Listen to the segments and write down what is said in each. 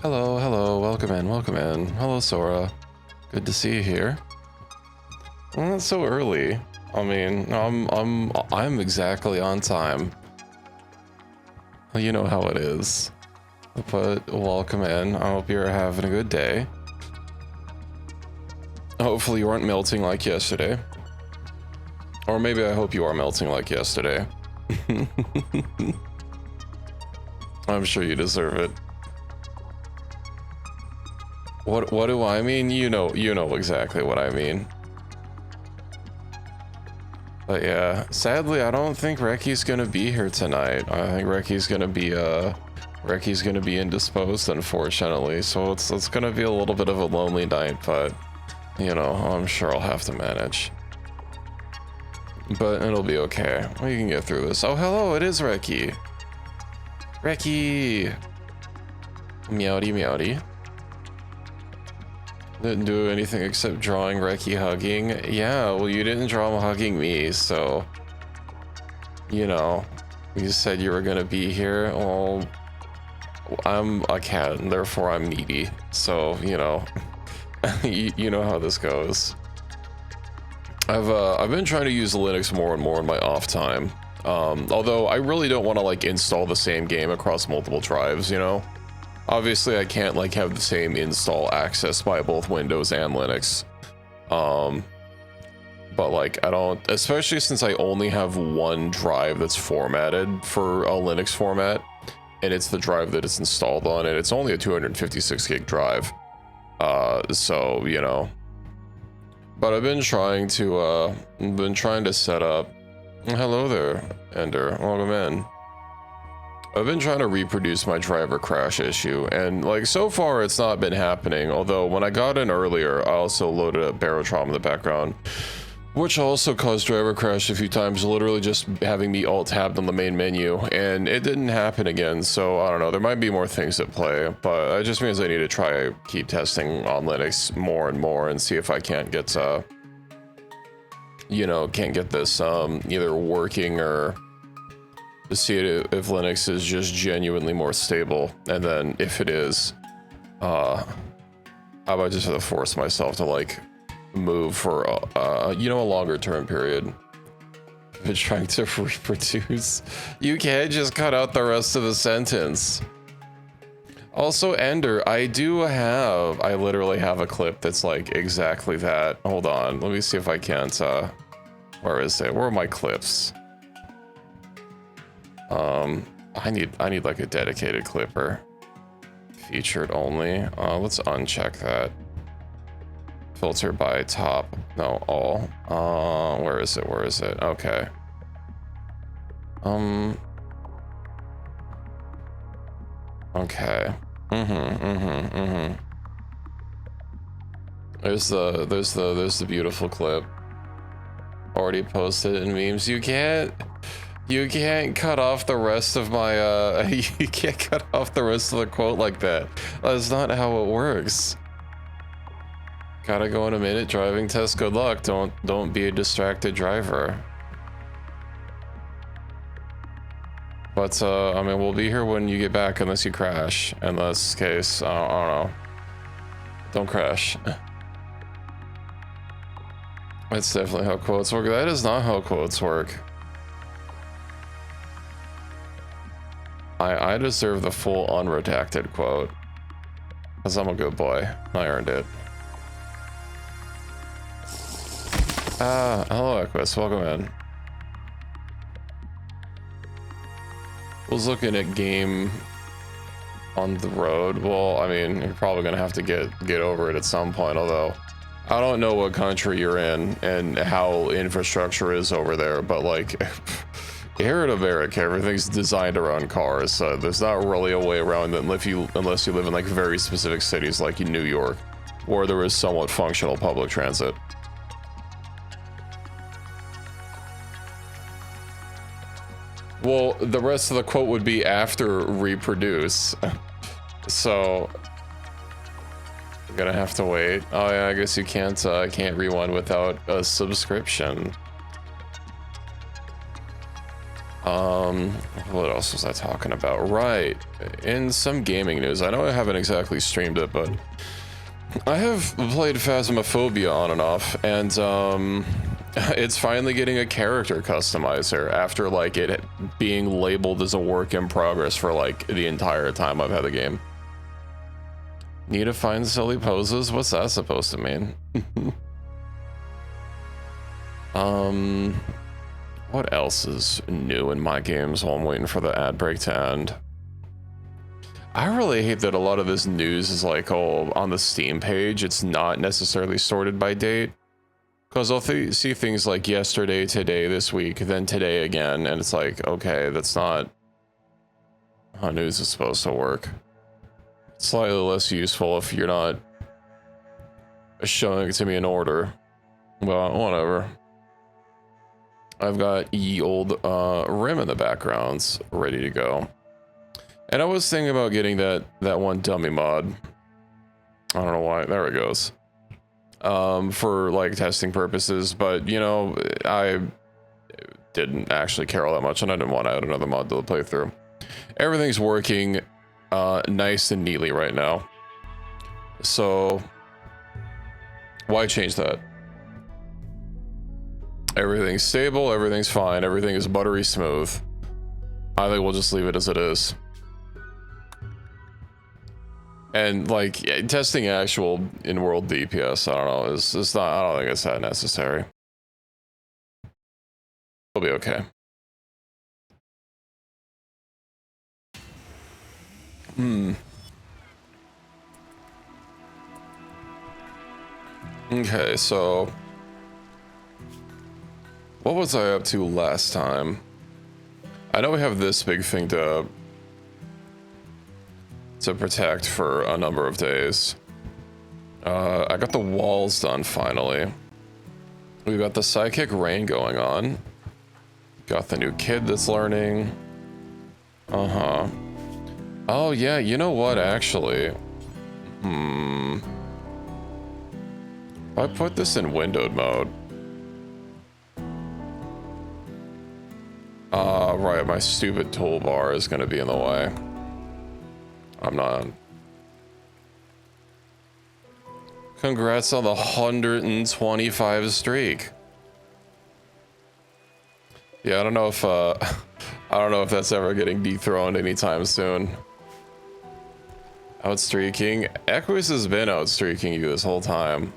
Hello, hello, welcome in, welcome in. Hello, Sora. Good to see you here. Well, it's so early. I mean, I'm exactly on time. You know how it is. But welcome in. I hope you're having a good day. Hopefully you aren't melting like yesterday. Or maybe I hope you are melting like yesterday. I'm sure you deserve it. What do I mean? You know exactly what I mean. But yeah, sadly I don't think Reki's gonna be here tonight. I think Reki's gonna be indisposed, unfortunately. So it's gonna be a little bit of a lonely night, but you know, I'm sure I'll have to manage. But it'll be okay. We can get through this. Oh, hello, it is Reki. Reki! Meowdy, meowdy. Didn't do anything except drawing Reki hugging. Yeah, well, you didn't draw him hugging me, so... You know, you said you were gonna be here. Well, I'm a cat, and therefore I'm needy. So, you know, you know how this goes. I've been trying to use Linux more and more in my off time. Although I really don't want to like install the same game across multiple drives, you know? Obviously I can't like have the same install access by both Windows and Linux. But like I don't, especially since I only have one drive that's formatted for a Linux format, and it's the drive that it's installed on, and it's only a 256 gig drive. So, you know. But I've been trying to set up. Hello there, Ender. Welcome in. I've been trying to reproduce my driver crash issue, and like so far it's not been happening. Although when I got in earlier, I also loaded up Barotron in the background, which also caused driver crash a few times, literally just having me alt-tabbed on the main menu, and it didn't happen again. So I don't know, there might be more things at play, but it just means I need to try keep testing on Linux more and more and see if I can't get you know, can't get this either working, or to see it if Linux is just genuinely more stable. And then if it is, I might just have to force myself to like move for you know, a longer term period. Been trying to reproduce. You can't just cut out the rest of the sentence. Also, Ender, I literally have a clip that's like exactly that. Hold on, let me see if I can't where is it? Where are my clips? I need like a dedicated clipper. Featured only. Let's uncheck that. Filter by top. No, all. Where is it? Where is it? Okay. Okay. There's the beautiful clip. Already posted in memes. You can't cut off the rest of my you can't cut off the rest of the quote like that. That's not how it works. Gotta go in a minute, driving test, good luck. Don't be a distracted driver. But I mean, we'll be here when you get back unless you crash. In this case, I don't know. Don't crash. That's definitely how quotes work. That is not how quotes work. I deserve the full unredacted quote. Because I'm a good boy. I earned it. Hello Equus, welcome in. Was looking at game on the road. Well, I mean, you're probably gonna have to get over it at some point, although I don't know what country you're in and how infrastructure is over there, but like here in America, everything's designed around cars, so there's not really a way around it unless you live in like very specific cities like in New York, where there is somewhat functional public transit. Well, the rest of the quote would be after reproduce. So I'm gonna have to wait. Oh yeah, I guess you can't rewind without a subscription. What else was I talking about? Right, in some gaming news, I know I haven't exactly streamed it, but I have played Phasmophobia on and off, and it's finally getting a character customizer after like it being labeled as a work in progress for like the entire time I've had the game. Need to find silly poses? What's that supposed to mean? What else is new in my games while I'm waiting for the ad break to end? I really hate that a lot of this news is like, oh, on the Steam page, it's not necessarily sorted by date. Because I'll see things like yesterday, today, this week, then today again, and it's like, okay, that's not how news is supposed to work. It's slightly less useful if you're not showing it to me in order. But whatever. I've got ye old Rim in the backgrounds ready to go. And I was thinking about getting that one dummy mod. I don't know why. There it goes. For like testing purposes, but you know, I didn't actually care all that much, and I didn't want to add another mod to the playthrough. Everything's working nice and neatly right now, so why change that? Everything's stable, everything's fine, everything is buttery smooth. I think we'll just leave it as it is. And like testing actual in-world DPS, I don't know, is not. I don't think it's that necessary. It'll be okay. Okay, so what was I up to last time? I know we have this big thing to protect for a number of days. I got the walls done finally. We've got the psychic rain going on. Got the new kid that's learning. Oh yeah, you know what, actually? If I put this in windowed mode. Right, my stupid toolbar is gonna be in the way. I'm not. Congrats on the 125 streak. Yeah, I don't know if that's ever getting dethroned anytime soon. Outstreaking? Equus has been outstreaking you this whole time.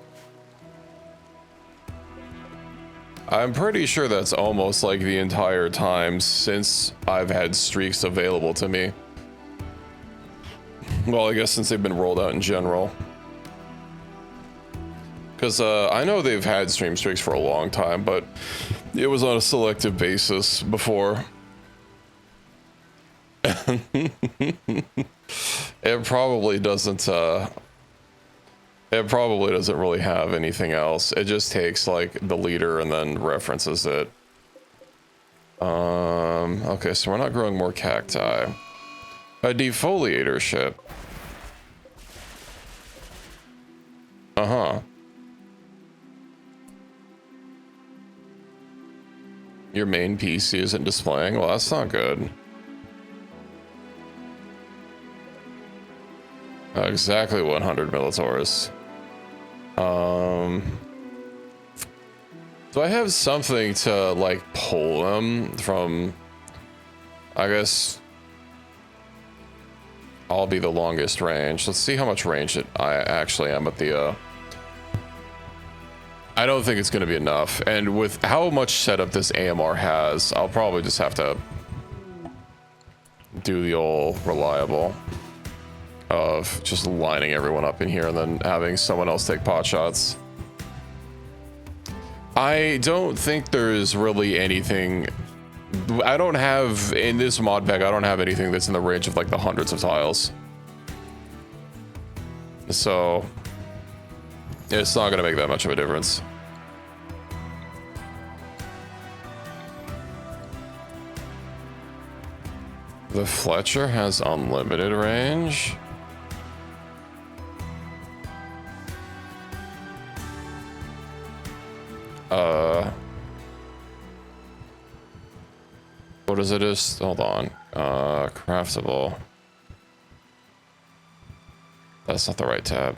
I'm pretty sure that's almost like the entire time since I've had streaks available to me. Well, I guess since they've been rolled out in general. Because I know they've had stream streaks for a long time, but it was on a selective basis before. It probably doesn't really have anything else. It just takes like the leader and then references it. Okay, so we're not growing more cacti. A defoliator ship. Your main PC isn't displaying? Well, that's not good. Exactly 100 Militaurs. Do I have something to like pull them from? I guess I'll be the longest range. Let's see how much range I actually am at the I don't think it's going to be enough, and with how much setup this AMR has, I'll probably just have to do the old reliable of just lining everyone up in here and then having someone else take pot shots. I don't think there's really anything. I don't have in this mod pack, I don't have anything that's in the range of like the hundreds of tiles, so it's not going to make that much of a difference. The Fletcher has unlimited range. What is it? Is hold on. Craftable. That's not the right tab.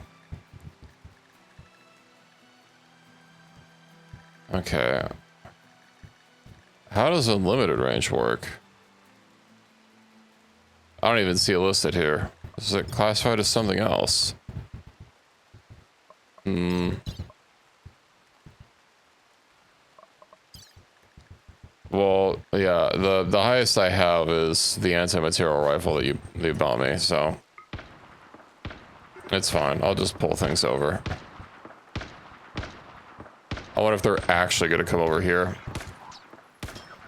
Okay. How does unlimited range work? I don't even see it listed here. Is it classified as something else? Well, yeah, the highest I have is the anti-material rifle that you bought me, so it's fine. I'll just pull things over. I wonder if they're actually gonna come over here.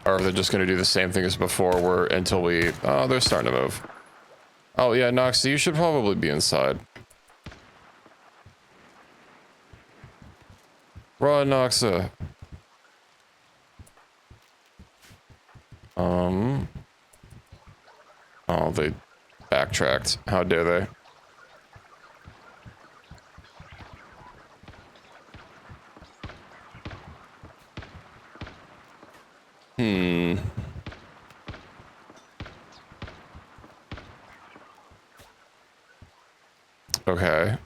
Or if they're just gonna do the same thing as before, where until we... Oh, they're starting to move. Oh, yeah, Nox, you should probably be inside. Run, Noxa. Oh, they backtracked. How dare they? Okay.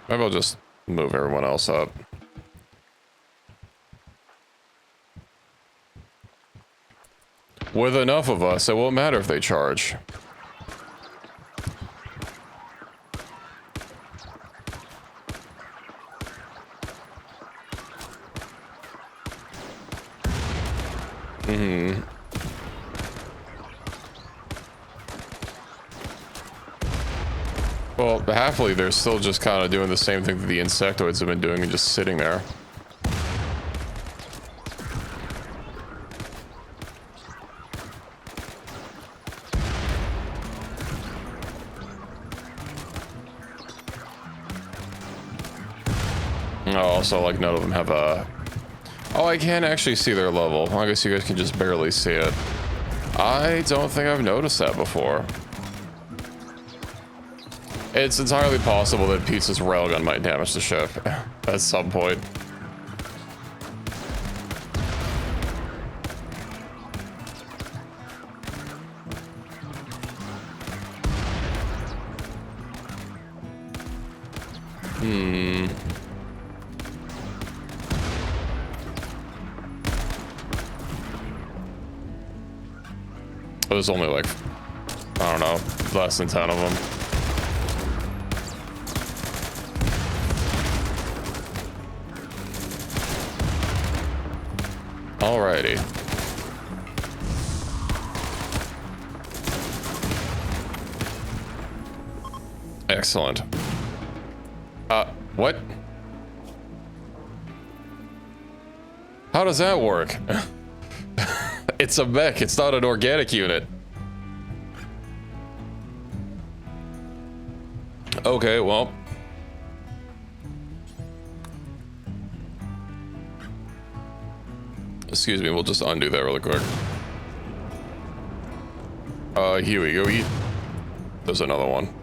Maybe I'll just move everyone else up. With enough of us, it won't matter if they charge. Well, happily, they're still just kind of doing the same thing that the insectoids have been doing and just sitting there. Oh, also, like, none of them have a... Oh, I can actually see their level. I guess you guys can just barely see it. I don't think I've noticed that before. It's entirely possible that Pizza's railgun might damage the ship at some point. There's only like, I don't know, less than 10 of them. Alrighty. Excellent. What? How does that work? It's a mech, it's not an organic unit. Okay, well. Excuse me, we'll just undo that really quick. Huey, go eat. There's another one.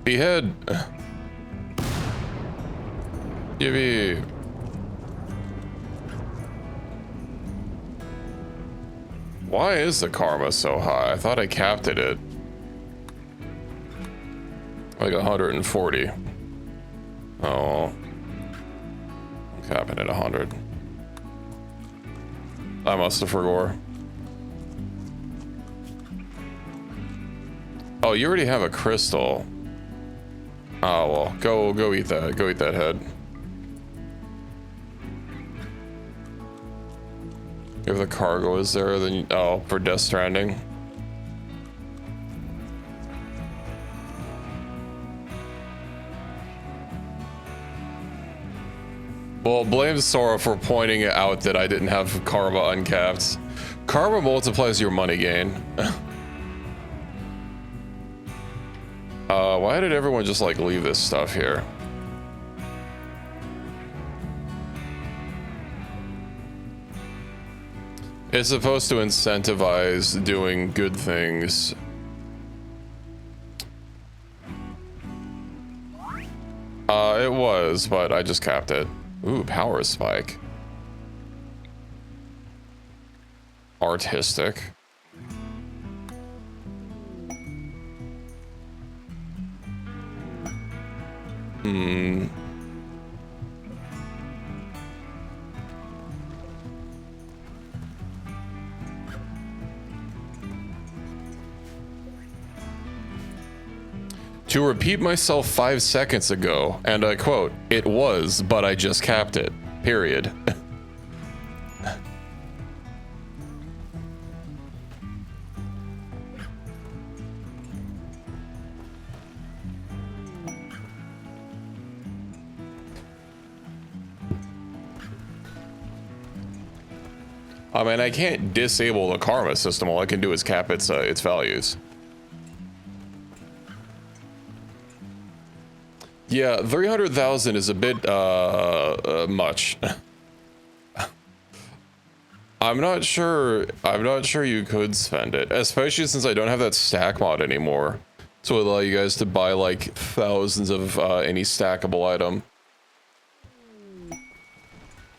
Behead. Gibby. Why is the karma so high? I thought I capped it at like 140. Oh. I'm capping at 100. I must have forgot. Oh, you already have a crystal. Oh well, go eat that. Go eat that head. If the cargo is there, then you, oh, for Death Stranding. Well, blame Sora for pointing out that I didn't have karma uncapped. Karma multiplies your money gain. Why did everyone just like leave this stuff here? It's supposed to incentivize doing good things. It was, but I just capped it. Ooh, power spike. Artistic. Hmm. To repeat myself 5 seconds ago, and I quote, "It was, but I just capped it." Period. I mean, I can't disable the karma system. All I can do is cap its values. Yeah, 300,000 is a bit much. I'm not sure you could spend it, especially since I don't have that stack mod anymore. So it allow you guys to buy like thousands of any stackable item.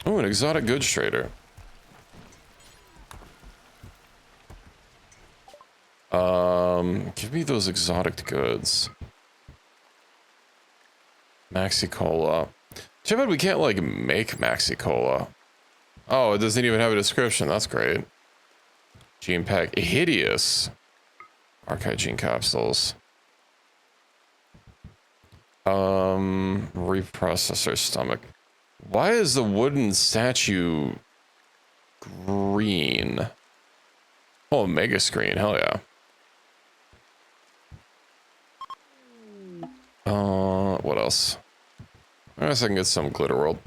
Oh, an exotic goods trader. Give me those exotic goods. Maxi Cola. Too bad we can't like make Maxi Cola. Oh, it doesn't even have a description. That's great. Gene pack. Hideous. Archive gene capsules. Reprocessor stomach. Why is the wooden statue green? Oh, mega screen. Hell yeah. What else? I guess I can get some glitter world.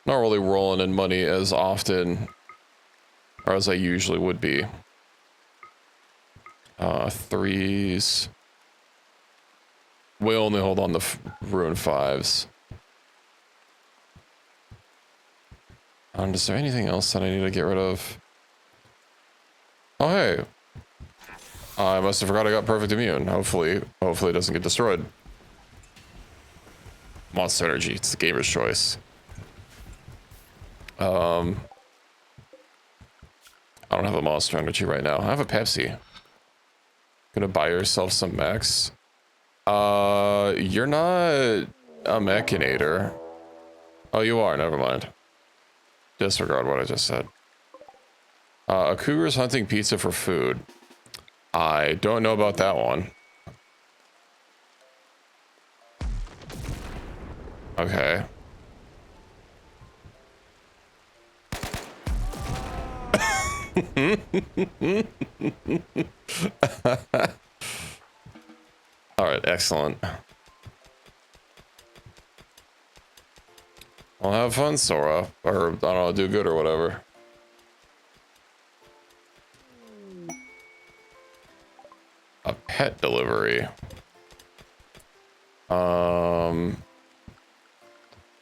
Not really rolling in money as often, or as I usually would be. Threes. We only hold on the rune fives. Is there anything else that I need to get rid of? Oh, hey. I must have forgot I got perfect immune. Hopefully it doesn't get destroyed. Monster energy. It's the gamer's choice. I don't have a monster energy right now. I have a Pepsi. Gonna buy yourself some mechs. You're not a mechanator. Oh, you are. Never mind. Disregard what I just said. A cougar's hunting pizza for food. I don't know about that one. Okay. All right, excellent. Well, have fun, Sora. Or, I don't know, do good or whatever. A pet delivery.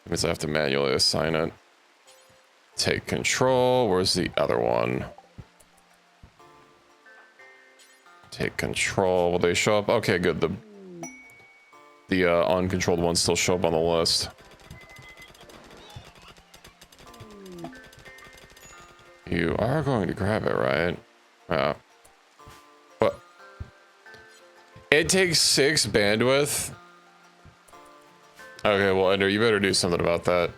Means I have to manually assign it. Take control. Where's the other one? Take control. Will they show up? Okay, good. The uncontrolled ones still show up on the list. You are going to grab it, right? Yeah. What? It takes 6 bandwidth. Okay, well, Ender, you better do something about that.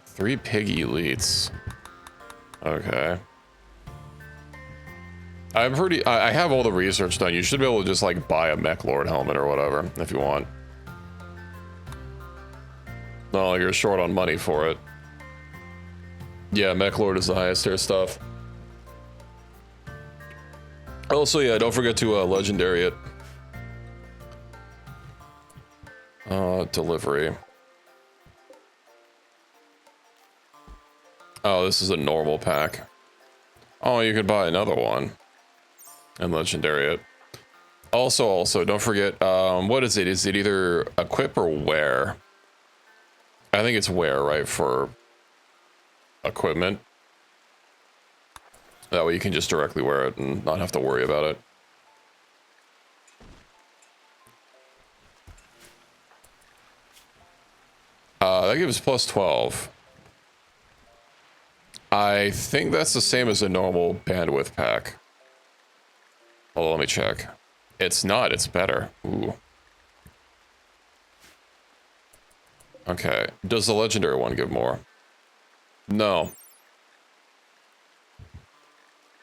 Three pig elites. Okay. I have all the research done. You should be able to just like buy a mech lord helmet or whatever if you want. Not like you're short on money for it. Yeah, mech lord is the highest tier stuff. Also, yeah, don't forget to legendary it. Delivery. Oh, this is a normal pack. Oh, you could buy another one and legendary it. Also, don't forget, what is it? Is it either equip or wear? I think it's wear, right, for equipment. That way you can just directly wear it and not have to worry about it. That gives plus 12. I think that's the same as a normal bandwidth pack. Hold on, let me check. It's not, it's better. Ooh. Okay. Does the legendary one give more? No.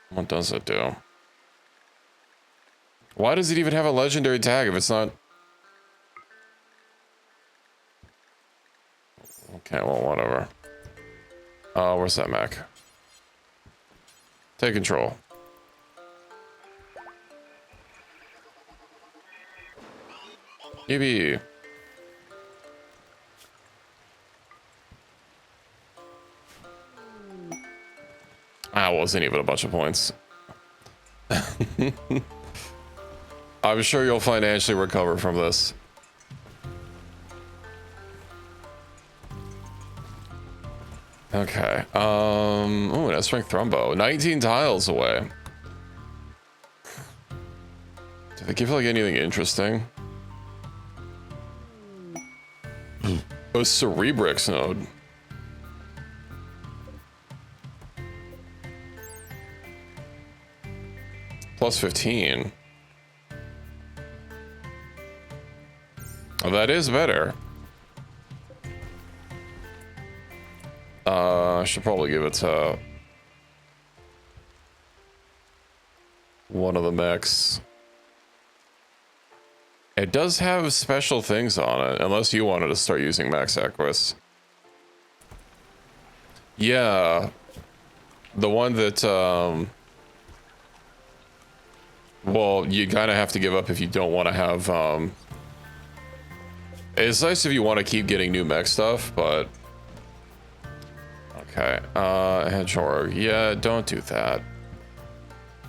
What does it do? Why does it even have a legendary tag if it's not? Okay, well, whatever. Where's that mech? Take control. Yippee. Ah, wasn't even a bunch of points. I'm sure you'll financially recover from this. Okay. Oh, that's strength thrumbo. 19 tiles away. Do they give like anything interesting? A Cerebrix node. Plus 15. Oh, that is better. I should probably give it to one of the mechs. It does have special things on it, unless you wanted to start using Max Equus. Yeah. The one that, well, you kind of have to give up if you don't want to have, it's nice if you want to keep getting new mech stuff, but... Okay, Hedgehog. Yeah, don't do that.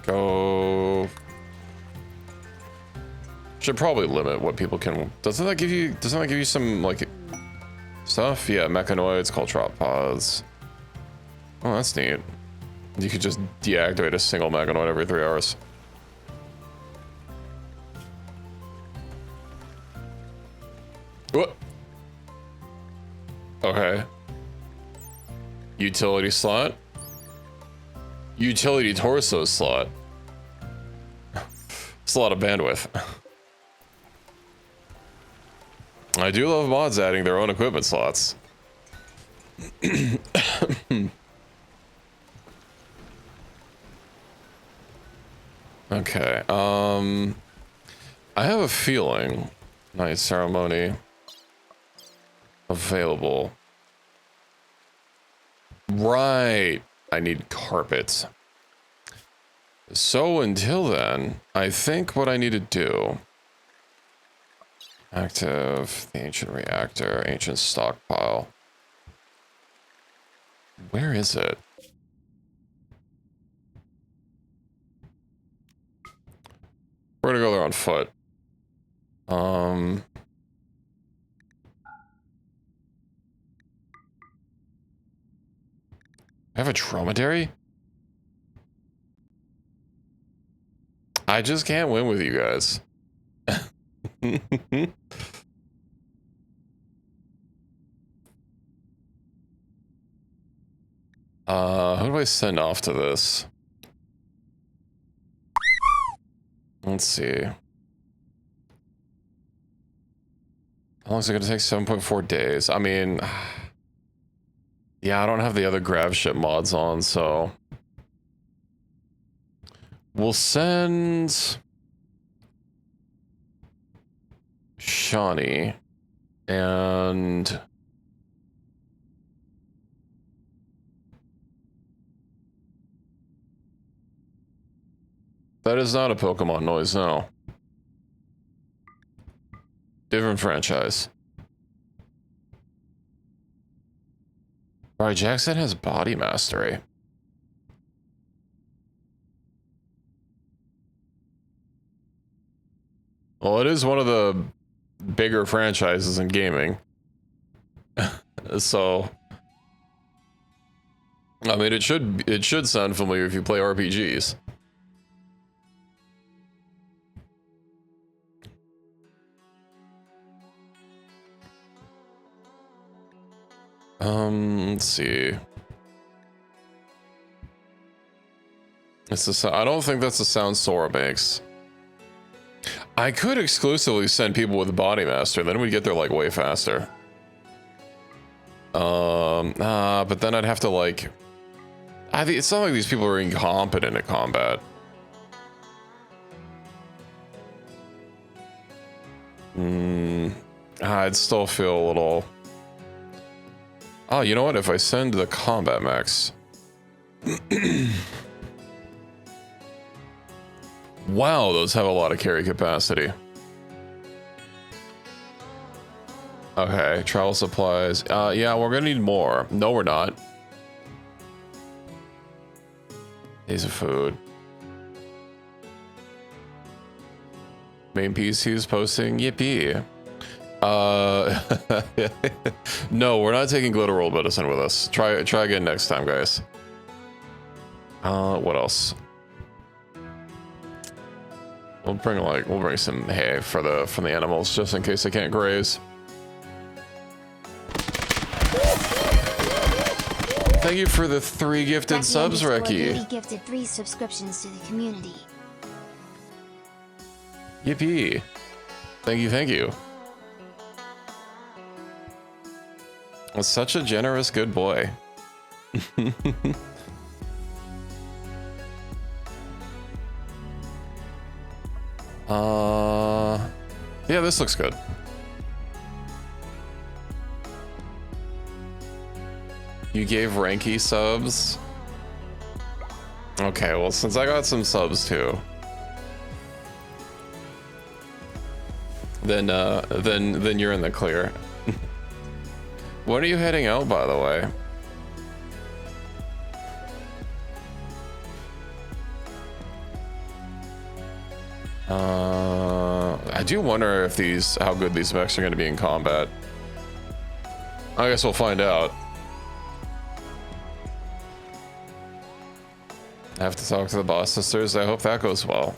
Go... Should probably limit what people can... Doesn't that give you some, like, stuff? Yeah, mechanoids, Caltropods. Oh, that's neat. You could just deactivate a single mechanoid every 3 hours. What? Okay. Utility slot. Utility torso slot. It's a lot of bandwidth. I do love mods adding their own equipment slots. Okay, I have a feeling Night Ceremony available. Right, I need carpets. So until then, I think what I need to do... Active, the ancient reactor, ancient stockpile. Where is it? We're gonna go there on foot. I have a dromedary? I just can't win with you guys. Who do I send off to this? Let's see. How long is it gonna take? 7.4 days. I mean, yeah, I don't have the other grav ship mods on, so we'll send Shawnee and that is not a Pokemon noise, no. Different franchise. Alright, Jackson has body mastery. Well, it is one of the bigger franchises in gaming. So, I mean, it should sound familiar if you play RPGs. Let's see. I don't think that's the sound Sora makes. I could exclusively send people with Body Master, then we'd get there like way faster. But then I'd have to like... I think it's not like these people are incompetent at combat. I'd still feel a little... Oh, you know what? If I send the combat max... Wow, those have a lot of carry capacity. Okay, travel supplies. Yeah, we're gonna need more. No, we're not. Days of food. Main PC is posting. Yippee. No, we're not taking glitter roll medicine with us. Try again next time, guys. What else? We'll bring some hay from the animals just in case they can't graze. Thank you for the 3 gifted subs, Reki. He gifted 3 subscriptions to the community. Yippee. Thank you, thank you. Well, such a generous good boy. Yeah, this looks good. You gave Ranky subs? Okay, well, since I got some subs too, then you're in the clear. When are you heading out, by the way? I do wonder if how good these mechs are going to be in combat. I guess we'll find out. I have to talk to the boss sisters. I hope that goes well.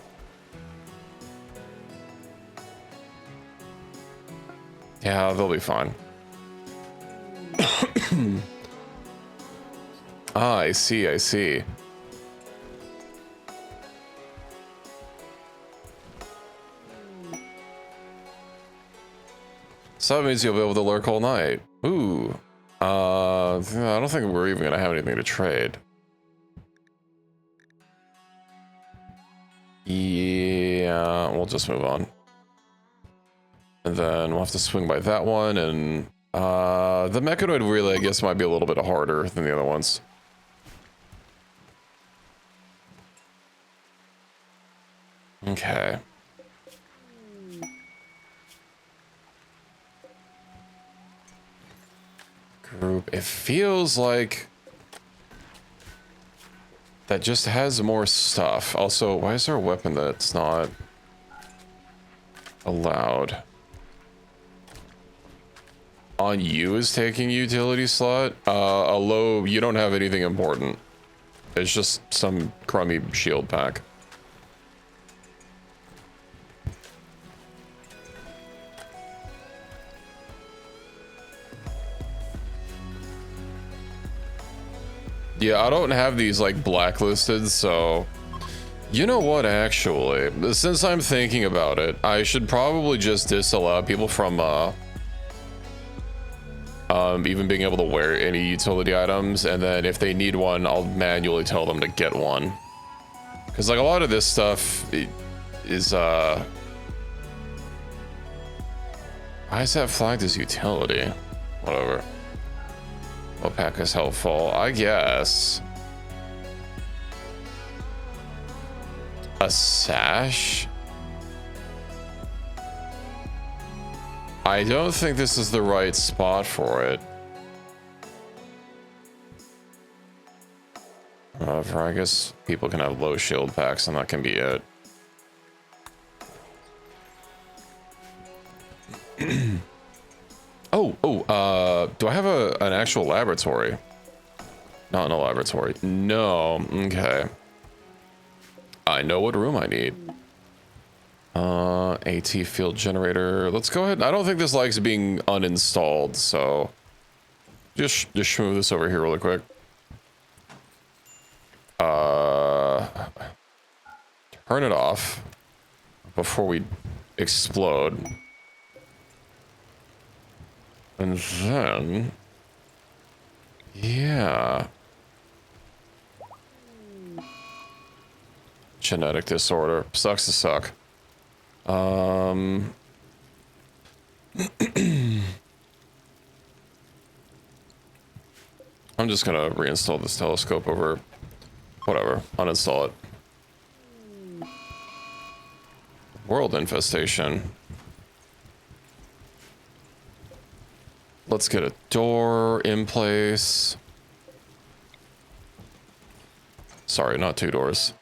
Yeah, they'll be fine. Ah, I see, I see. So that means you'll be able to lurk all night. Ooh. I don't think we're even gonna have anything to trade. Yeah, we'll just move on. And then we'll have to swing by that one, and the Mechanoid really, I guess, might be a little bit harder than the other ones. Okay. Group. It feels like that just has more stuff. Also, why is there a weapon that's not allowed? On you is taking utility slot. A low, you don't have anything important. It's just some crummy shield pack. Yeah, I don't have these like blacklisted, so you know what, actually, since I'm thinking about it, I should probably just disallow people from even being able to wear any utility items, and then if they need one, I'll manually tell them to get one. Because like a lot of this stuff is why is that flagged as utility? Whatever. What pack is helpful? I guess. A sash? I don't think this is the right spot for it. However, I guess people can have low shield packs and that can be it. Do I have an actual laboratory? Not in a laboratory. No. Okay. I know what room I need. AT field generator. Let's go ahead. I don't think this likes being uninstalled, so just move this over here really quick. Turn it off before we explode. And then, yeah. Genetic disorder. Sucks to suck. I'm just gonna reinstall this telescope over. Whatever. Uninstall it. World infestation. Let's get a door in place. Sorry, not two doors.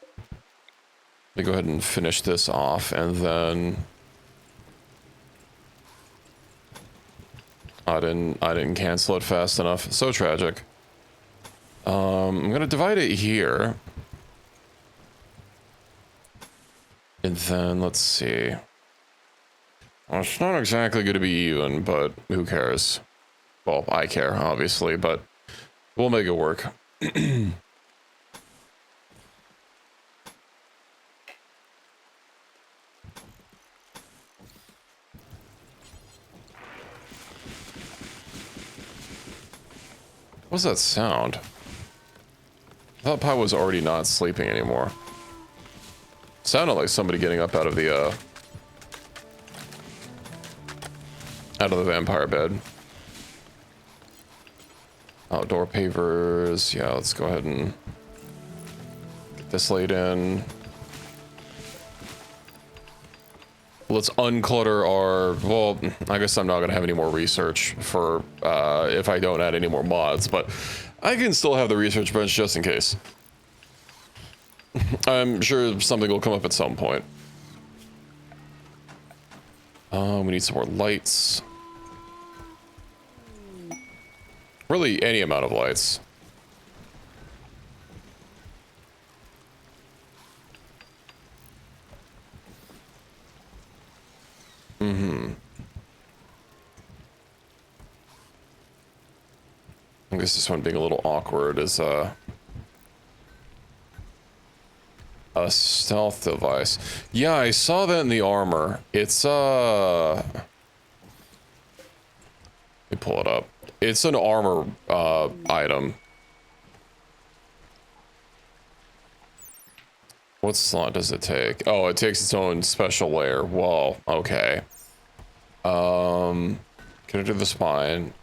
Let me go ahead and finish this off, and then I didn't cancel it fast enough. So tragic. I'm gonna divide it here. And then let's see. Well, it's not exactly going to be even, but who cares? Well, I care, obviously, but we'll make it work. What's that sound? I thought Pi was already not sleeping anymore. Sounded like somebody getting up out of the vampire bed. Outdoor pavers. Yeah, let's go ahead and get this laid in. Let's unclutter our... Well, I guess I'm not going to have any more research for if I don't add any more mods, but I can still have the research bench just in case. I'm sure something will come up at some point. We need some more lights. Really, any amount of lights. I guess this one being a little awkward is a stealth device. Yeah, I saw that in the armor. It's let me pull it up. It's an armor item. What slot does it take? Oh, it takes its own special layer. Whoa, okay. Can I do the spine?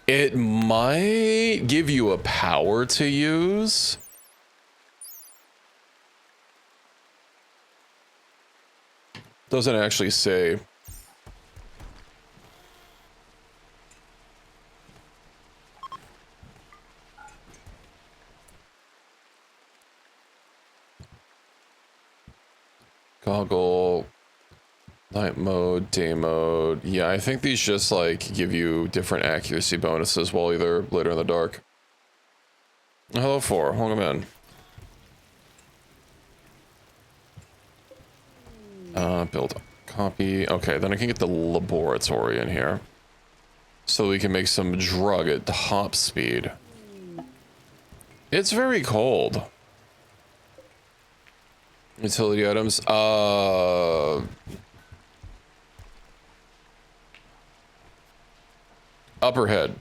It might give you a power to use. Doesn't actually say. Goggle, night mode, day mode. Yeah, I think these just like give you different accuracy bonuses while either later in the dark. Hello, 4. Welcome in. Build copy. Okay, then I can get the laboratory in here. So we can make some drug at top speed. It's very cold. Utility items. Upper head.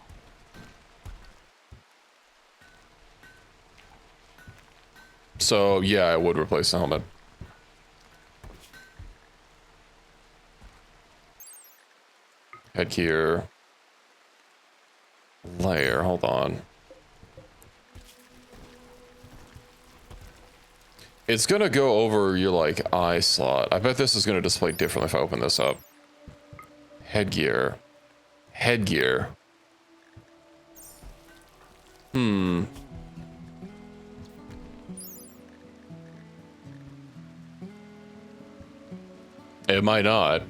So yeah, I would replace the helmet. Headgear. Layer, hold on. It's gonna go over your like eye slot. I bet this is gonna display differently if I open this up. Headgear. Headgear. It might not.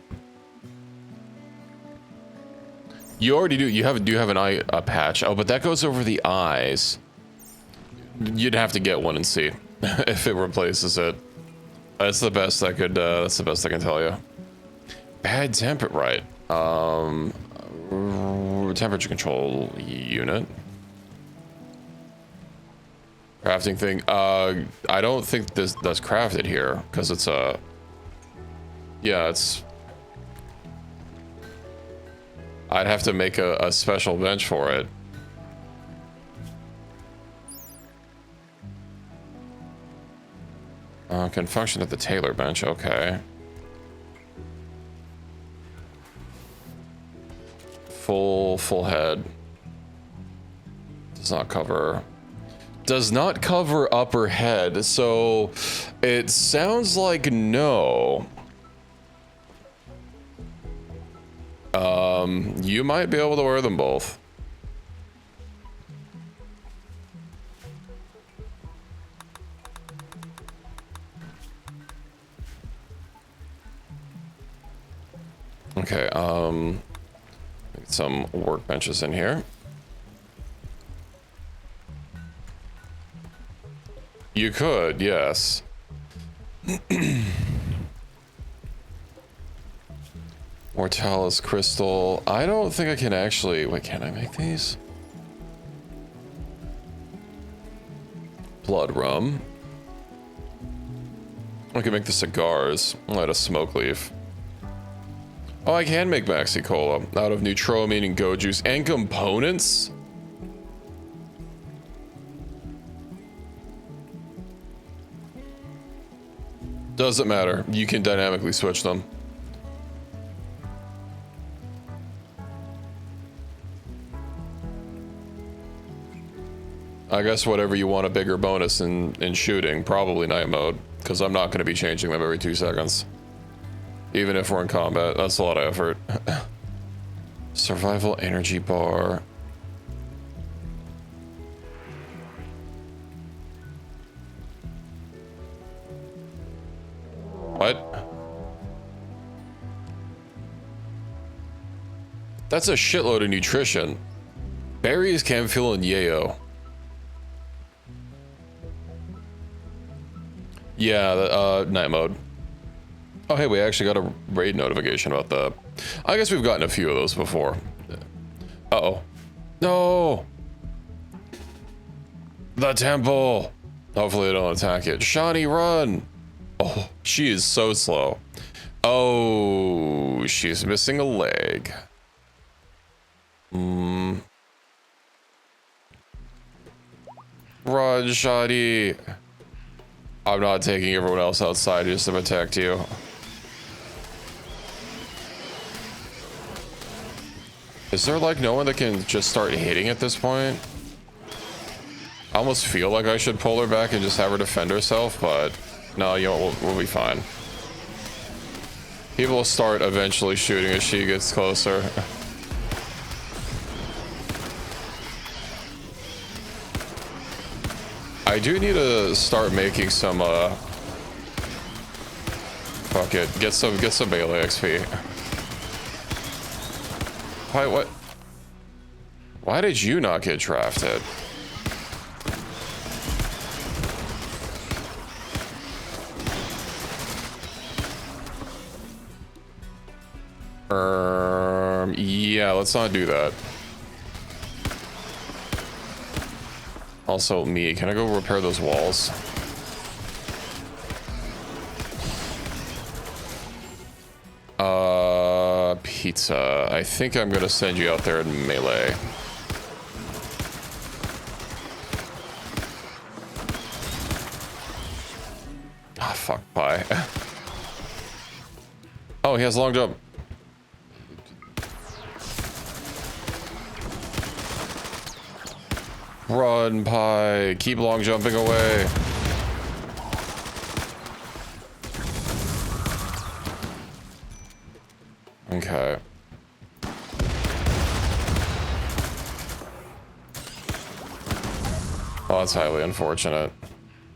You already do. You do have an eye patch. Oh, but that goes over the eyes. You'd have to get one and see if it replaces it. That's the best I could. That's the best I can tell you. Bad temper, right? Temperature control unit. Crafting thing. I don't think that's crafted here because it's a. Yeah, it's. I'd have to make a special bench for it. Can function at the tailor bench. Okay. Full head. Does not cover upper head, so it sounds like no. You might be able to wear them both. Okay, some workbenches in here. You could, yes. Mortalis crystal. I don't think I can actually. Wait, can I make these? Blood rum. I can make the cigars. Light a smoke leaf. Oh, I can make Maxi Cola out of Neutroamine and Go Juice and components. Doesn't matter. You can dynamically switch them. I guess whatever you want a bigger bonus in shooting, probably night mode, because I'm not going to be changing them every 2 seconds. Even if we're in combat, that's a lot of effort. Survival energy bar. What? That's a shitload of nutrition. Berries, camphil, and yayo. Yeah, night mode. Oh, hey, we actually got a raid notification about that. I guess we've gotten a few of those before. Uh-oh. No! The temple! Hopefully they don't attack it. Shani, run! Oh, she is so slow. Oh, she's missing a leg. Run, Shani! I'm not taking everyone else outside just to protect you. Is there like no one that can just start hitting at this point? I almost feel like I should pull her back and just have her defend herself, but no, you know, we'll be fine. People will start eventually shooting as she gets closer. I do need to start making some fuck it, get some melee XP. What? Why did you not get drafted? Yeah, let's not do that. Also, me, can I go repair those walls? Pizza. I think I'm gonna send you out there in melee. Ah, fuck, bye. Oh, he has a long jump. Run, Pie. Keep long jumping away. Okay. Well, that's highly unfortunate.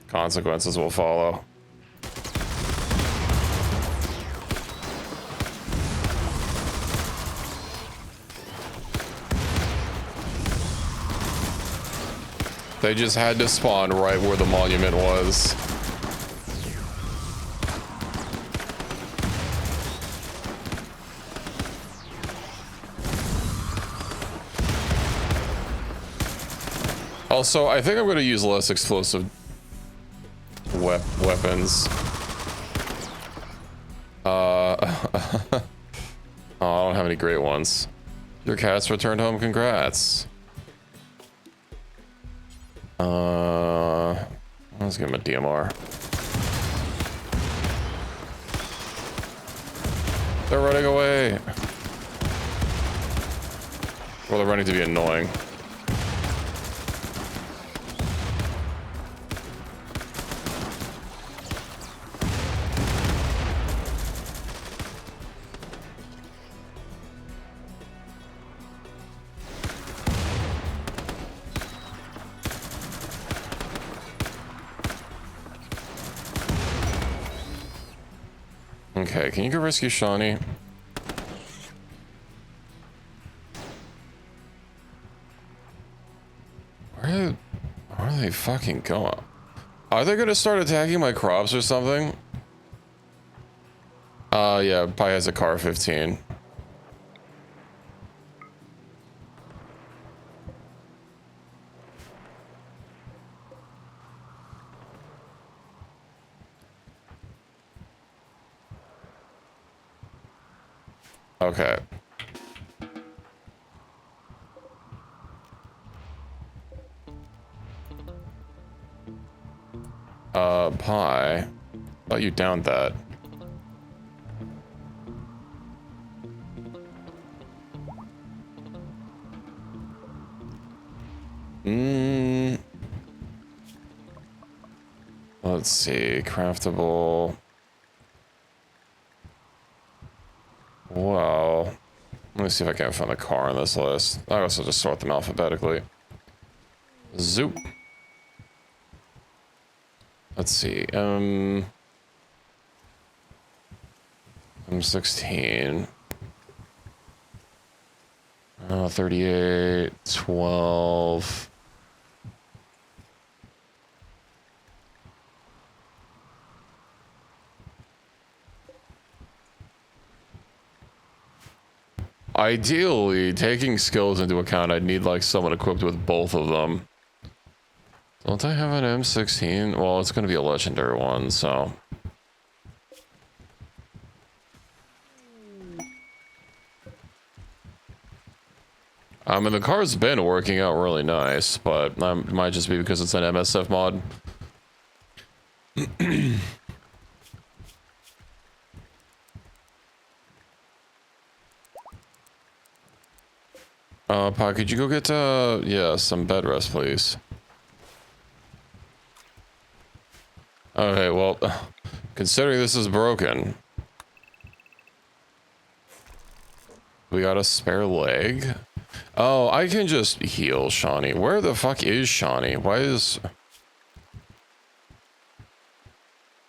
Consequences will follow. They just had to spawn right where the monument was. Also, I think I'm going to use less explosive weapons. Oh, I don't have any great ones. Your cat's returned home. Congrats. Let's give him a DMR. They're running away. Well, they're running to be annoying. Okay, can you go rescue Shawnee? Where are they fucking going? Are they gonna start attacking my crops or something? Yeah, Pi has a car 15. Okay. Pi. Thought you downed that. Let's see. Craftable. Well, let me see if I can find a car on this list. I also just sort them alphabetically. Zoop. Let's see. M16. 38, 12. Ideally, taking skills into account, I'd need like someone equipped with both of them. Don't I have an M16? Well, it's going to be a legendary one, so. I mean, the car's been working out really nice, but it might just be because it's an MSF mod. Pa, could you go get, yeah, some bed rest, please? Okay, well, considering this is broken, we got a spare leg. Oh, I can just heal Shawnee. Where the fuck is Shawnee? Why is...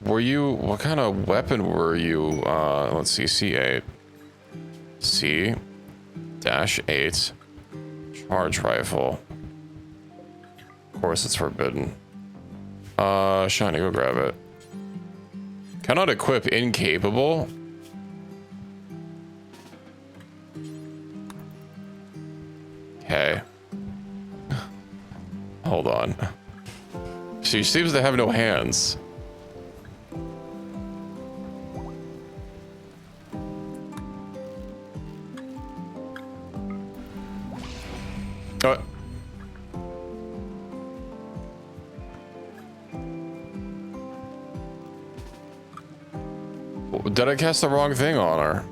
Were you... What kind of weapon were you? Let's see, C8. C-8. Charge rifle. Of course it's forbidden. Shawnee, go grab it. Cannot equip incapable? Okay. Hold on. She seems to have no hands. Did I cast the wrong thing on her?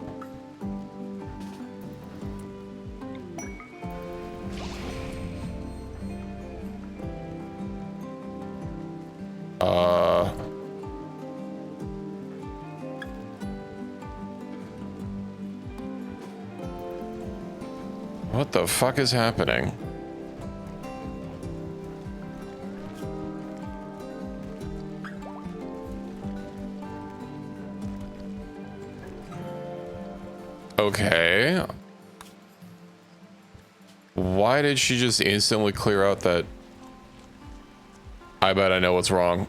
What the fuck is happening? Okay. Why did she just instantly clear out that I bet I know what's wrong.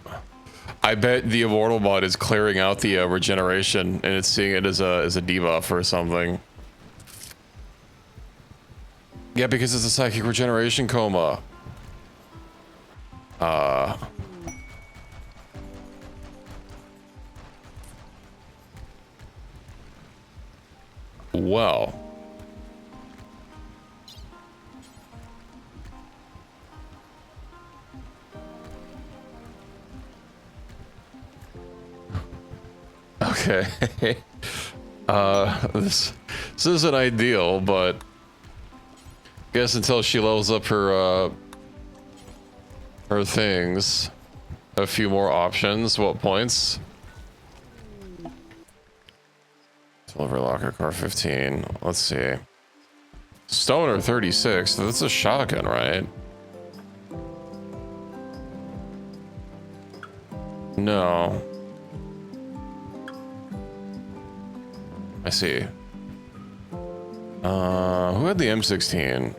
I bet the immortal mod is clearing out the regeneration and it's seeing it as a debuff or something. Yeah, because it's a psychic regeneration coma. Well. Okay. This isn't ideal, but I guess until she levels up her things, a few more options. What points? Silver locker car 15. Let's see. Stoner 36. That's a shotgun, right? No. I see. Who had the M16?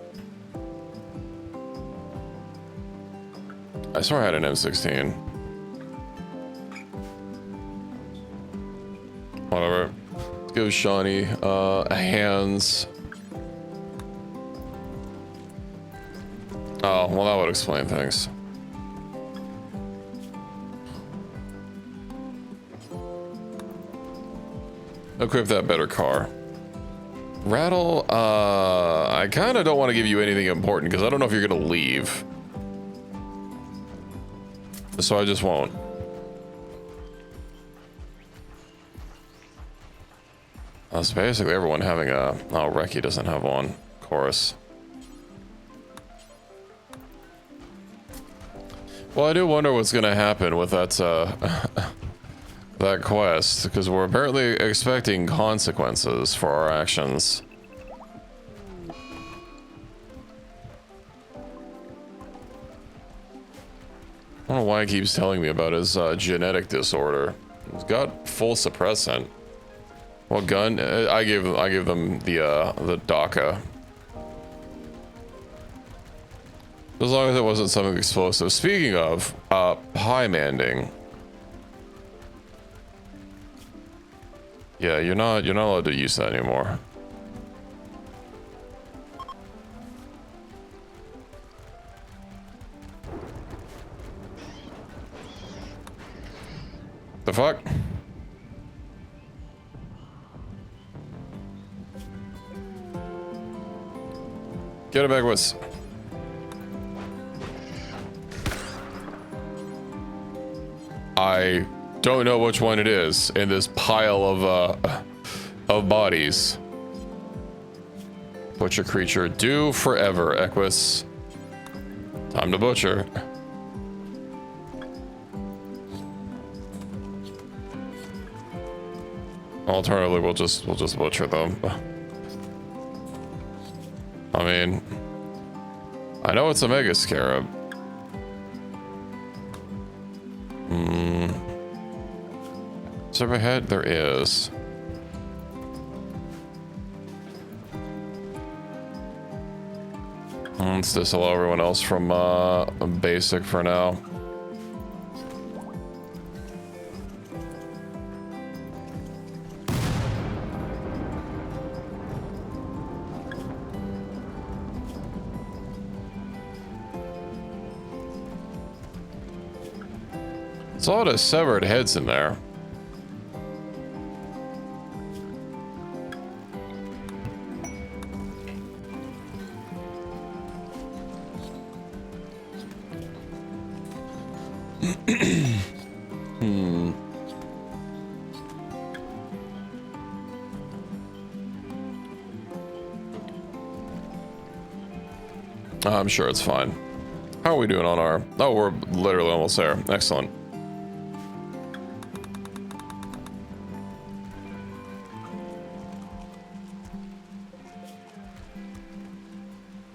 I swear I had an M16. Whatever. Let's go, Shawnee. Hands. Oh, well, that would explain things. Equip that better car. Rattle, I kind of don't want to give you anything important because I don't know if you're going to leave. So I just won't. That's basically everyone having a... Oh, Reki doesn't have one. Of course. Well, I do wonder what's going to happen with that, that quest, because we're apparently expecting consequences for our actions. I don't know why he keeps telling me about his genetic disorder. He's got full suppressant. What gun? I gave them the DACA. As long as it wasn't something explosive. Speaking of, pie manding. Yeah, you're not allowed to use that anymore. The fuck? Get it back, Wes. I don't know which one it is in this pile of bodies. Butcher creature, do forever, Equus. Time to butcher. Alternatively, we'll just butcher them. I mean, I know it's a mega scarab. Is there a head? There is. Let's disallow everyone else from basic for now. There's a lot of severed heads in there. I'm sure it's fine. How are we doing on our... Oh, we're literally almost there. Excellent.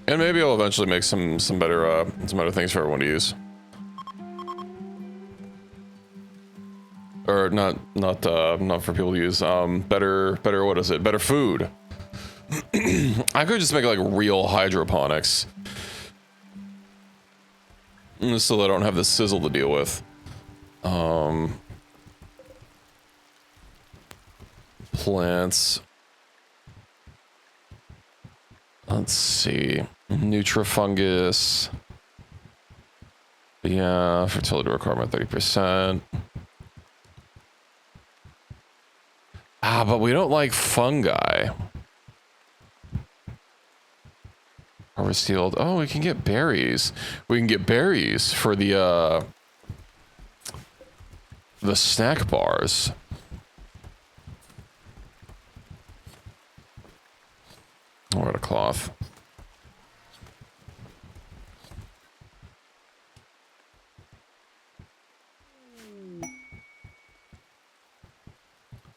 And maybe I'll eventually make some better things for everyone to use. Or not for people to use. Better, what is it? Better food. I could just make like real hydroponics. so I don't have the sizzle to deal with. Plants. Let's see. Nutrifungus. Yeah, fertility requirement 30%. Ah, but we don't like fungi. Harvest field. Oh, we can get berries. We can get berries for the snack bars. Or a cloth.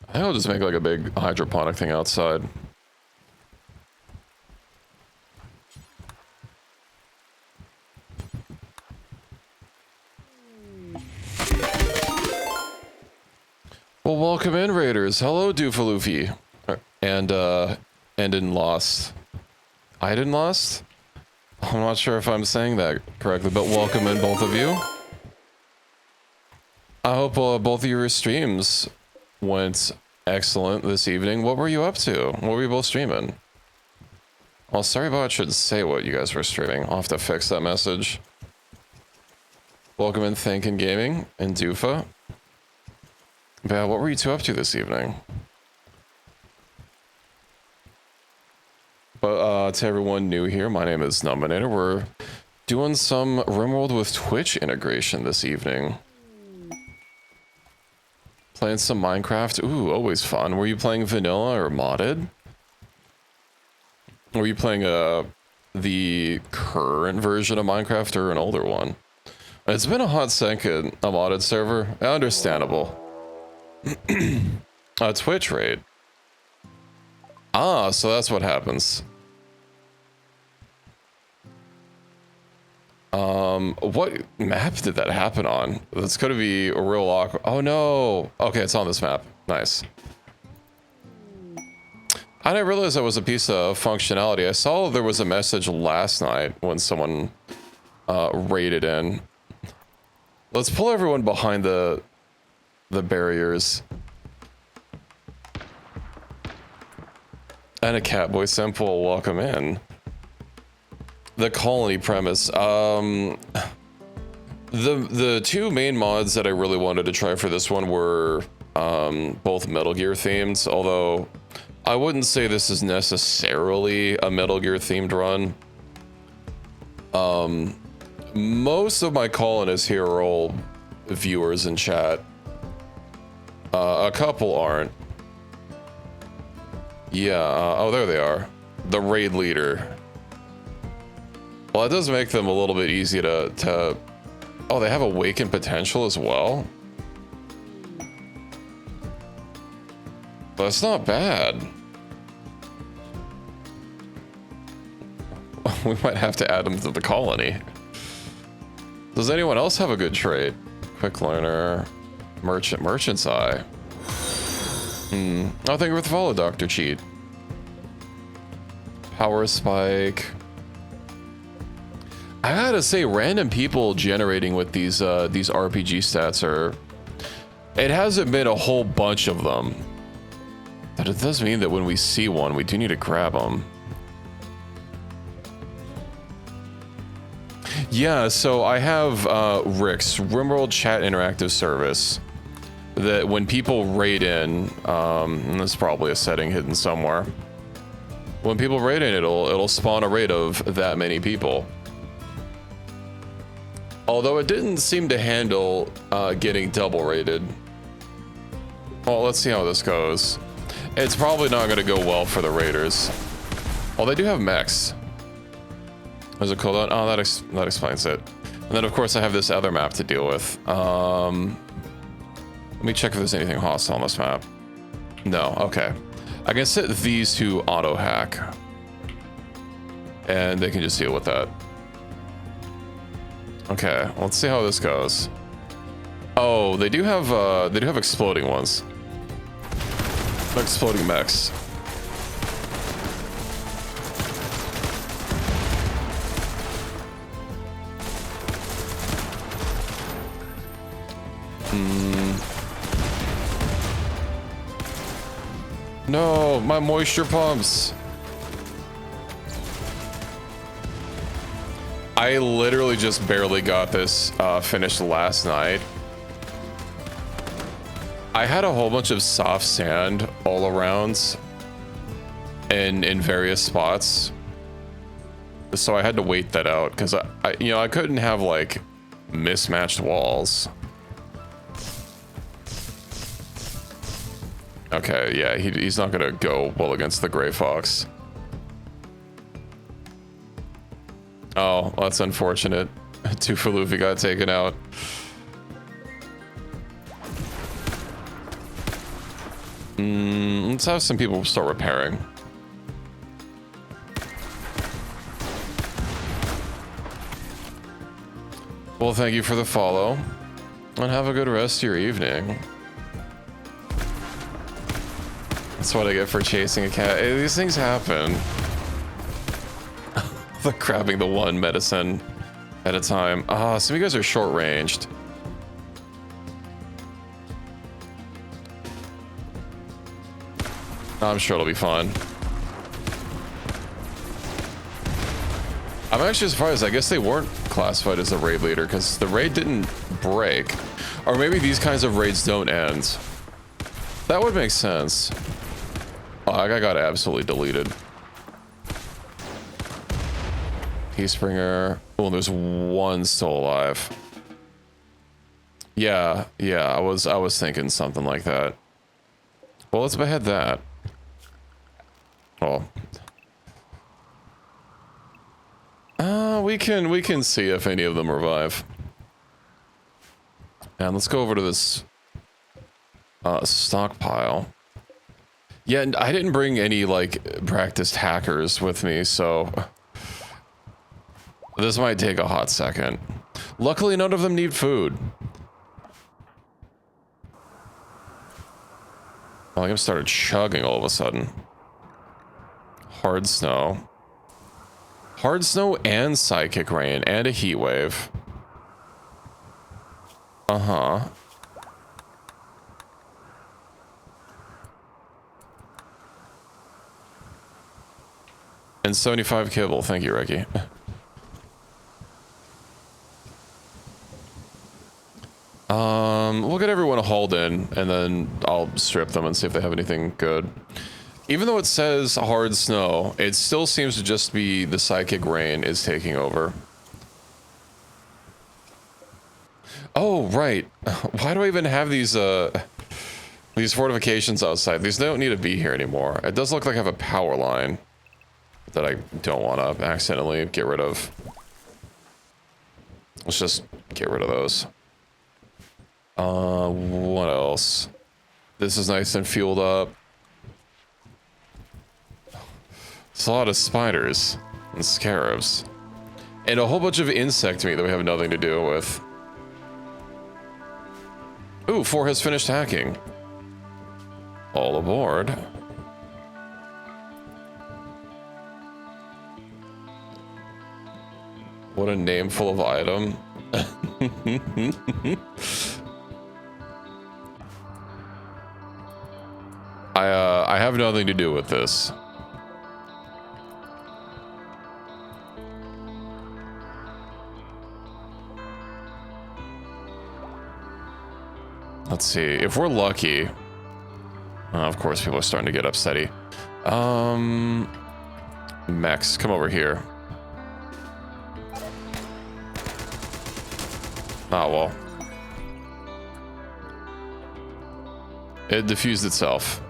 I think I'll just make like a big hydroponic thing outside. Well, welcome in, Raiders. Hello, Doofaloofy. And in Lost. I didn't Lost? I'm not sure if I'm saying that correctly, but welcome in, both of you. I hope both of your streams went excellent this evening. What were you up to? What were you both streaming? Well, sorry about I should say what you guys were streaming. I'll have to fix that message. Welcome in, Thinkin' Gaming and Doofa. Yeah, what were you two up to this evening? But to everyone new here, my name is Numbinator. We're doing some RimWorld with Twitch integration this evening. Playing some Minecraft. Ooh, always fun. Were you playing vanilla or modded? Were you playing the current version of Minecraft or an older one? It's been a hot second, a modded server. Understandable. Twitch raid. Ah, so that's what happens. What map did that happen on? That's gonna be a real awkward. Oh no. Okay, it's on this map. Nice. I didn't realize that was a piece of functionality. I saw there was a message last night when someone raided in. Let's pull everyone behind the barriers. And a Catboy Simple, welcome in. The colony premise. The two main mods that I really wanted to try for this one were both Metal Gear themed, although I wouldn't say this is necessarily a Metal Gear themed run. Most of my colonists here are all viewers in chat. A couple aren't. Yeah, oh, there they are. The raid leader. Well, it does make them a little bit easy to... Oh, they have awakened potential as well? That's not bad. We might have to add them to the colony. Does anyone else have a good trait? Quick learner. Merchant's eye. Oh, thank you for the follow, Dr. Cheat. Power spike. I gotta say, random people generating with these RPG stats are... It hasn't been a whole bunch of them. But it does mean that when we see one, we do need to grab them. Yeah, so I have Rick's RimWorld Chat Interactive Service. That when people raid in, and there's probably a setting hidden somewhere. When people raid in, it'll spawn a raid of that many people. Although it didn't seem to handle getting double raided. Well, let's see how this goes. It's probably not going to go well for the raiders. Oh, they do have mechs. There's a cooldown. Oh, that explains it. And then, of course, I have this other map to deal with. Let me check if there's anything hostile on this map. No, okay. I can set these to auto hack. And they can just deal with that. Okay, let's see how this goes. Oh, they do have exploding ones. Exploding mechs. No, my moisture pumps. I literally just barely got this finished last night. I had a whole bunch of soft sand all around and in various spots. So I had to wait that out because I couldn't have like mismatched walls. Okay, yeah, he's not gonna go well against the gray fox. Oh, that's unfortunate. Two for Luffy got taken out. Let's have some people start repairing. Well, thank you for the follow, and have a good rest of your evening. That's what I get for chasing a cat. Hey, these things happen. The grabbing the one medicine at a time. Ah, some of you guys are short-ranged. I'm sure it'll be fun. I'm actually surprised. I guess they weren't classified as a raid leader because the raid didn't break. Or maybe these kinds of raids don't end. That would make sense. Oh, that guy got absolutely deleted. Peacebringer. Oh, there's one still alive. Yeah, I was thinking something like that. Well, let's behead that. Oh. We can see if any of them revive. And let's go over to this stockpile. Yeah, and I didn't bring any like practiced hackers with me, so this might take a hot second. Luckily, none of them need food. Oh, I started chugging all of a sudden. Hard snow. Hard snow and psychic rain and a heat wave. Uh-huh. And 75 kibble. Thank you, Ricky. We'll get everyone hauled in, and then I'll strip them and see if they have anything good. Even though it says hard snow, it still seems to just be the psychic rain is taking over. Oh, right. Why do I even have these fortifications outside? These don't need to be here anymore. It does look like I have a power line that I don't want to accidentally get rid of. Let's just get rid of those. What else? This is nice and fueled up. It's a lot of spiders and scarabs. And a whole bunch of insect meat that we have nothing to do with. Ooh, 4 has finished hacking. All aboard. What a name full of item. I have nothing to do with this. Let's see, if we're lucky. Of course, people are starting to get upsetty. Max, come over here. Oh, well. It diffused itself.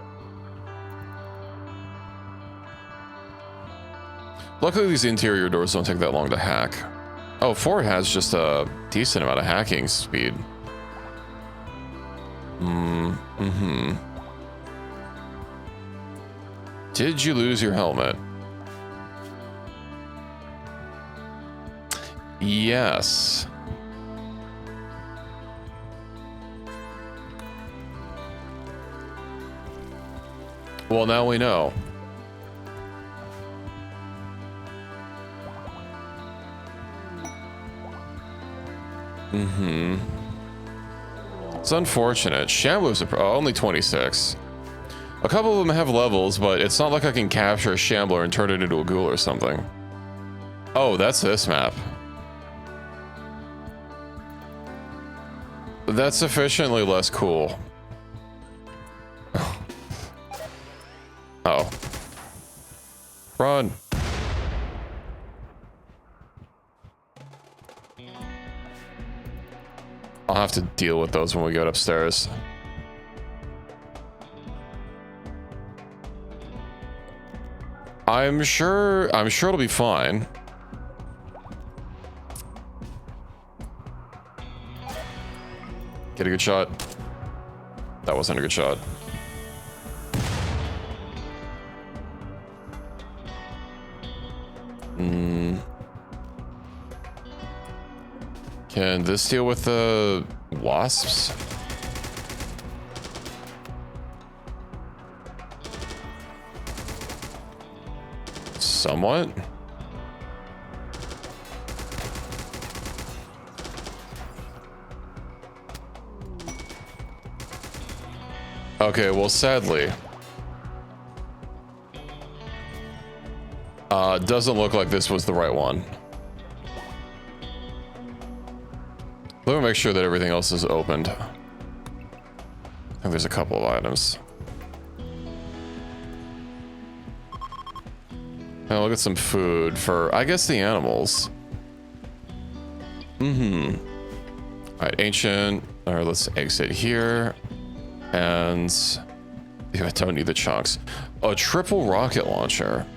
Luckily, these interior doors don't take that long to hack. Oh, 4 has just a decent amount of hacking speed. Did you lose your helmet? Yes. Well, now we know. It's unfortunate. Shambler's only 26. A couple of them have levels, but it's not like I can capture a Shambler and turn it into a ghoul or something. Oh, that's this map. That's sufficiently less cool. Oh. Run. I'll have to deal with those when we get upstairs. I'm sure it'll be fine. Get a good shot. That wasn't a good shot. Can this deal with the wasps? Somewhat. Okay, well, sadly, doesn't look like this was the right one. Let me make sure that everything else is opened. I think there's a couple of items. Now look at some food for, I guess, the animals. All right, ancient. All right, let's exit here. And yeah, I don't need the chunks. A triple rocket launcher.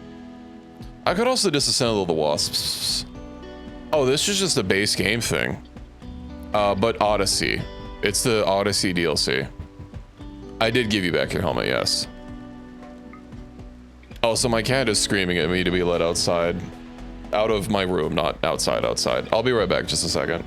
I could also disassemble the wasps. Oh, this is just a base game thing. But Odyssey. It's the Odyssey DLC. I did give you back your helmet, yes. Oh, so my cat is screaming at me to be let outside. Out of my room, not outside. I'll be right back, just a second.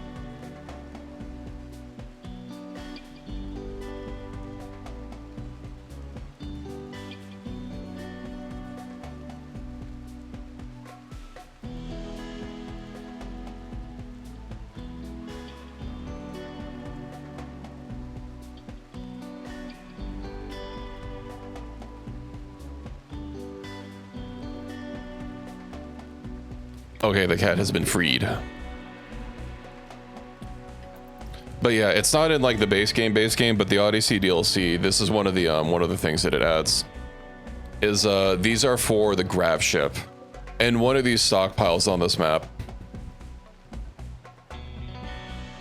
Okay, the cat has been freed. But yeah, it's not in like the base game, but the Odyssey DLC, this is one of the things that it adds. Is these are for the grav ship. And one of these stockpiles on this map.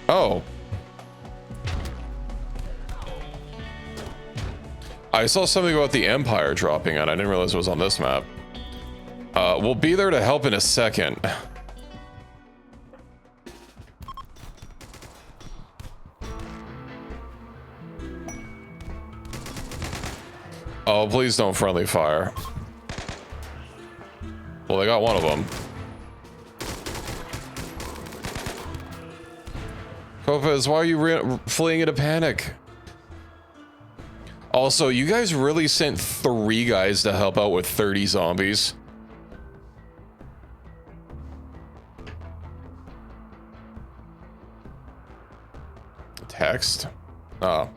Oh. I saw something about the Empire dropping in. I didn't realize it was on this map. We'll be there to help in a second. Oh, please don't friendly fire. Well, they got one of them. Kopez, why are you fleeing in a panic? Also, you guys really sent 3 guys to help out with 30 zombies. Text? Oh.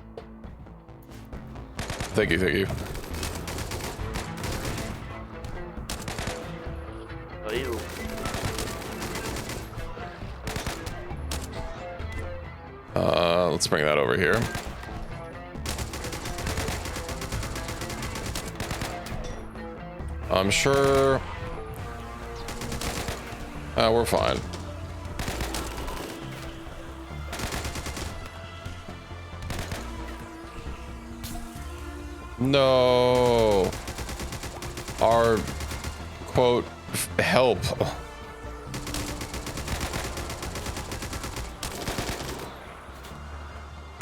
Thank you. Let's bring that over here. I'm sure... we're fine. No. Our quote help.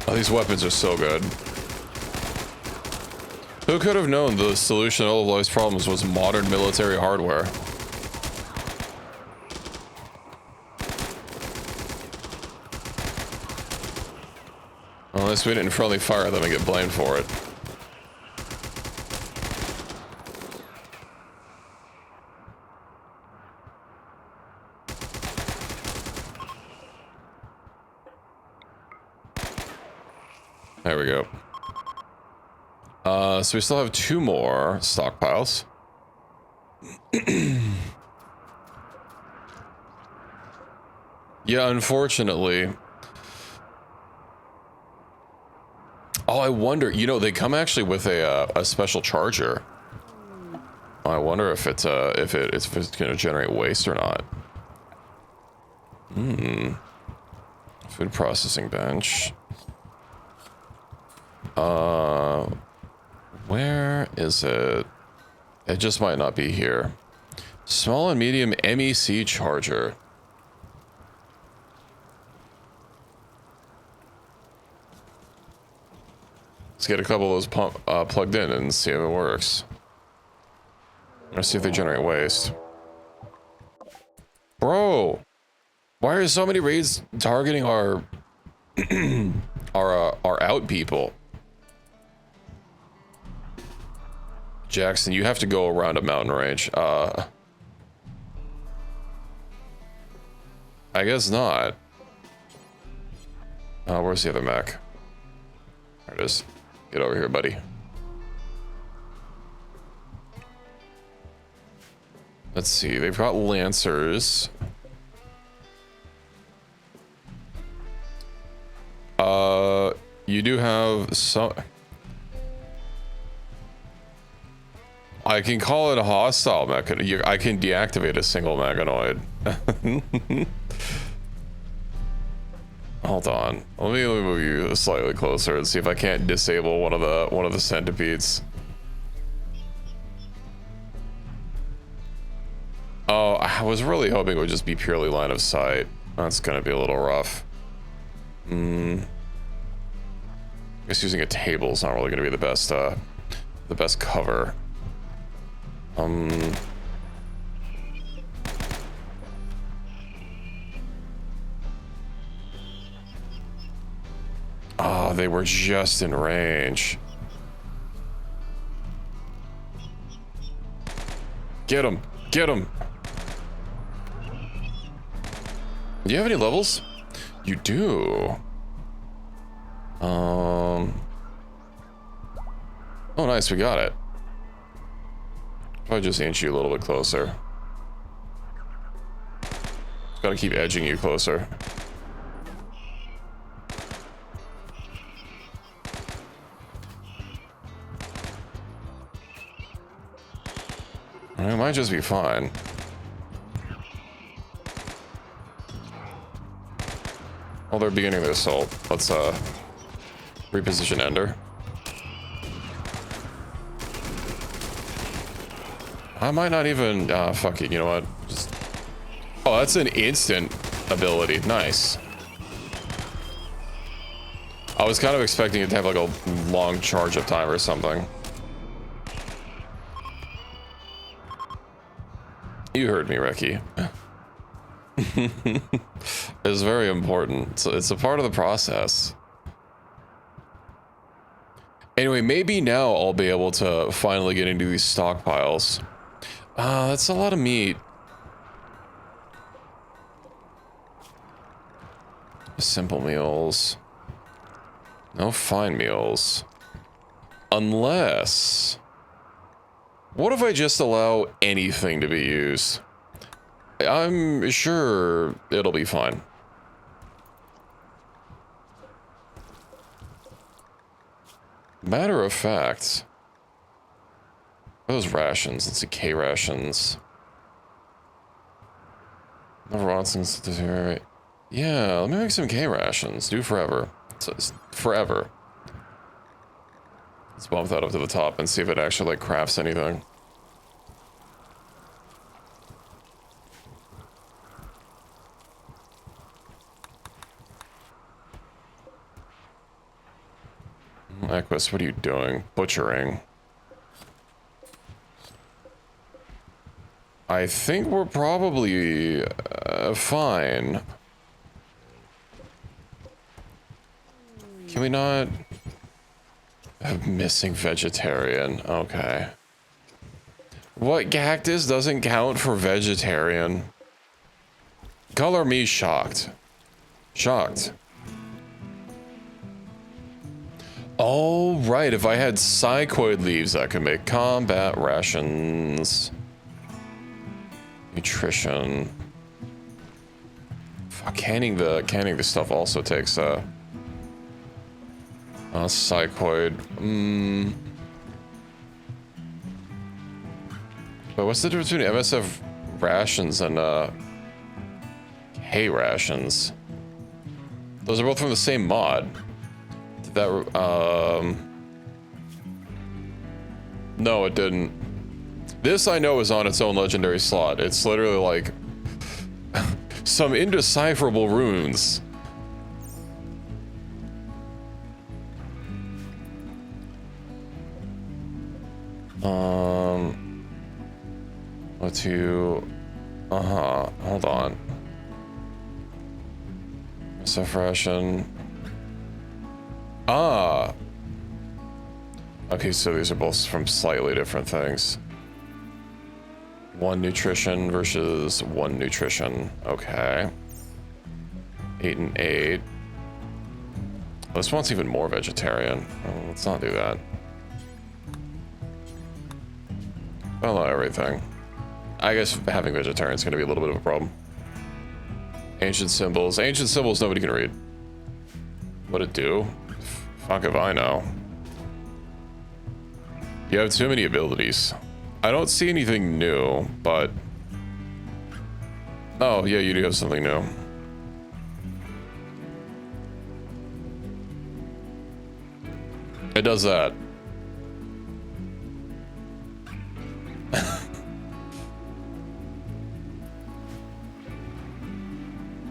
Oh, these weapons are so good. Who could have known the solution to all of life's problems was modern military hardware? Unless we didn't friendly fire them and get blamed for it. There we go. So we still have 2 more stockpiles. Yeah, unfortunately. Oh, I wonder, you know, they come actually with a special charger. I wonder if it's gonna generate waste or not. Food processing bench. Where is it? It just might not be here. Small and medium MEC charger. Let's get a couple of those plugged in and see if it works. Let's see if they generate waste. Bro, why are so many raids targeting our our out people? Jackson, you have to go around a mountain range. I guess not. Where's the other mech? There it is. Get over here, buddy. Let's see. They've got lancers. You do have some. I can call it a hostile mechanoid. I can deactivate a single mechanoid. Hold on. Let me move you slightly closer and see if I can't disable one of the centipedes. Oh, I was really hoping it would just be purely line of sight. That's gonna be a little rough. I guess using a table is not really gonna be the best cover. Oh, they were just in range. Get him! Get him! Do you have any levels? You do. Oh, nice, we got it. Probably just inch you a little bit closer. Gotta keep edging you closer. It might just be fine. Well, they're beginning their assault. Let's reposition Ender. I might not even fuck it, you know what? Just... Oh, that's an instant ability. Nice. I was kind of expecting it to have like a long charge of time or something. You heard me, Reki. It's very important. So it's a part of the process. Anyway, maybe now I'll be able to finally get into these stockpiles. That's a lot of meat. Simple meals. No fine meals. Unless... What if I just allow anything to be used? I'm sure it'll be fine. Matter of fact, those rations, let's see, K rations. Never Watson's deteriorate. Yeah, let me make some K rations. Do forever. It's forever. Let's bump that up to the top and see if it actually like crafts anything. Equus, what are you doing? Butchering. I think we're probably fine. Can we not have missing vegetarian? Okay. What, cactus doesn't count for vegetarian? Color me shocked. Shocked. Oh, right. If I had psychoid leaves, I could make combat rations. Nutrition. Fuck, canning the stuff also takes psychoid. But what's the difference between MSF rations and hay rations? Those are both from the same mod. Did that no, it didn't. This I know is on its own legendary slot. It's literally like some indecipherable runes. Let's you. Hold on. Suppression. Ah. Okay, so these are both from slightly different things. 1 nutrition versus 1 nutrition. Okay. 8 and 8. This one's even more vegetarian. Oh, let's not do that. Well, everything. I guess having vegetarian is going to be a little bit of a problem. Ancient symbols. Ancient symbols nobody can read. What'd it do? Fuck if I know. You have too many abilities. I don't see anything new, but... Oh, yeah, you do have something new. It does that.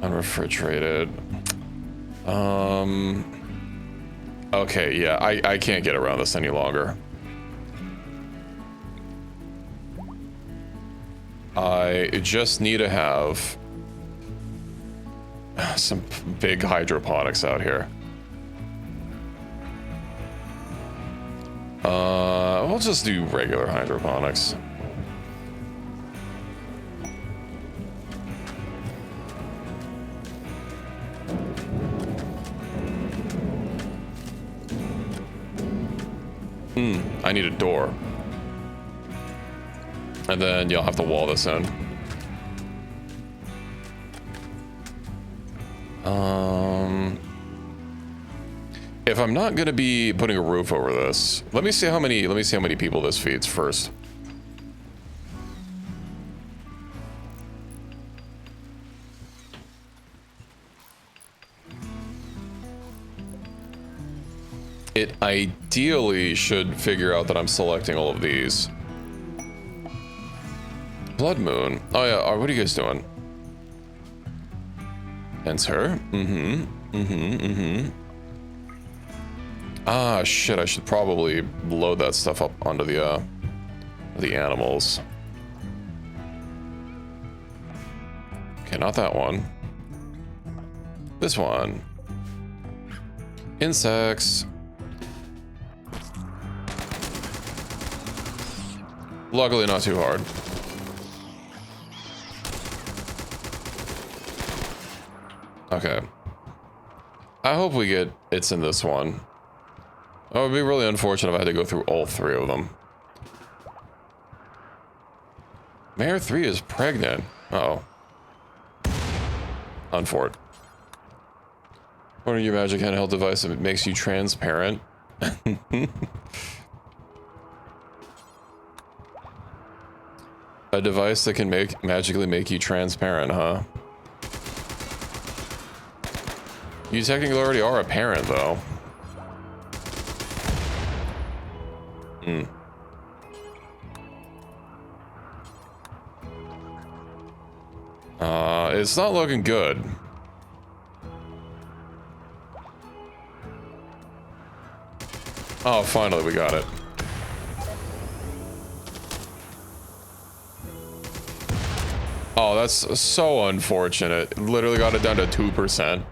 Unrefrigerated. Okay, yeah, I can't get around this any longer. I just need to have some big hydroponics out here. We'll just do regular hydroponics. I need a door. And then you'll have to wall this in. If I'm not gonna be putting a roof over this, let me see how many people this feeds first. It ideally should figure out that I'm selecting all of these. Blood Moon. Oh yeah, what are you guys doing? Enter. Ah, shit, I should probably load that stuff up onto the animals. Okay, not that one. This one. Insects. Luckily not too hard. Okay. I hope we get it's in this one. Oh, it would be really unfortunate if I had to go through all 3 of them. Mare 3 is pregnant. Uh-oh. Unfort. What are your magic handheld device that makes you transparent? A device that can magically make you transparent, huh? You technically already are a parent, though. It's not looking good. Oh, finally we got it. Oh, that's so unfortunate. Literally got it down to 2%.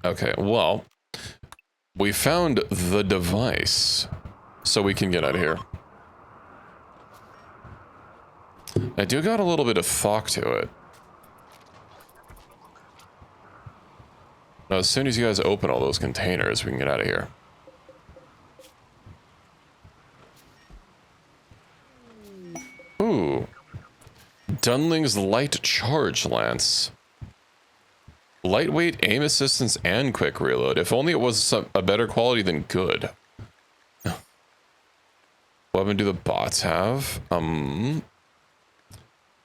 Okay, well, we found the device, so we can get out of here. I do got a little bit of thought to it. Now, as soon as you guys open all those containers, we can get out of here. Ooh. Dunling's Light Charge Lance. Lightweight, aim assistance, and quick reload. If only it was a better quality than good. Weapon do the bots have?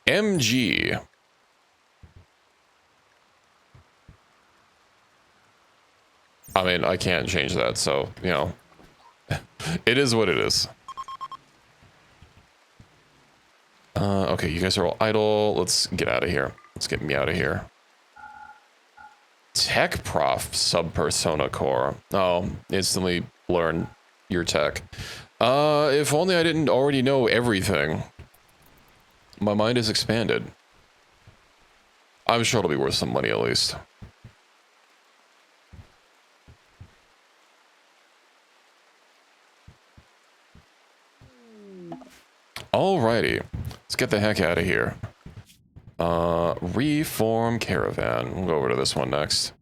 MG. I mean, I can't change that, so, you know. It is what it is. Okay, you guys are all idle. Let's get out of here. Let's get me out of here. Tech Prof Sub-Persona Core. Oh, instantly learn your tech. If only I didn't already know everything. My mind is expanded. I'm sure it'll be worth some money at least. Alrighty, let's get the heck out of here. Reform Caravan. We'll go over to this one next.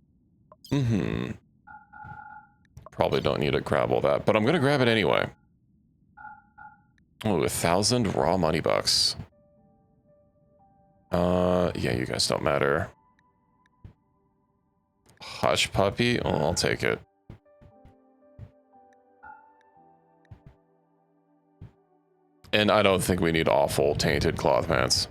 Probably don't need to grab all that, but I'm gonna grab it anyway. Oh, 1,000 raw money bucks. Yeah, you guys don't matter. Hush puppy? Oh, I'll take it. And I don't think we need awful tainted cloth pants.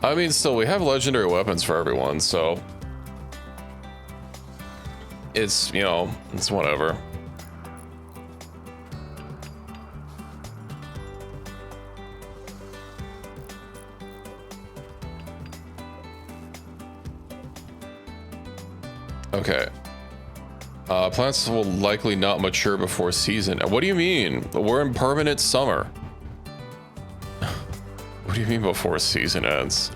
I mean, still, we have legendary weapons for everyone, so... It's, you know, it's whatever. Okay. Plants will likely not mature before season. What do you mean? We're in permanent summer. What do you mean before season ends?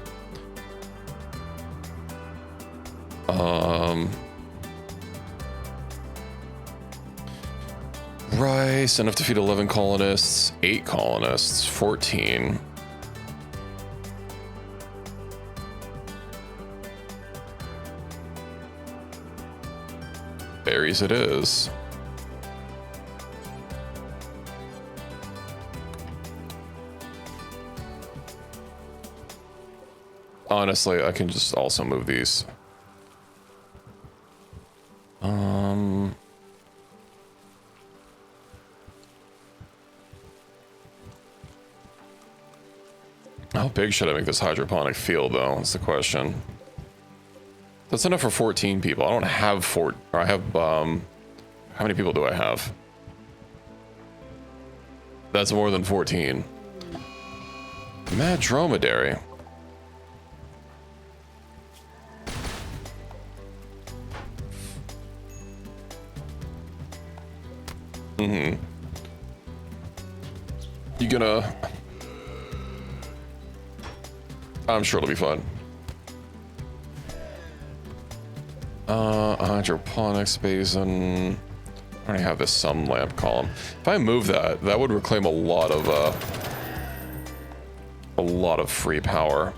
Rice, enough to feed 11 colonists, 8 colonists, 14. Berries it is. Honestly, I can just also move these. How big should I make this hydroponic field, though? That's the question. That's enough for 14 people. I don't have I have, how many people do I have? That's more than 14. Mad dromedary. You gonna... I'm sure it'll be fun. Hydroponics basin. I already have this sun lamp column. If I move that, that would reclaim a lot of free power.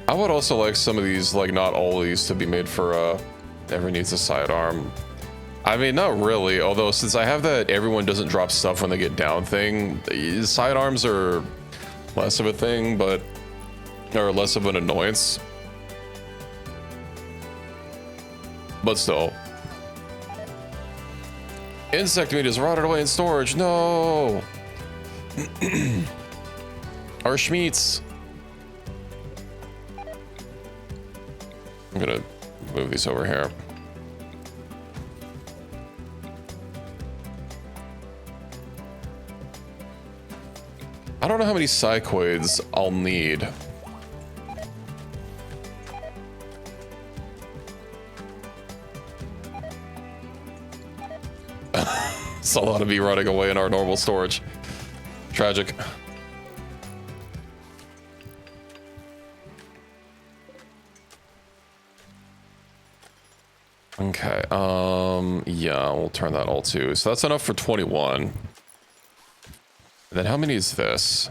I would also like some of these, like not all these, to be made for everyone needs a sidearm. I mean, not really, although since I have that everyone doesn't drop stuff when they get down thing, sidearms are less of a thing, but or less of an annoyance. But still. Insect meat is rotted away in storage. No! Our schmeats. I'm gonna move these over here. I don't know how many psychoids I'll need. It's a lot of me running away in our normal storage. Tragic. Okay, yeah, we'll turn that all to. So that's enough for 21. And then how many is this?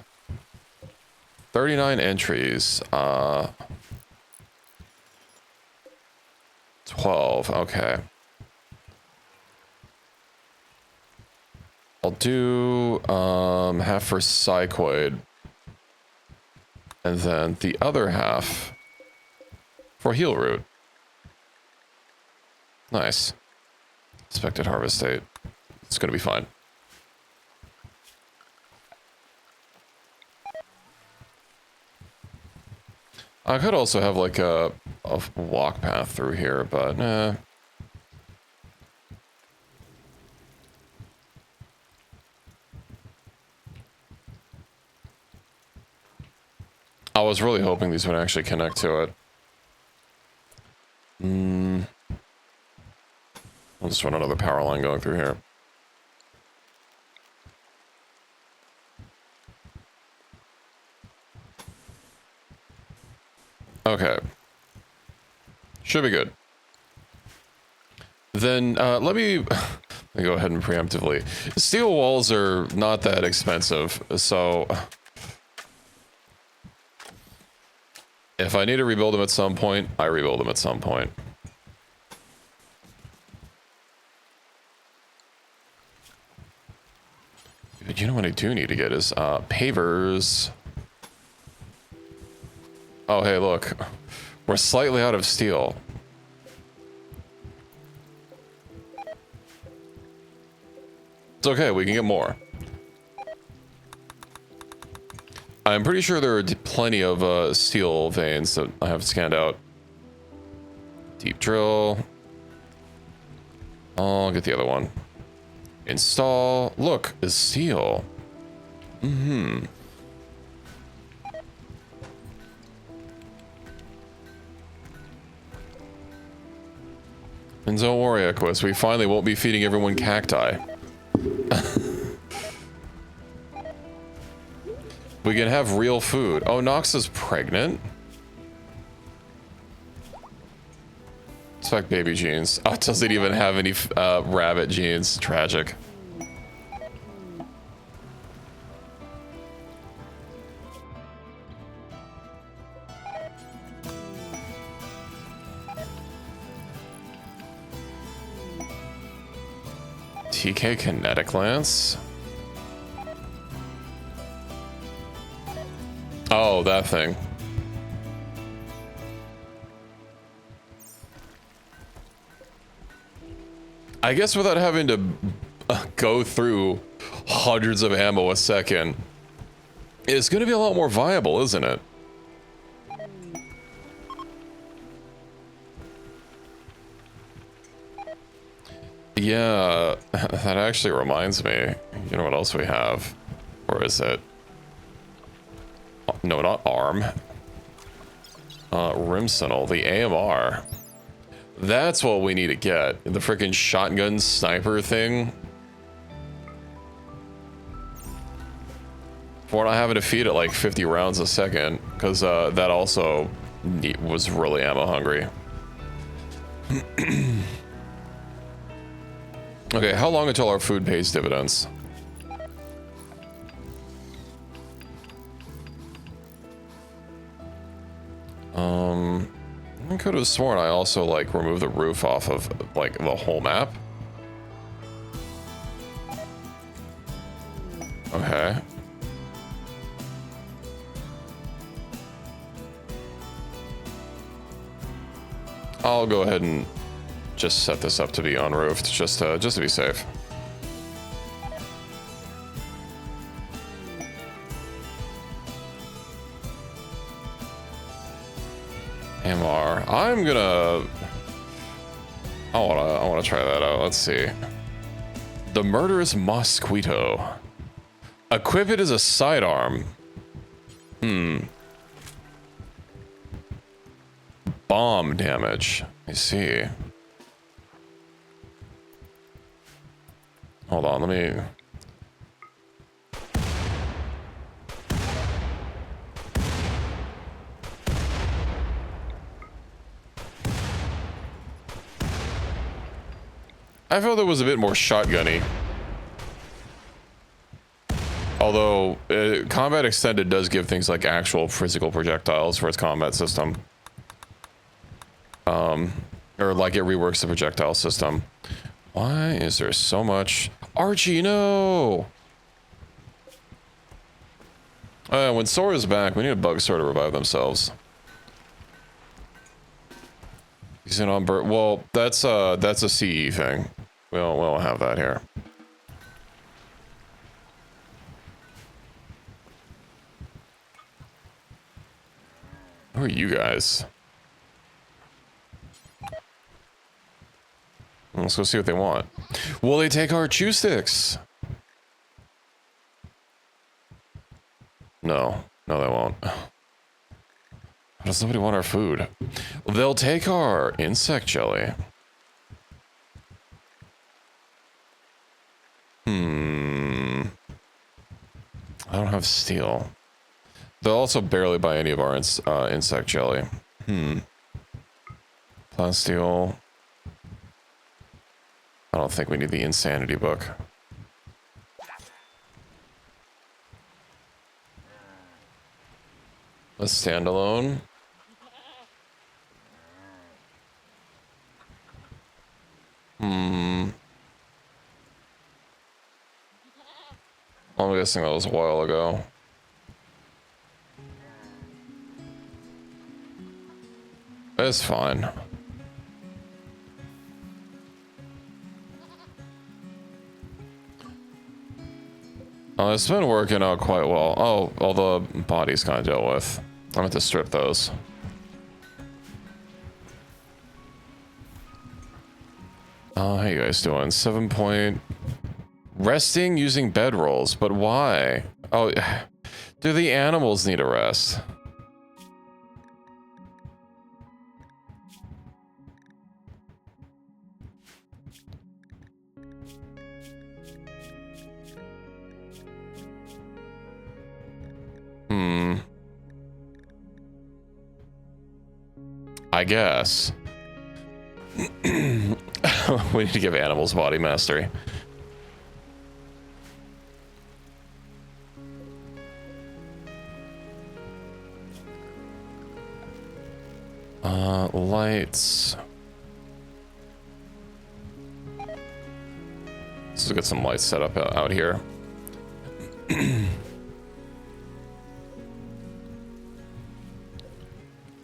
39 entries. 12, okay. I'll do half for psychoid. And then the other half for heal root. Nice. Expected harvest date. It's gonna be fine. I could also have like a walk path through here, but I was really hoping these would actually connect to it. I'll just run another power line going through here. Okay. Should be good. Then let me go ahead and preemptively. Steel walls are not that expensive, so if I need to rebuild them at some point, I rebuild them at some point. But you know what I do need to get is pavers. Oh, hey, look. We're slightly out of steel. It's okay, we can get more. I'm pretty sure there are plenty of steel veins that I have scanned out. Deep drill. I'll get the other one. Install. Look, is steel. Mm-hmm. And don't worry, Equus, we finally won't be feeding everyone cacti. We can have real food. Oh, Nox is pregnant? Expect baby genes. Oh, it doesn't even have any rabbit genes. Tragic. TK kinetic lance? Oh, that thing. I guess without having to go through hundreds of ammo a second, it's going to be a lot more viable, isn't it? Yeah, that actually reminds me. You know what else we have? Or is it? No, not ARM. Rimsenal, the AMR. That's what we need to get. The freaking shotgun sniper thing. For not having to feed it like 50 rounds a second, because that also was really ammo hungry. Okay, how long until our food pays dividends? I could have sworn I also like removed the roof off of like the whole map. Okay. I'll go ahead and just set this up to be unroofed, just to be safe. MR. I'm gonna. I wanna try that out. Let's see. The murderous mosquito. Equip it as a sidearm. Bomb damage. I see. Hold on, let me... I felt it was a bit more shotgunny. Although, Combat Extended does give things like actual physical projectiles for its combat system. Or like it reworks the projectile system. Why is there so much... Archie, no! When Sora's back, we need a bug sword to revive themselves. He's in on bird. Well, that's a CE thing. We don't have that here. Who are you guys? Let's go see what they want. Will they take our chew sticks? No, they won't. Does nobody want our food? They'll take our insect jelly. I don't have steel. They'll also barely buy any of our insect jelly. Plasteel. I don't think we need the insanity book. A standalone. I'm guessing that was a while ago. It's fine. It's been working out quite well. Oh, all the bodies kind of dealt with. I'm going to strip those. How you guys doing? 7 point... Resting using bedrolls, but why? Oh, do the animals need a rest? I guess. We need to give animals body mastery. Lights. Let's get some lights set up out here.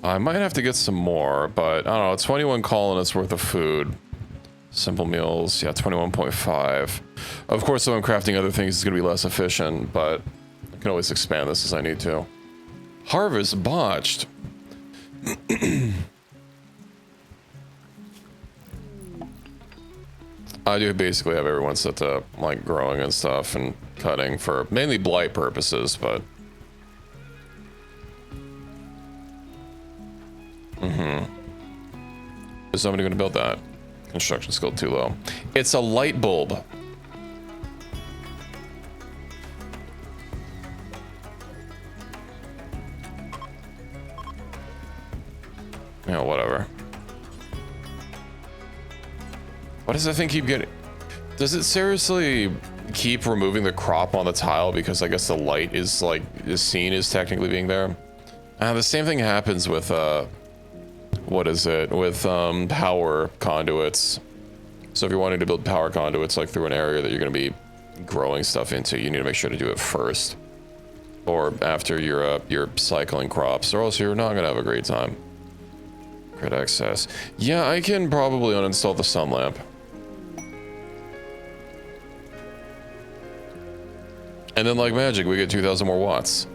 I might have to get some more, but I don't know, 21 colonists worth of food. Simple meals, yeah, 21.5. Of course, if I'm crafting other things, it's gonna be less efficient, but I can always expand this as I need to. Harvest botched. I do basically have everyone set to like growing and stuff and cutting for mainly blight purposes, but is somebody going to build that? Construction skill too low. It's a light bulb. Yeah, whatever. Why does that thing keep getting... Does it seriously keep removing the crop on the tile because I guess the light is like is seen as technically being there? The same thing happens with what is it? With power conduits. So if you're wanting to build power conduits like through an area that you're going to be growing stuff into, you need to make sure to do it first. Or after you're cycling crops, or else you're not going to have a great time. Grid access. Yeah, I can probably uninstall the sun lamp. And then like magic, we get 2,000 more watts.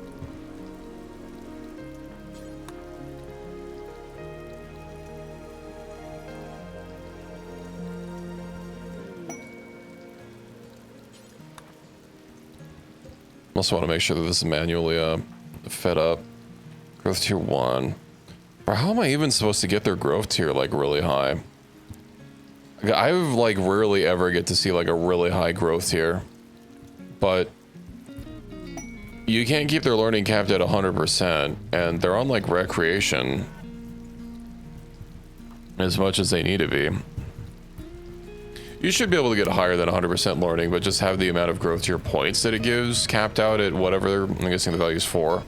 Also want to make sure that this is manually fed up. Growth tier 1. Or how am I even supposed to get their growth tier like really high? I like rarely ever get to see like a really high growth here, but you can't keep their learning capped at 100%, and they're on like recreation as much as they need to be. You should be able to get higher than 100% learning, but just have the amount of growth to your points that it gives capped out at whatever I'm guessing the value is for.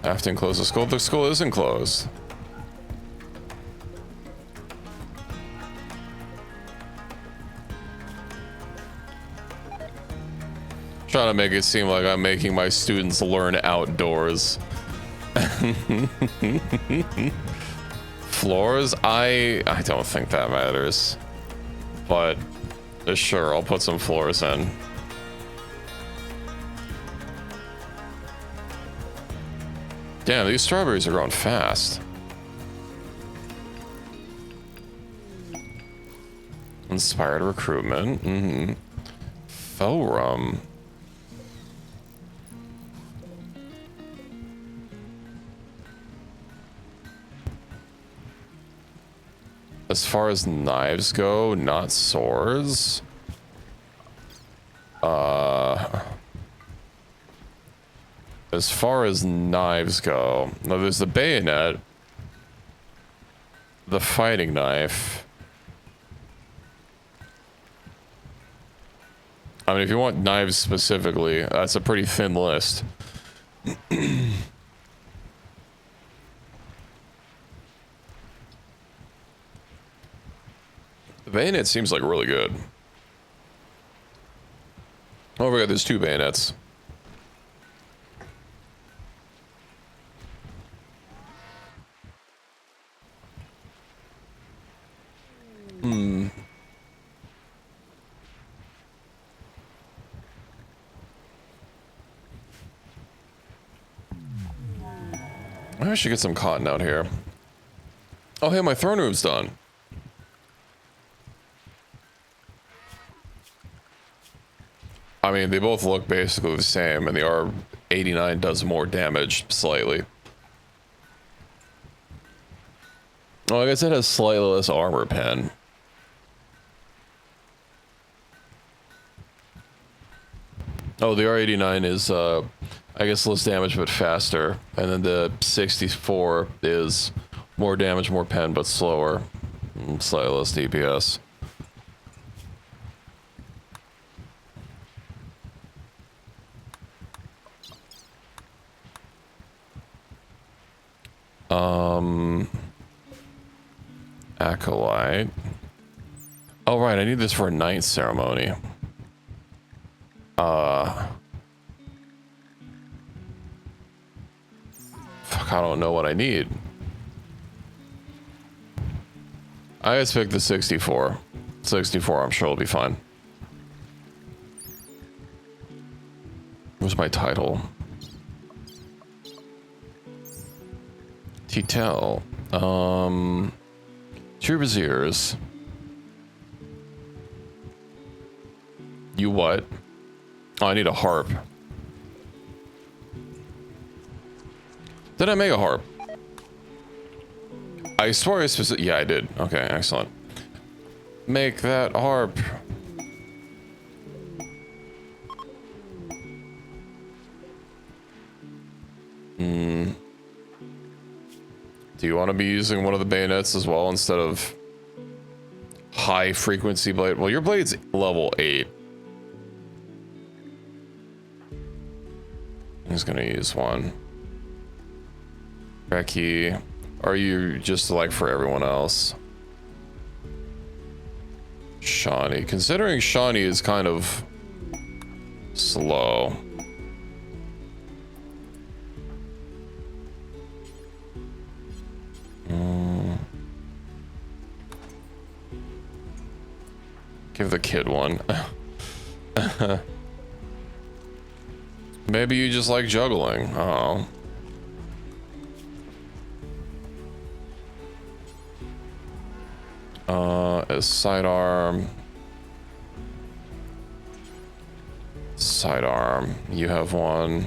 Afton closed the school. The school isn't closed. Trying to make it seem like I'm making my students learn outdoors. Floors? I don't think that matters. But sure, I'll put some floors in. Damn, these strawberries are growing fast. Inspired recruitment. Mm-hmm. Forum. As far as knives go, not swords. As far as knives go, now there's the bayonet, the fighting knife. I mean, if you want knives specifically, that's a pretty thin list. The bayonet seems like really good. Oh my god, there's 2 bayonets. I should get some cotton out here. Oh, hey, my throne room's done. I mean, they both look basically the same, and the R89 does more damage, slightly. Oh, I guess it has slightly less armor pen. Oh, the R89 is, I guess less damage but faster, and then the 64 is more damage, more pen, but slower, and slightly less DPS. Acolyte. Oh right, I need this for a night ceremony. Fuck, I don't know what I need. I just picked the 64. 64, I'm sure will be fine. Where's my title? Titel. Troubadours. You what? Oh, I need a harp. Did I make a harp? I swear I specific. Yeah, I did. Okay, excellent. Make that harp. Do you want to be using one of the bayonets as well instead of high frequency blade? Well, your blade's level 8. I'm just gonna use one. Becky, are you just like for everyone else? Shawnee. Considering Shawnee is kind of slow. Give the kid one. Maybe you just like juggling. Oh. A sidearm. Sidearm. You have one.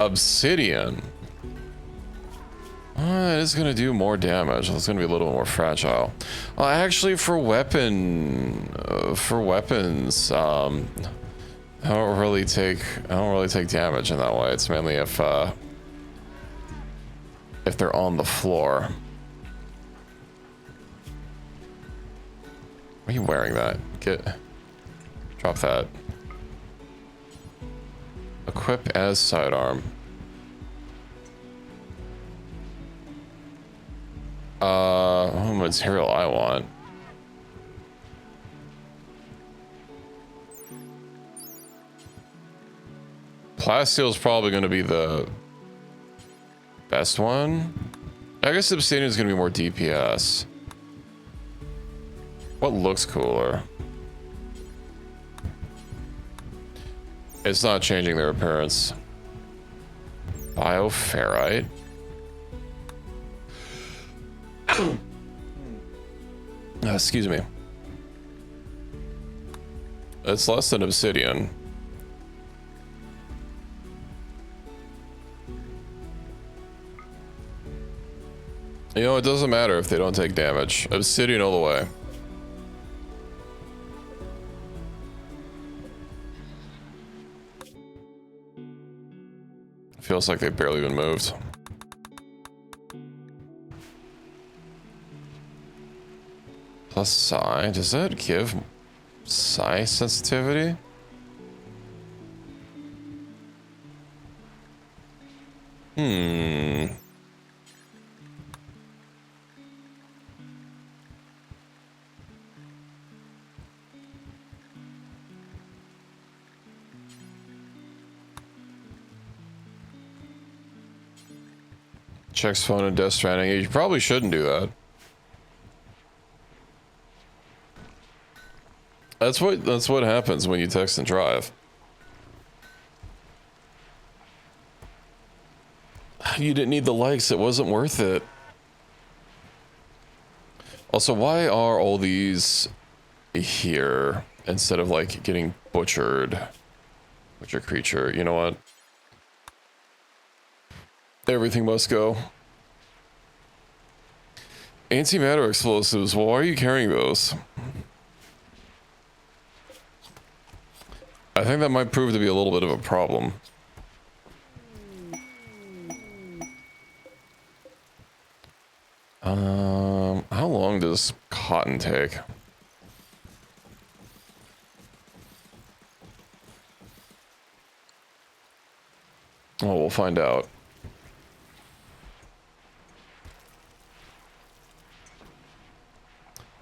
obsidian. It is gonna do more damage. It's gonna be a little more fragile. Actually, for weapons, I don't really take damage in that way. It's mainly if they're on the floor. Are you wearing that? Drop that. Equip as sidearm. What material I want? Plasteel is probably going to be the best one. I guess obsidian is going to be more DPS. What looks cooler? It's not changing their appearance. Bioferrite. Excuse me. It's less than obsidian. You know, it doesn't matter if they don't take damage. Obsidian all the way. Feels like they barely even moved. Plus psi. Does that give psi sensitivity? Checks phone and Death Stranding. You probably shouldn't do that. That's what happens when you text and drive. You didn't need the likes. It wasn't worth it. Also, why are all these here instead of like getting butchered? Butcher creature. You know what? Everything must go. Antimatter explosives. Well, why are you carrying those? I think that might prove to be a little bit of a problem. How long does cotton take? Oh, we'll find out.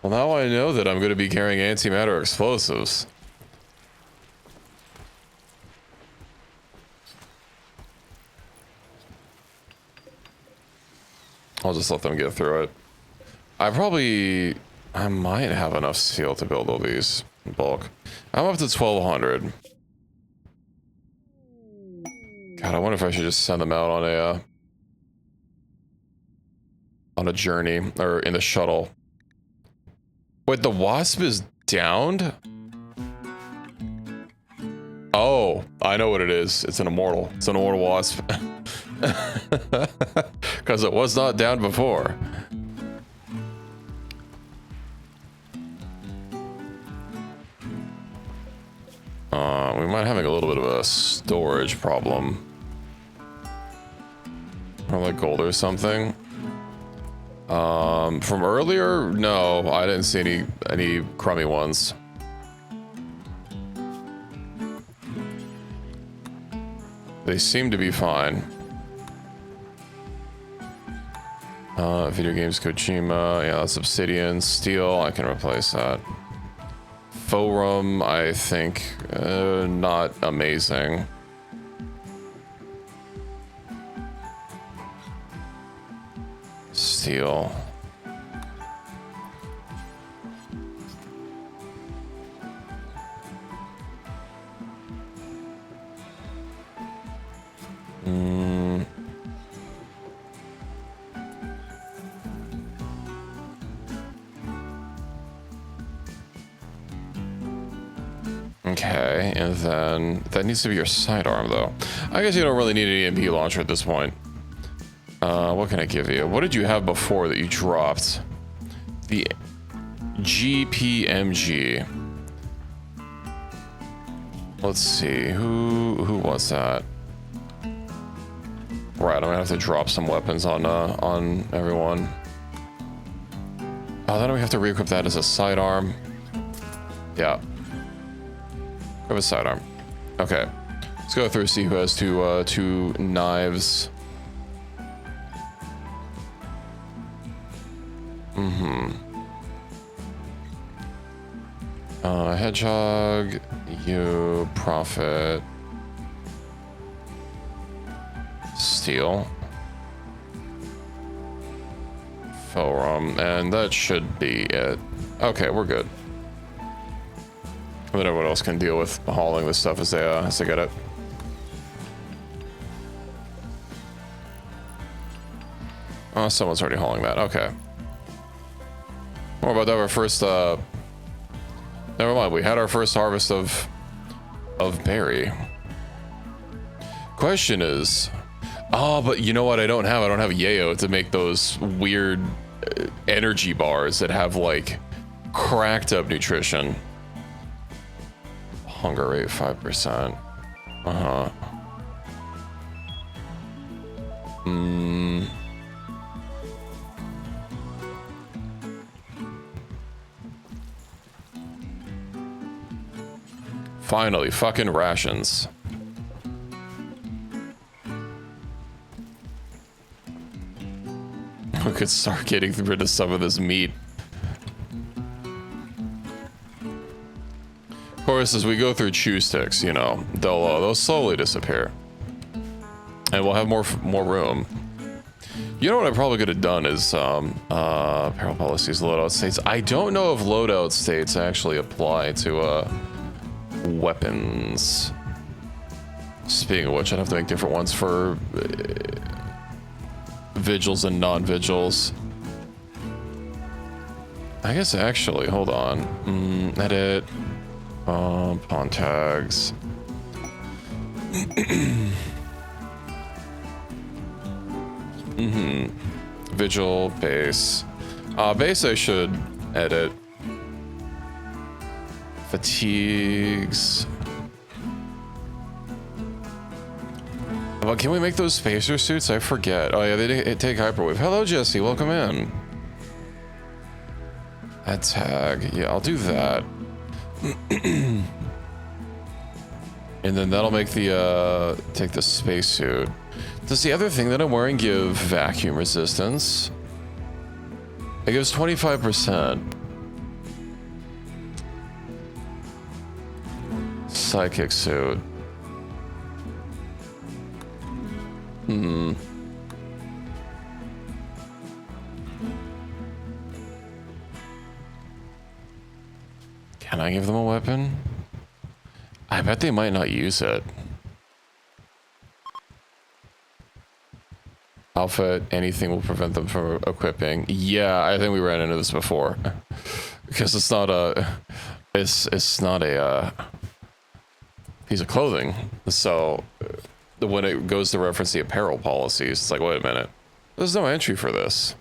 Well, now I know that I'm going to be carrying antimatter explosives. I'll just let them get through it. I might have enough steel to build all these in bulk. I'm up to 1,200. God, I wonder if I should just send them out on a journey, or in the shuttle. Wait, the wasp is downed? Oh, I know what it is. It's an immortal. It's an immortal wasp. Because it was not down before. We might have a little bit of a storage problem. Or like gold or something. From earlier, no, I didn't see any crummy ones. They seem to be fine. Video games Kojima, yeah, that's obsidian. Steel, I can replace that. Forum, I think, not amazing. Steel. Okay, and then that needs to be your sidearm, though. I guess you don't really need an EMP launcher at this point. What can I give you? What did you have before that you dropped? The GPMG. Let's see, who was that? Right, I'm gonna have to drop some weapons on everyone. Oh, then we have to re-equip that as a sidearm. Yeah. Have a sidearm. Okay. Let's go through, see who has two knives. Hedgehog, you, Prophet, Steel, Forum, and that should be it. Okay, we're good. Then everyone else can deal with hauling this stuff as they get it. Oh, someone's already hauling that. Okay. What about that? Our first. Never mind. We had our first harvest of berry. Question is, oh, but you know what? I don't have yayo to make those weird energy bars that have like cracked up nutrition. Hunger rate 5%. Finally, fucking rations. We could start getting rid of some of this meat. Of course, as we go through chew sticks, you know, they'll slowly disappear, and we'll have more room. You know what I probably could have done is apparel policies, loadout states. I don't know if loadout states actually apply to weapons. Speaking of which, I'd have to make different ones for vigils and non-vigils. I guess actually, hold on. Edit. Pawn tags. Vigil, base. Base I should edit. Fatigues. But can we make those spacer suits? I forget. Oh yeah, they take hyperwave. Hello Jesse, welcome in. Add tag. Yeah, I'll do that. And then that'll make the take the spacesuit. Does the other thing that I'm wearing give vacuum resistance? It gives 25%. Psychic suit. Can I give them a weapon? I bet they might not use it. Outfit, anything will prevent them from equipping. Yeah, I think we ran into this before. Because it's not a piece of clothing. So when it goes to reference the apparel policies, it's like, wait a minute. There's no entry for this.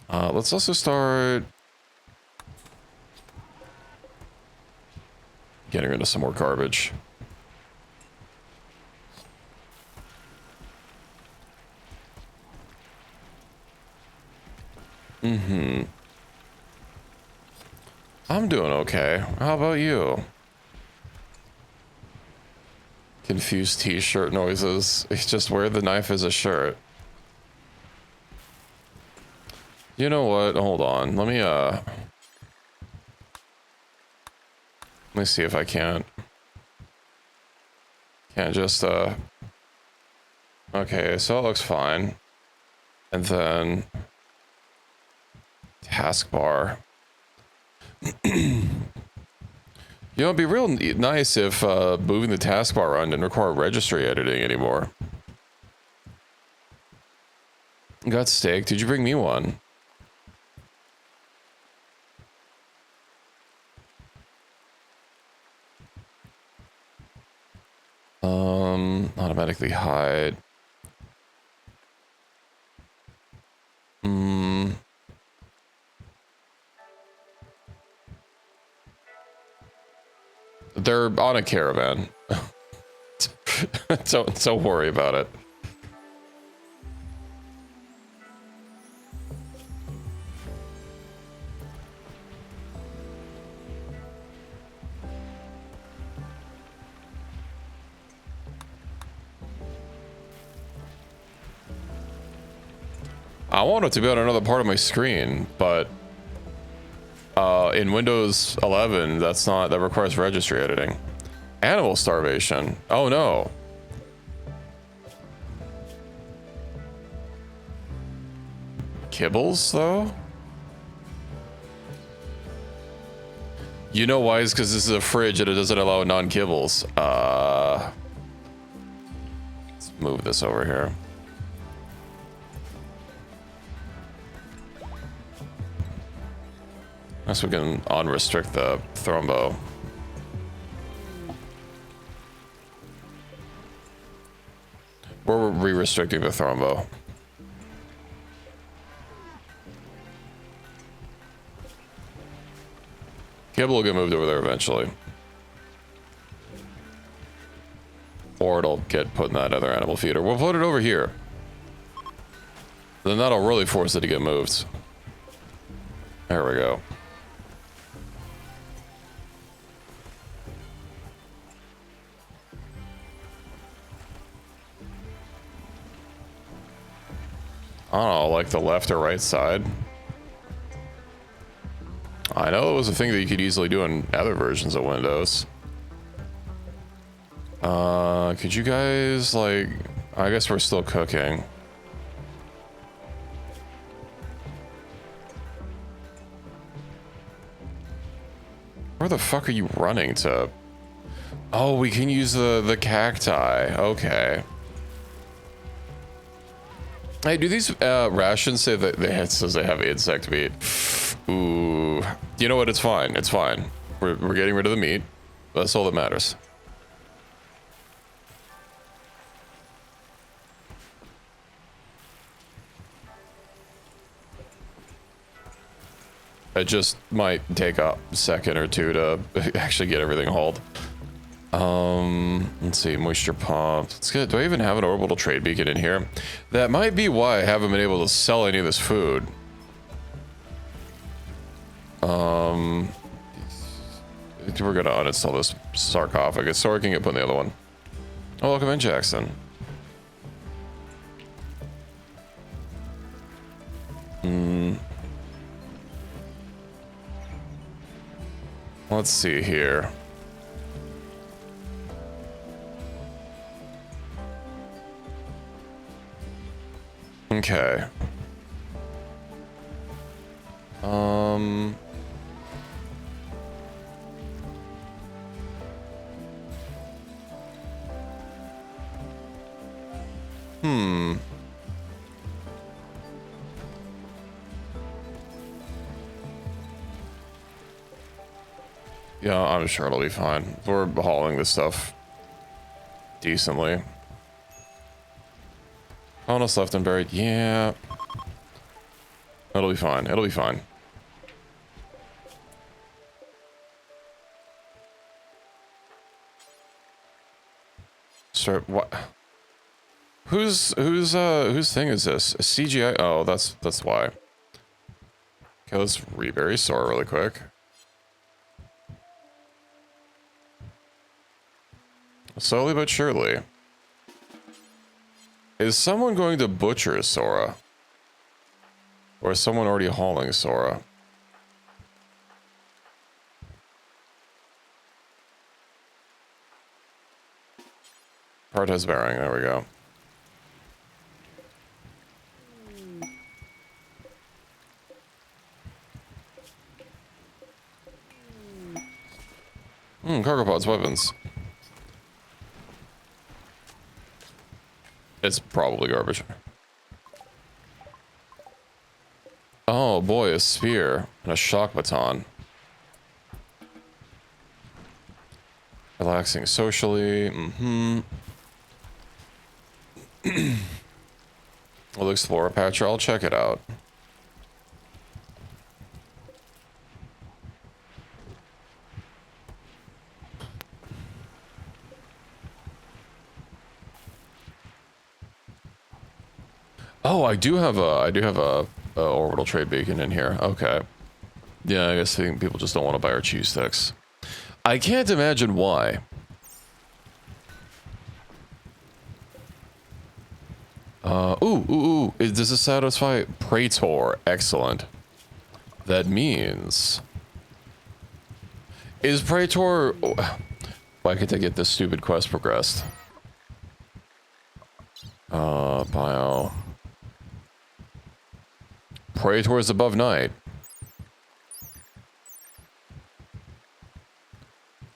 Let's also start getting rid of some more garbage. I'm doing okay. How about you? Confused t-shirt noises. Just wear the knife as a shirt. You know what? Hold on. Let me see if I can't just okay, so it looks fine. And then taskbar. You know, it'd be real nice if moving the taskbar around didn't require registry editing anymore. Got steak. Did you bring me one? automatically hide. They're on a caravan. Don't worry about it. I want it to be on another part of my screen, but in Windows 11, that requires registry editing. Animal starvation. Oh no. Kibbles though? You know why? It's because this is a fridge and it doesn't allow non-kibbles. Let's move this over here. Unless we can unrestrict the thrombo. We're re-restricting the thrombo. Kibble will get moved over there eventually. Or it'll get put in that other animal feeder. We'll put it over here. Then that'll really force it to get moved. There we go. I don't know, like the left or right side. I know it was a thing that you could easily do in other versions of Windows. Could you guys, like... I guess we're still cooking. Where the fuck are you running to? Oh, we can use the cacti. Okay. Hey, do these rations say that it says they have insect meat? Ooh. You know what? It's fine. It's fine. We're getting rid of the meat. That's all that matters. It just might take a second or two to actually get everything hauled. Let's see, moisture pump. Let's get, do I even have an orbital trade beacon in here? That might be why I haven't been able to sell any of this food. We're gonna uninstall this sarcophagus so we can get put in the other one. Oh, welcome in, Jackson. Let's see here. Okay. Yeah, I'm sure it'll be fine. We're hauling this stuff decently. Bonus left and buried. Yeah. It'll be fine. It'll be fine. Start what? Whose thing is this? A CGI? Oh, that's why. Okay, let's rebury store really quick. Slowly but surely. Is someone going to butcher Sora? Or is someone already hauling Sora? Prioritize bearing, there we go. Cargo pods, weapons. It's probably garbage. Oh boy, a spear and a shock baton. Relaxing socially. We'll explore a patcher. I'll check it out. Oh, I do have a orbital trade beacon in here. Okay. Yeah, I guess people just don't want to buy our cheese sticks. I can't imagine why. Ooh. Does this satisfy Praetor? Excellent. That means... Is Praetor... Why can't I get this stupid quest progressed? Bio... Praetor is above night.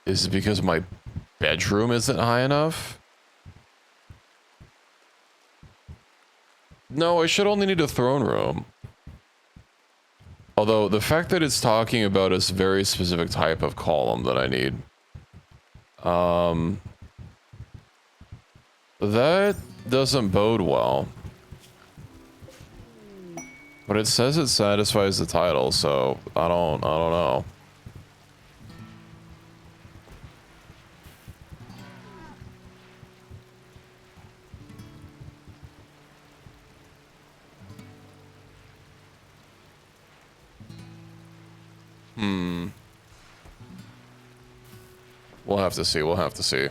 Is it because my bedroom isn't high enough? No, I should only need a throne room. Although, the fact that it's talking about a very specific type of column that I need. That doesn't bode well. But it says it satisfies the title, so I don't know. We'll have to see, we'll have to see.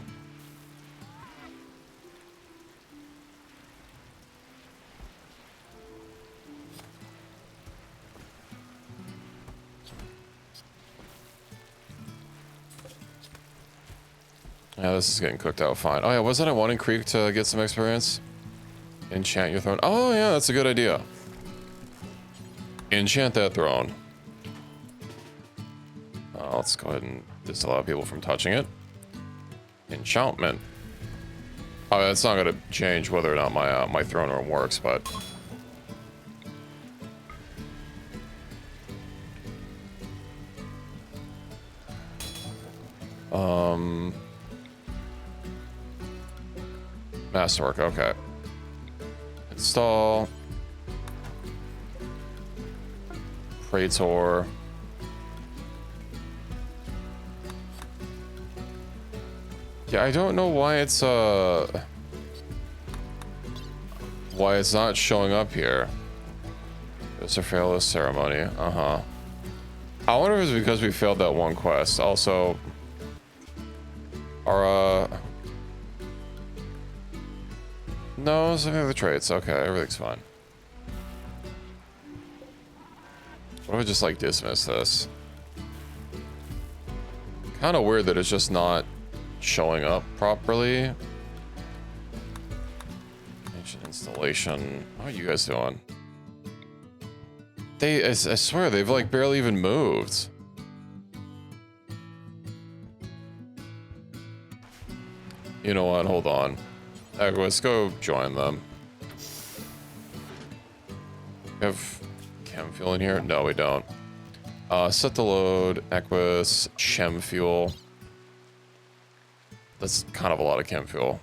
Yeah, this is getting cooked out fine. Oh yeah, wasn't I wanting Creek to get some experience? Enchant your throne. Oh yeah, that's a good idea. Enchant that throne. Let's go ahead and disallow people from touching it. Enchantment. Oh, that's not gonna change whether or not my my throne room works, but masterwork. Okay. Install. Praetor. Yeah, I don't know why it's not showing up here. It's a failless ceremony. Uh-huh. I wonder if it's because we failed that one quest. Also, our no, some of the traits. Okay, everything's fine. What if I just like dismiss this? Kind of weird that it's just not showing up properly. Ancient installation. How are you guys doing? I swear, they've like barely even moved. You know what? Hold on. Let's go join them. We have chem fuel in here? No, we don't. Set the load. Equus. Chem fuel. That's kind of a lot of chem fuel.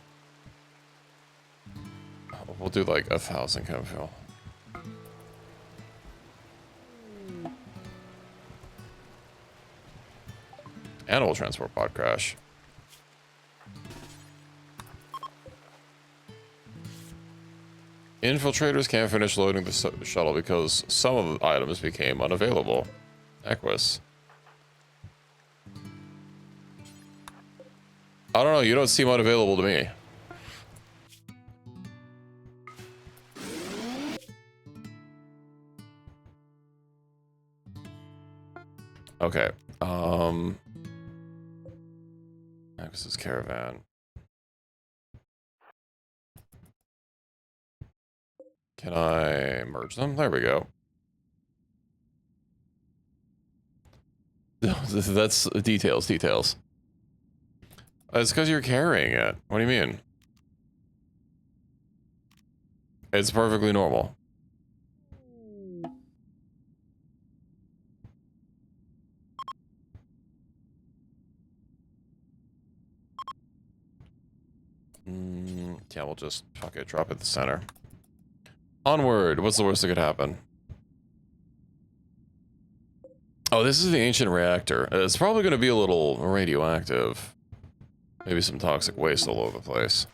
We'll do like 1,000 chem fuel. Animal transport pod crash. Infiltrators can't finish loading the shuttle because some of the items became unavailable. Equus. I don't know, you don't seem unavailable to me. Okay. Equus's caravan. Can I merge them? There we go. That's details. It's because you're carrying it. What do you mean? It's perfectly normal. Yeah, we'll just fuck it, drop it at the center. Onward. What's the worst that could happen? Oh, this is the ancient reactor. It's probably going to be a little radioactive. Maybe some toxic waste all over the place.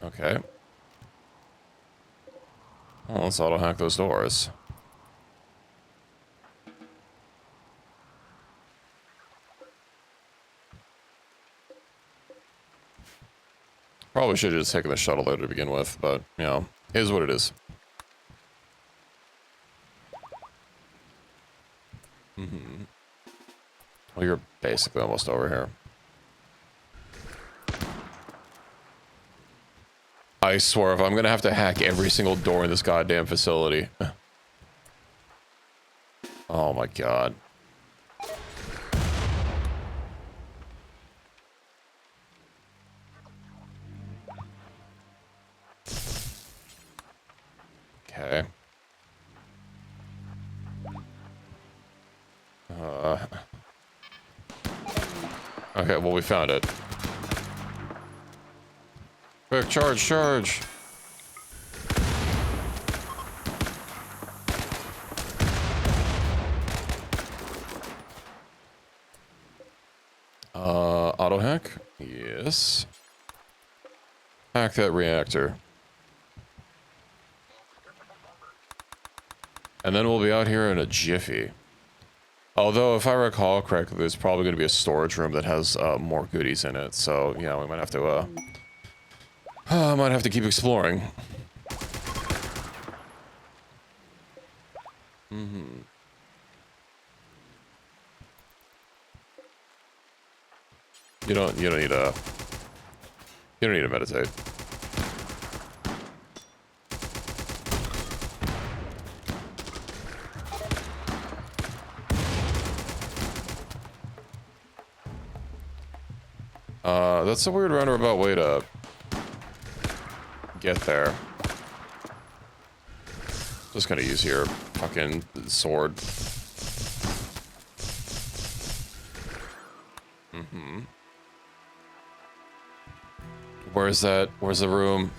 Okay. Well, let's auto-hack those doors. Probably should have just taken the shuttle there to begin with, but, you know, it is what it is. Well, you're basically almost over here. I swear, if I'm gonna have to hack every single door in this goddamn facility. Oh my god. Okay. Okay, well, we found it. Quick, charge, charge! Auto hack? Yes. Hack that reactor. And then we'll be out here in a jiffy. Although, if I recall correctly, there's probably going to be a storage room that has more goodies in it. So, yeah, we might have to keep exploring. You don't need to meditate. That's a weird roundabout way to get there. Just gonna use your fucking sword. Where's that? Where's the room?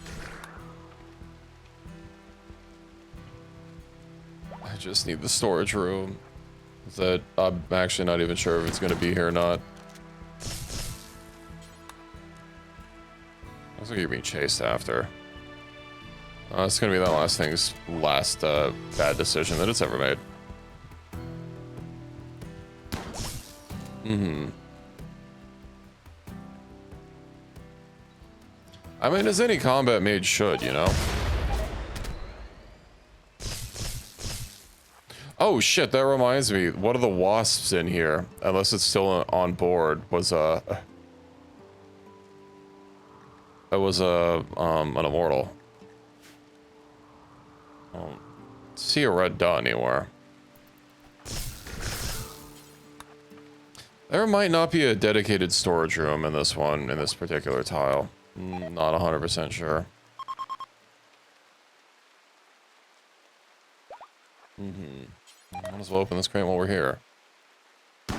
I just need the storage room. That I'm actually not even sure if it's gonna be here or not. Looks like you're being chased after. It's gonna be that last bad decision that it's ever made. I mean, as any combat mage should, you know? Oh shit, that reminds me. One of the wasps in here, unless it's still on board, was an immortal. I don't see a red dot anywhere. There might not be a dedicated storage room in this one, in this particular tile. Not 100% sure. Might as well open this crate while we're here. I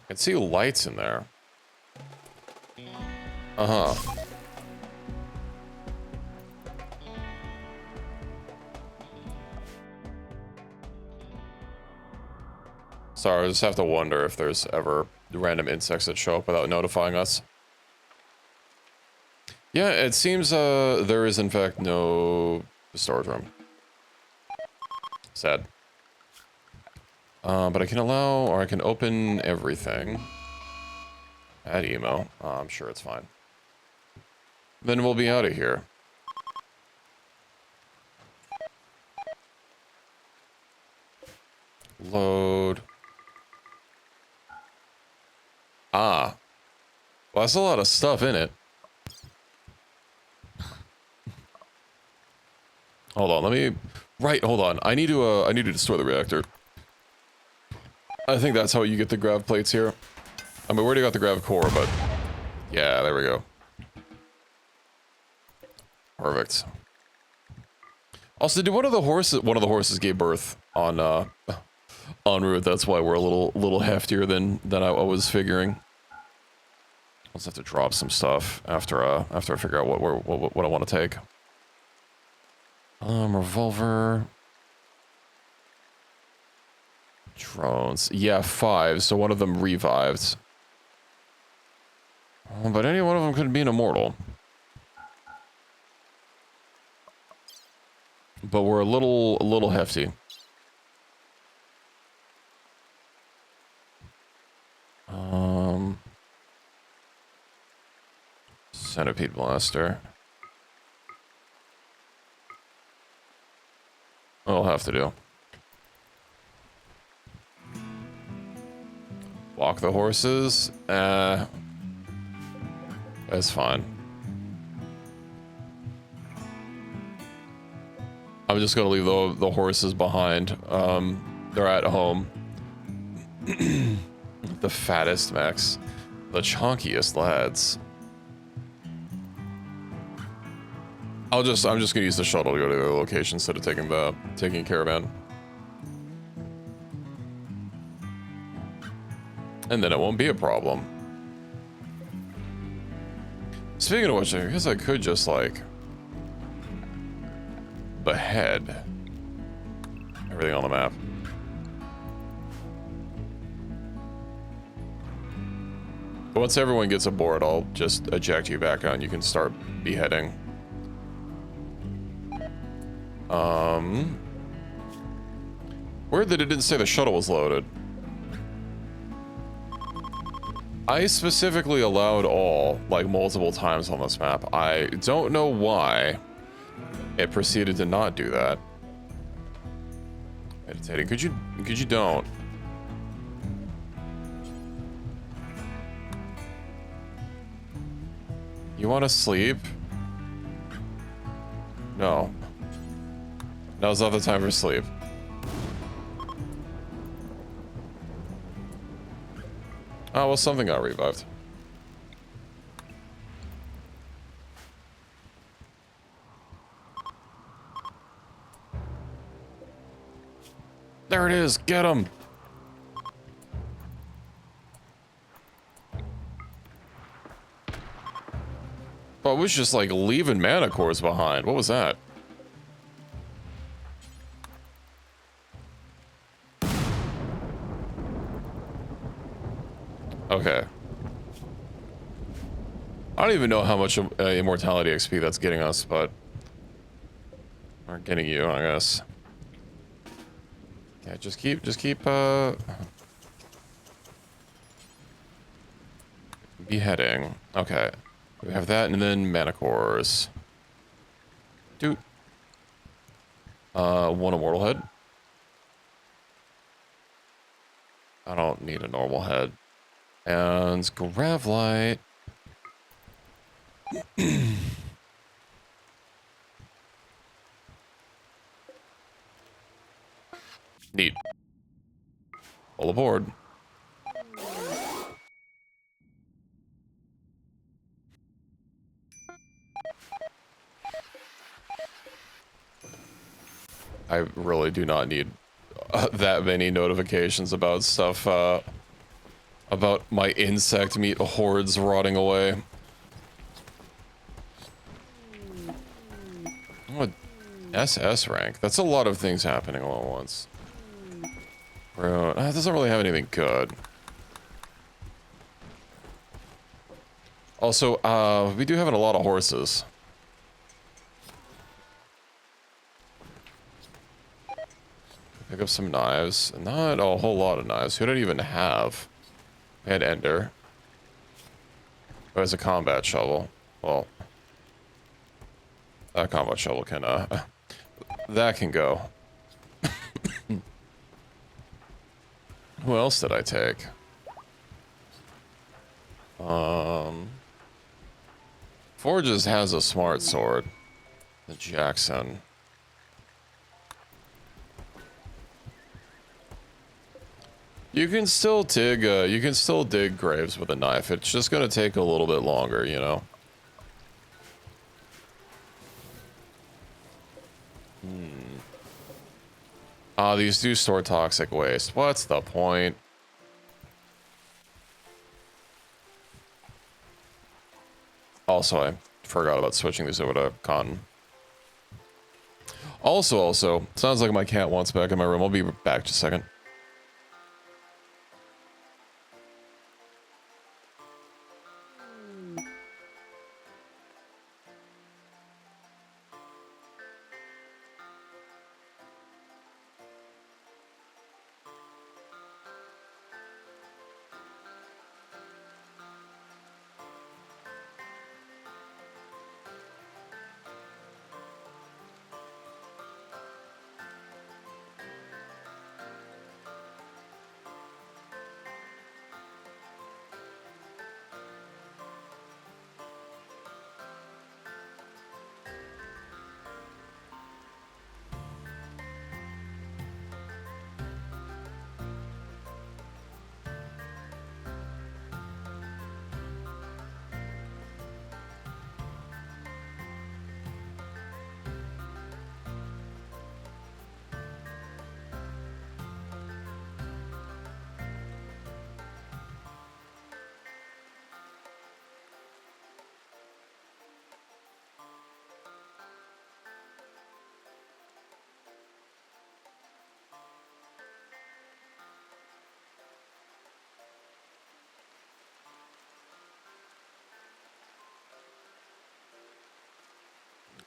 can see lights in there. Sorry, I just have to wonder if there's ever random insects that show up without notifying us. Yeah, it seems there is in fact no storage room. Sad. But I can allow, or I can open everything. Add emo. I'm sure it's fine. Then we'll be out of here. Load. Ah. Well, that's a lot of stuff in it. Hold on, let me... Right, hold on. I need to destroy the reactor. I think that's how you get the grav plates here. I mean, we already got the grav core, but... Yeah, there we go. Perfect. Also, did one of the horses gave birth on en route? That's why we're a little heftier than I was figuring. I'll just have to drop some stuff after I figure out what I want to take. Revolver. Drones. Yeah, 5. So one of them revived. But any one of them could be an immortal. But we're a little hefty. Centipede blaster. I'll have to do. Walk the horses. That's fine. I'm just gonna leave the horses behind. They're at home. The fattest mechs, the chunkiest lads. I'm just gonna use the shuttle to go to the location instead of taking caravan. And then it won't be a problem. Speaking of which, I guess I could just like behead everything on the map. But once everyone gets aboard, I'll just eject you back on. You can start beheading. Weird that it didn't say the shuttle was loaded. I specifically allowed all, like, multiple times on this map. I don't know why it proceeded to not do that. Meditating. Could you don't? You want to sleep? No. Now's not the time for sleep. Oh, well, something got revived. There it is. Get him. Oh, it was just like leaving mana cores behind. What was that? Okay. I don't even know how much immortality XP that's getting us, but... Or getting you, I guess. Yeah, just keep, beheading. Okay. We have that, and then mana cores. Dude. One immortal head. I don't need a normal head. And Gravlight. Neat. All aboard. I really do not need that many notifications about stuff, about my insect meat hordes rotting away. What? SS rank? That's a lot of things happening all at once. Bro, that doesn't really have anything good. Also, we do have a lot of horses. Pick up some knives. Not a whole lot of knives. Who did I even have? I had Ender. Oh, it's a combat shovel. Well, that combat shovel can, that can go. Who else did I take? Forges has a smart sword. The Jackson. You can still dig graves with a knife. It's just gonna take a little bit longer, you know. These do store toxic waste. What's the point? Also, I forgot about switching these over to cotton. Also, sounds like my cat wants back in my room. I'll be back just a second.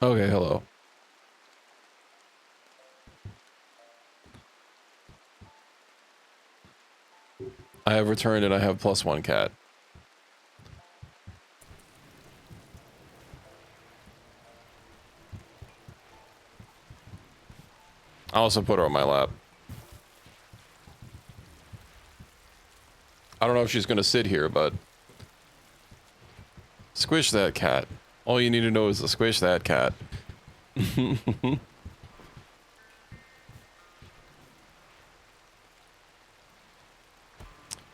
Okay, hello. I have returned and I have +1 cat. I also put her on my lap. I don't know if she's gonna sit here, but squish that cat. All you need to know is to squish that cat.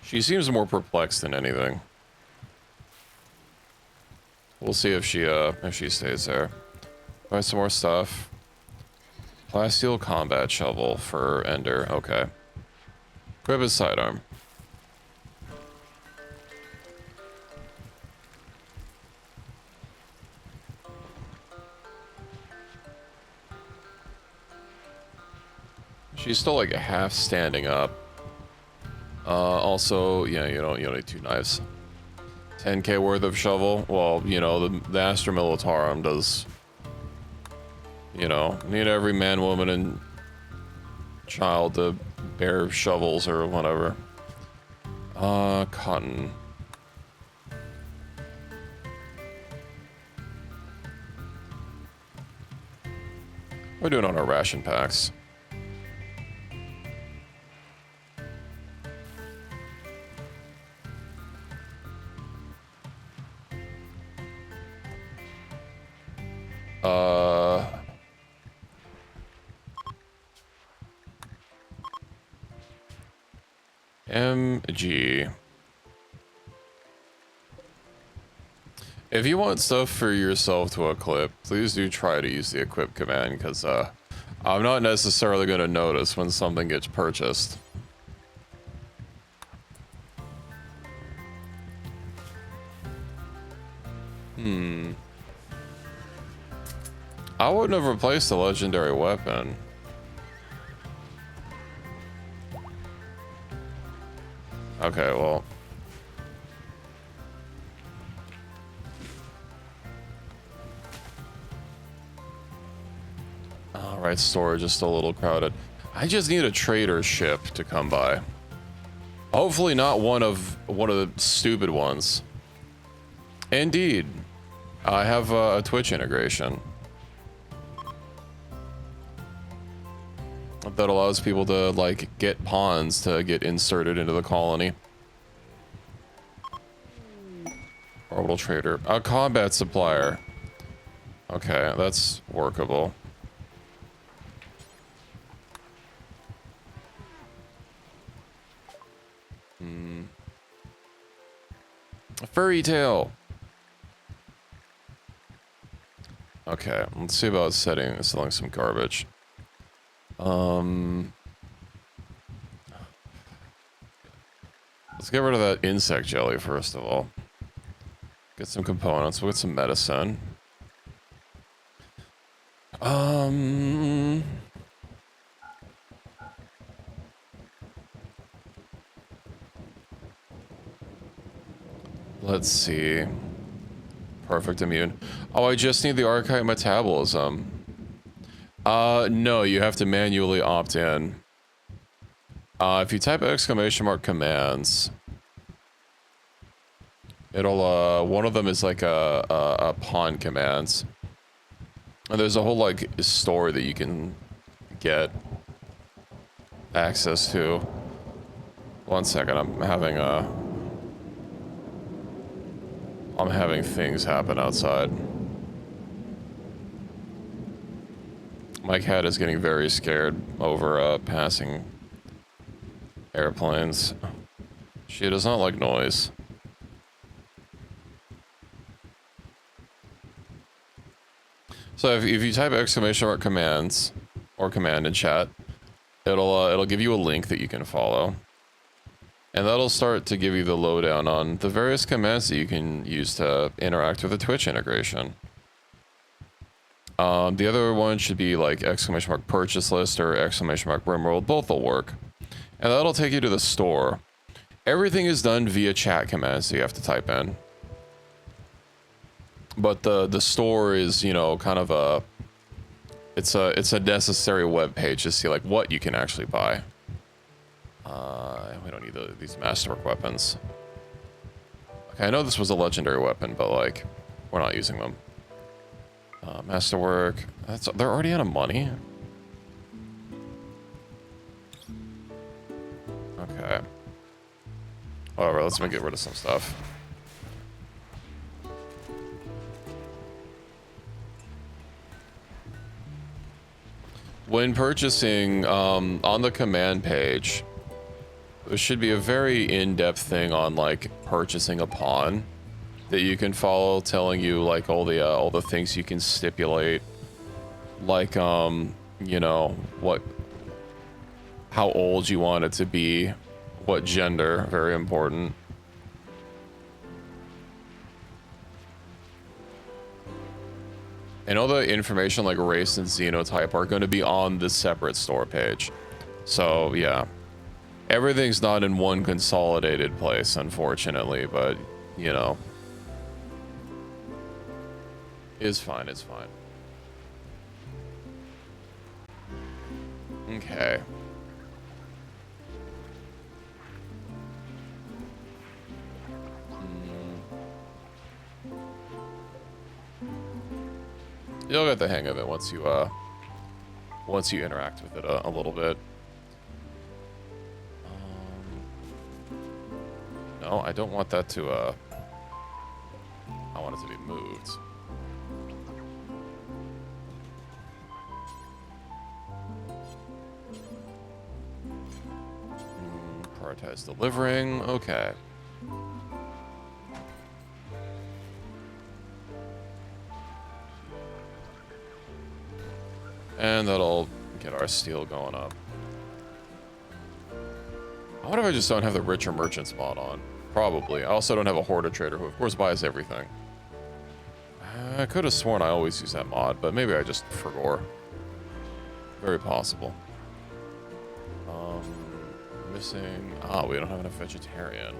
She seems more perplexed than anything. We'll see if she stays there. Buy some more stuff. Plasteel combat shovel for Ender. Okay. Grab his sidearm. She's still like half standing up. Also, yeah, you don't need 2 knives. 10k worth of shovel. Well, you know, the Astra Militarum does, you know, need every man, woman, and child to bear shovels or whatever. Cotton. We're doing on our ration packs. MG. If you want stuff for yourself to equip, please do try to use the equip command, because I'm not necessarily going to notice when something gets purchased. I wouldn't have replaced the legendary weapon. Okay, well. Alright, storage is still a little crowded. I just need a trader ship to come by. Hopefully not one of the stupid ones. Indeed. I have a Twitch integration that allows people to, like, get pawns to get inserted into the colony. Orbital trader. A combat supplier. Okay, that's workable. A furry tail. Okay, let's see about selling some garbage. Let's get rid of that insect jelly first of all. Get some components. We'll get some medicine. Let's see. Perfect immune. Oh, I just need the archetype metabolism. No, you have to manually opt in. If you type !commands, it'll, one of them is like a pawn commands. And there's a whole, like, store that you can get access to. One second, I'm having things happen outside. My cat is getting very scared over, passing airplanes. She does not like noise. So if you type !commands or command in chat, it'll give you a link that you can follow. And that'll start to give you the lowdown on the various commands that you can use to interact with the Twitch integration. The other one should be like !purchaselist or !RimWorld, both will work. And that'll take you to the store. Everything is done via chat commands that you have to type in. But the store is, you know, kind of a... It's a necessary web page to see like what you can actually buy. We don't need these masterwork weapons. Okay, I know this was a legendary weapon, but like, we're not using them. Masterwork. They're already out of money. Okay. Whatever, let's get rid of some stuff. When purchasing, on the command page, there should be a very in-depth thing on like purchasing a pawn that you can follow, telling you like all the things you can stipulate, like you know how old you want it to be, what gender, very important. And all the information like race and xenotype are going to be on this separate store page. So yeah, everything's not in one consolidated place, unfortunately, but you know, it's fine, it's fine. Okay. You'll get the hang of it once you interact with it a little bit. No, I don't want that to, I want it to be moved. Prioritize delivering, okay. And that'll get our steel going up. I wonder if I just don't have the richer merchants mod on. Probably. I also don't have a hoarder trader who of course buys everything. I could have sworn I always use that mod, but maybe I just forgot. Very possible. Missing... Ah, we don't have enough vegetarian.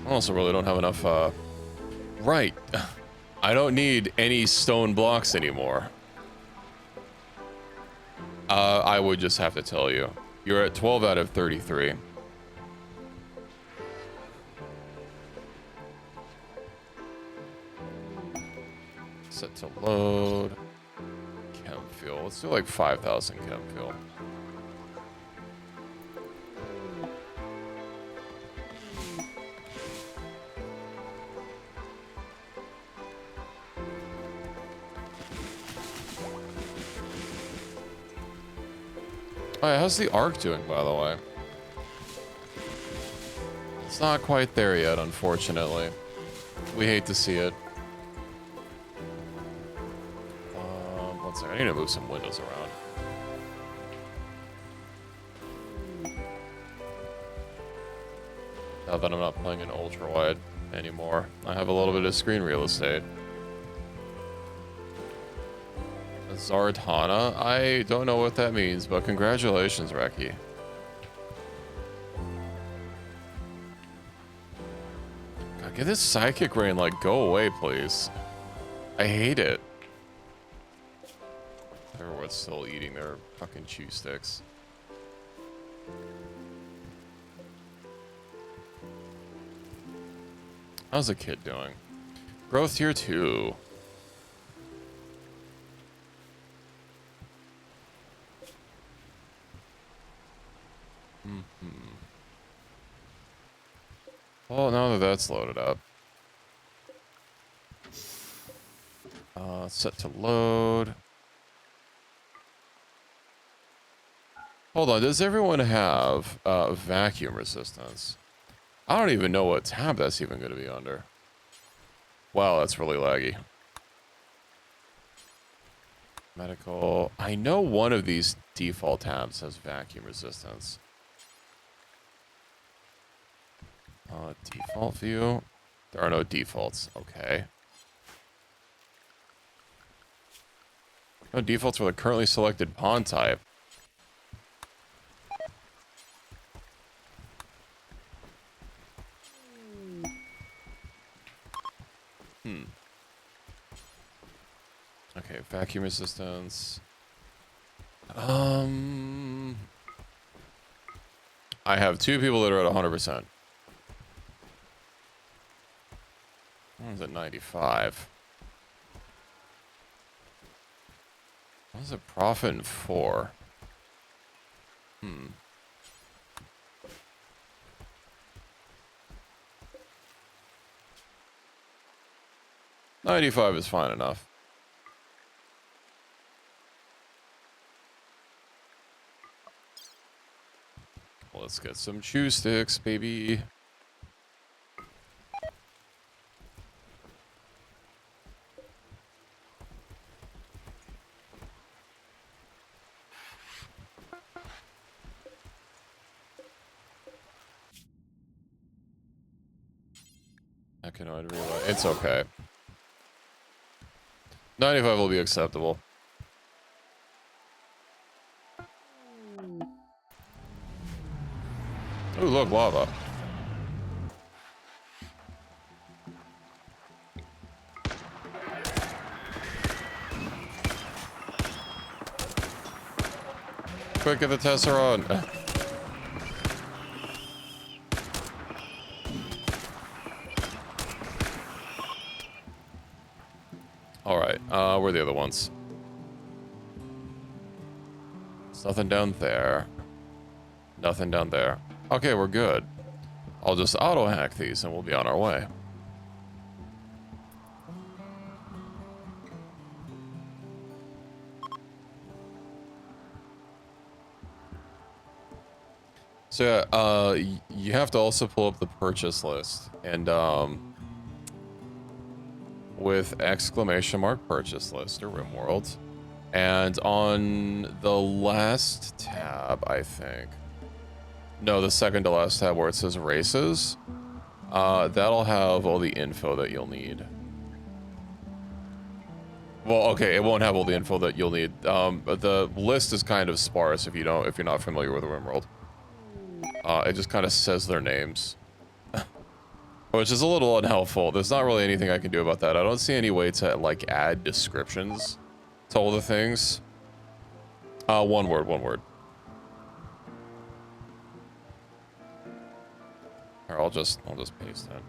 I also really don't have enough, Right. I don't need any stone blocks anymore. I would just have to tell you. You're at 12 out of 33. Set to load. Chem fuel. Let's do like 5,000 chem fuel. Alright, how's the Ark doing, by the way? Let's not quite there yet, unfortunately. We hate to see it. One second. I need to move some windows around. Now that I'm not playing in ultra wide anymore, I have a little bit of screen real estate. Zardhana? I don't know what that means, but congratulations, Reki. God, get this psychic rain, like, go away, please. I hate it. Everyone's still eating their fucking chew sticks. How's the kid doing? Growth tier 2. Well, now that that's loaded up. Set to load. Hold on, does everyone have vacuum resistance? I don't even know what tab that's even going to be under. Wow, that's really laggy. Medical. I know one of these default tabs has vacuum resistance. Default view. There are no defaults. Okay. No defaults for the currently selected pawn type. Okay, vacuum resistance. I have 2 people that are at 100%. One's at 95. What's a profit in 4? 95 is fine enough. Let's get some chew sticks, baby. I can realize it's okay. 95 will be acceptable. Ooh, look, lava. Quick, get the Tesseract on. Alright, where are the other ones? There's nothing down there. Nothing down there. Okay, we're good. I'll just auto-hack these and we'll be on our way. So, you have to also pull up the purchase list. And, with exclamation mark purchase list or RimWorld. And on the last tab, I think. No, the second to last tab where it says races. That'll have all the info that you'll need. Well, okay, it won't have all the info that you'll need. But the list is kind of sparse if you're not familiar with RimWorld. It just kind of says their names. Which is a little unhelpful. There's not really anything I can do about that. I don't see any way to, like, add descriptions to all the things. One word. Or I'll just paste it.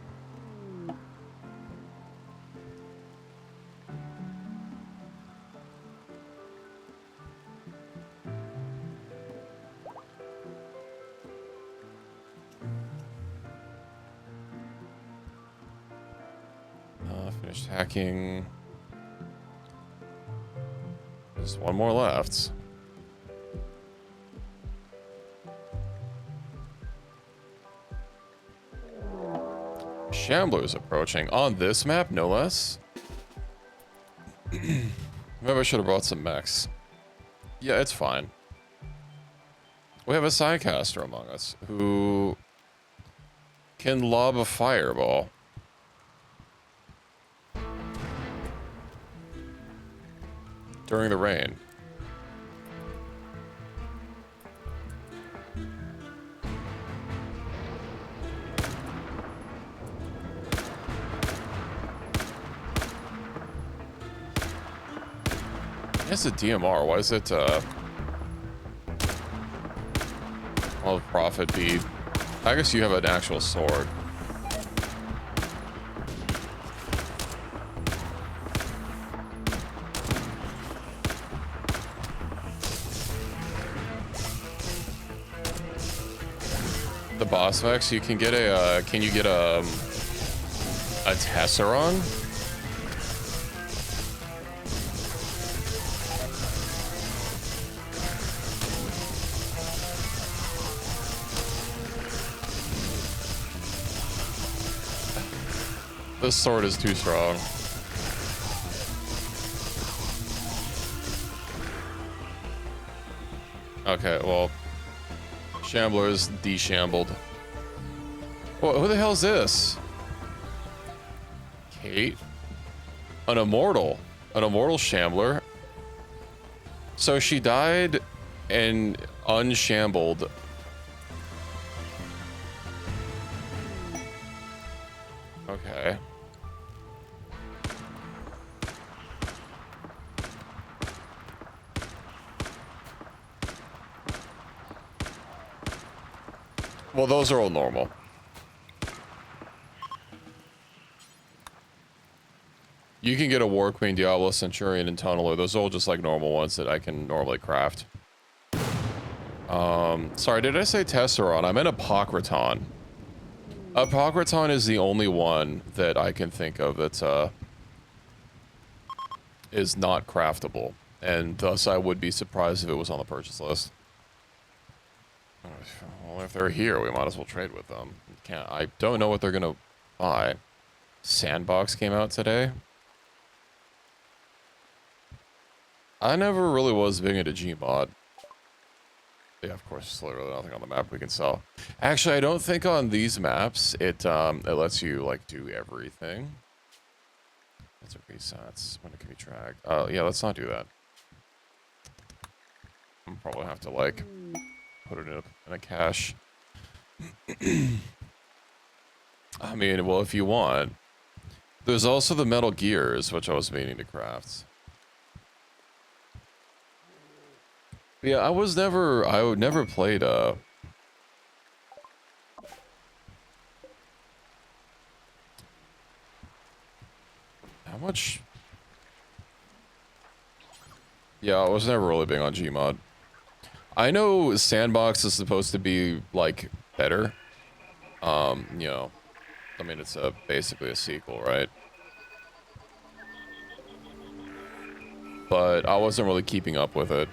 Finished hacking. There's one more left. Shambler's approaching on this map, no less. Maybe I should have brought some mechs. Yeah, it's fine. We have a sidecaster among us who can lob a fireball. During the rain. It's a DMR. Why is it, well, profit be... I guess you have an actual sword. The boss Vex, you can get a, can you get a Tesseron? This sword is too strong. Okay, well, Shambler is deshambled. Well, who the hell is this? Kate? An immortal Shambler. So she died and unshambled. Okay. Well, those are all normal. You can get a War Queen, Diablo, Centurion, and Tunneler. Those are all just like normal ones that I can normally craft. Sorry, did I say Tesseron? I meant Apocryton. Apocryton is the only one that I can think of that's, is not craftable. And thus I would be surprised if it was on the purchase list. Well, if they're here, we might as well trade with them. I don't know what they're gonna buy. Sandbox came out today. I never really was big into Gmod. Yeah, of course, there's literally nothing on the map we can sell. Actually, I don't think on these maps it lets you like do everything. That's a resets when it can be tracked. Yeah, let's not do that. I'm probably have to like put it in a cache. I mean, well, if you want. There's also the Metal Gears, which I was meaning to craft. But yeah, I never played, how much? Yeah, I was never really big on Gmod. I know Sandbox is supposed to be, like, better. You know, I mean, it's basically a sequel, right? But I wasn't really keeping up with it.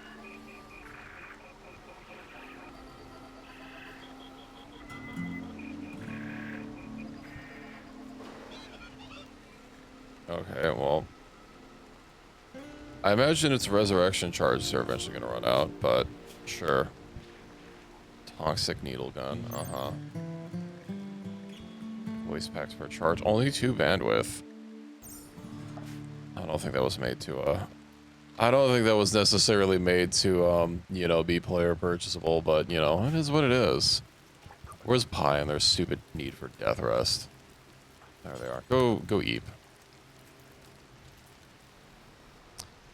Okay, well. I imagine its resurrection charges are eventually going to run out, but sure. Toxic needle gun, uh-huh. Voice packs per charge. Only 2 bandwidth. I don't think that was made to, I don't think that was necessarily made to, you know, be player purchasable, but, you know, it is what it is. Where's Pi and their stupid need for death rest? There they are. Go Eep.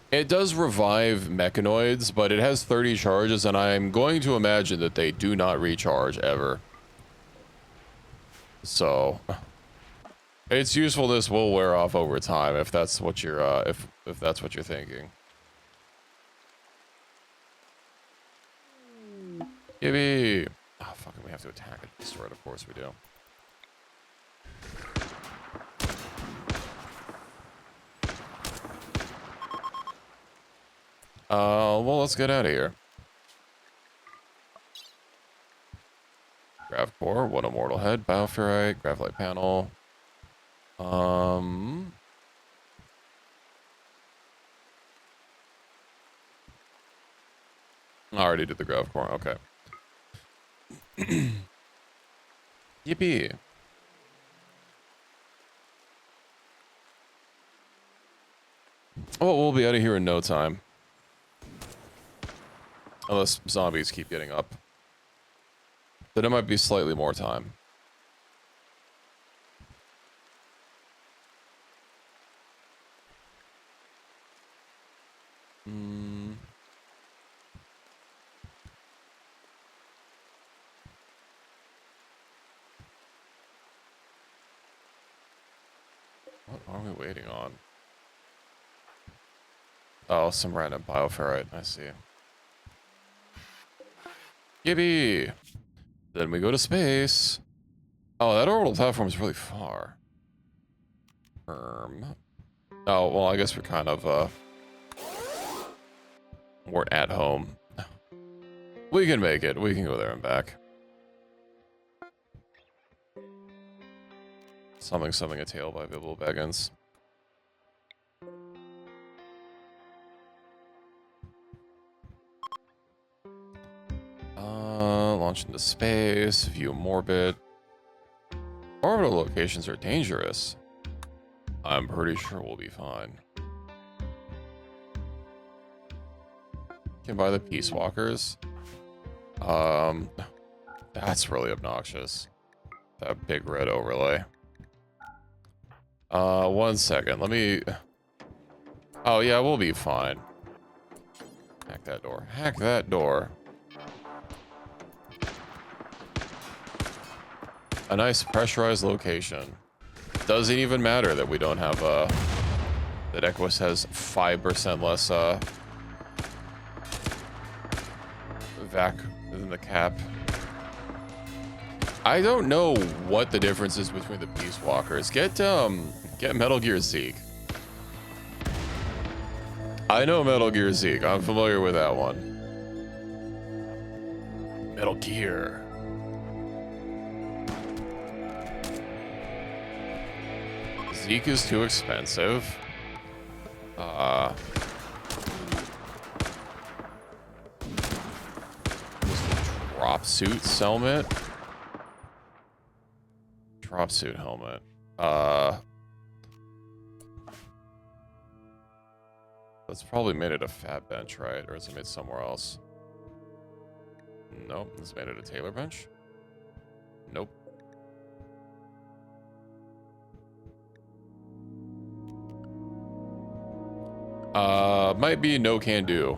It does revive mechanoids, but it has 30 charges, and I'm going to imagine that they do not recharge ever. So, its usefulness will wear off over time if that's what you're if that's what you're thinking. Yippee! Oh fuck it, we have to attack it. Destroy it, of course we do. Well, let's get out of here. Grav core, one immortal head, bioferrite, graphite panel. I already did the grav core. Okay. Yippee. Oh, we'll be out of here in no time. Unless zombies keep getting up. Then it might be slightly more time. What are we waiting on? Oh, some random bioferrite. I see. Yippee! Then we go to space. Oh, that orbital platform is really far. Oh, well, I guess we're kind of, we're at home. We can make it. We can go there and back. Something, a Tale by Bilbo Baggins. Launch into space, view Morbid. Orbital locations are dangerous. I'm pretty sure we'll be fine. Can buy the Peace Walkers. That's really obnoxious. That big red overlay. 1 second. Let me... Oh, yeah, we'll be fine. Hack that door. Hack that door. A nice pressurized location. Doesn't even matter that we don't have, that Equus has 5% less, vac than the cap. I don't know what the difference is between the Peace Walkers. Get Metal Gear Zeke. I know Metal Gear Zeke. I'm familiar with that one. Metal Gear. Zeke is too expensive. Drop suit helmet. Drop suit helmet. That's probably made it a fat bench, right? Or is it made somewhere else? Nope. It's made it a tailor bench. Nope. Might be no can do.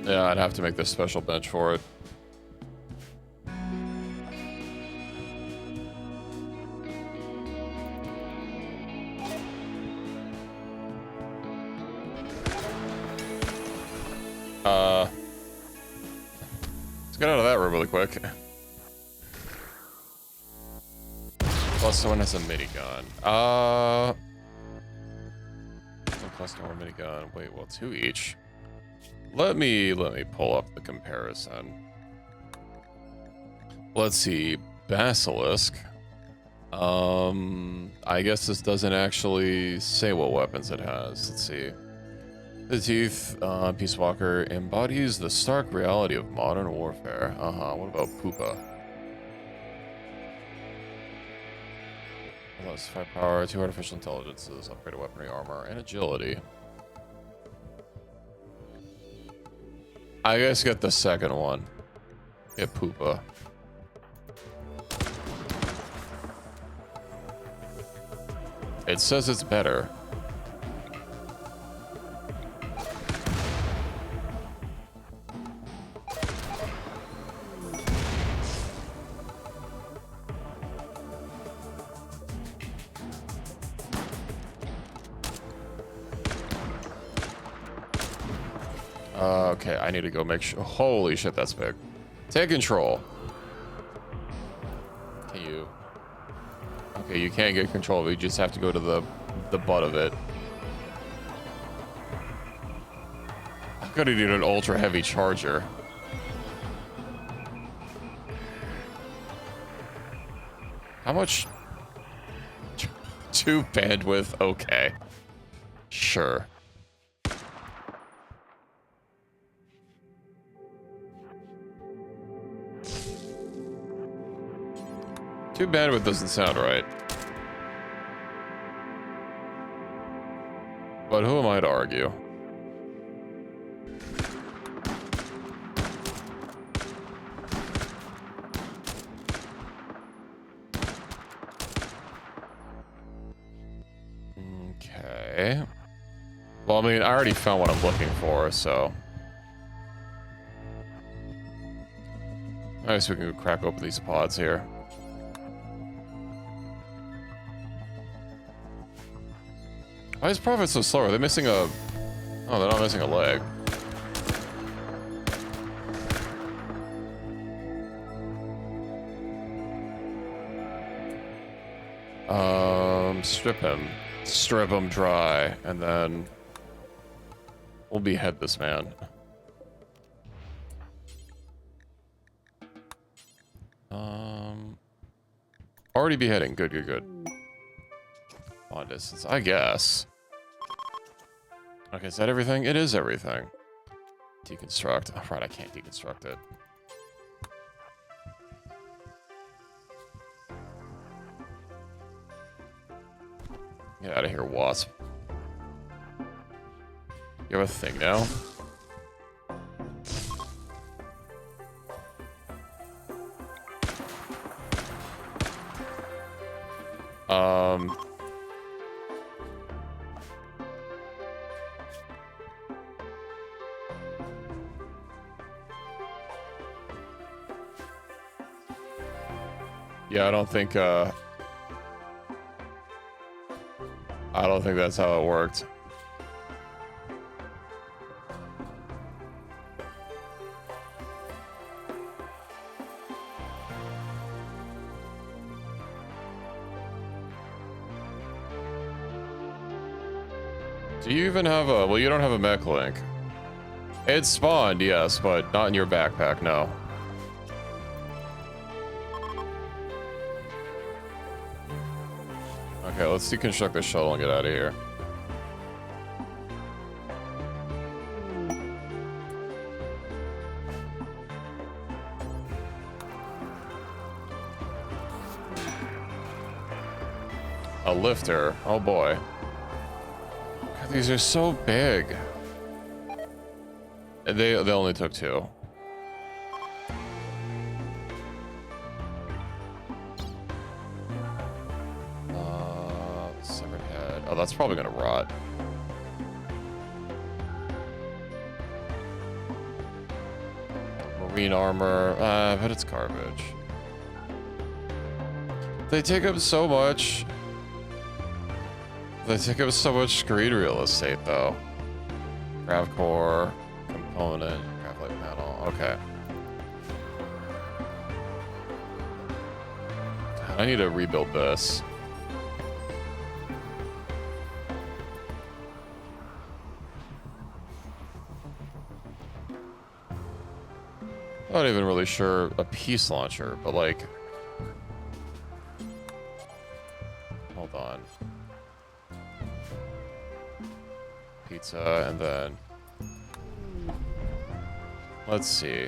Yeah, I'd have to make this special bench for it. Let's get out of that room really quick. Plus someone has a minigun. Plus no more minigun. Wait, well, 2 each. Let me pull up the comparison. Let's see. Basilisk. I guess this doesn't actually say what weapons it has. Let's see. The Teeth, Peace Walker embodies the stark reality of modern warfare. What about Poopa? Plus 5 power, 2 artificial intelligences, upgraded weaponry, armor, and agility. I guess get the second one. Get Poopa. It says it's better. Okay, I need to go make sure. Holy shit, that's big. Take control. Can you? Okay, you can't get control, but you just have to go to the butt of it. Gonna need an ultra heavy charger. How much? 2 bandwidth? Okay. Sure. Two bandwidth doesn't sound right. But who am I to argue? Okay. Well, I mean, I already found what I'm looking for, so. I guess we can crack open these pods here. Why is Prophet so slow? Are they missing a... Oh, they're not missing a leg. Strip him. Strip him dry, and then... we'll behead this man. Already beheading. Good, good, good. Long distance, I guess. Okay, is that everything? It is everything. Deconstruct. Oh, right, I can't deconstruct it. Get out of here, wasp. You have a thing now? Yeah, I don't think that's how it worked. Do you even have a... well, you don't have a mech link. It spawned, yes, but not in your backpack, no. Okay, let's deconstruct the shuttle and get out of here. A lifter. Oh boy. God, these are so big. And they only took 2. Severed head. Oh, that's probably gonna rot. Marine armor. But it's garbage. They take up so much. They take up so much screen real estate, though. Grav core, component, graphite panel. Okay. God, I need to rebuild this. Not even really sure a peace launcher, but like, hold on. Pizza, and then let's see.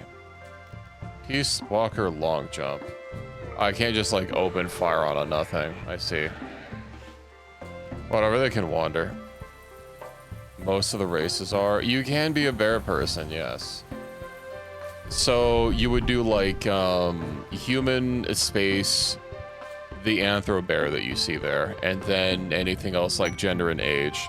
Peace Walker long jump. I can't just like open fire on a nothing. I see. Whatever, they can wander. Most of the races are. You can be a bear person, yes. So you would do like human, space, the anthro bear that you see there, and then anything else like gender and age.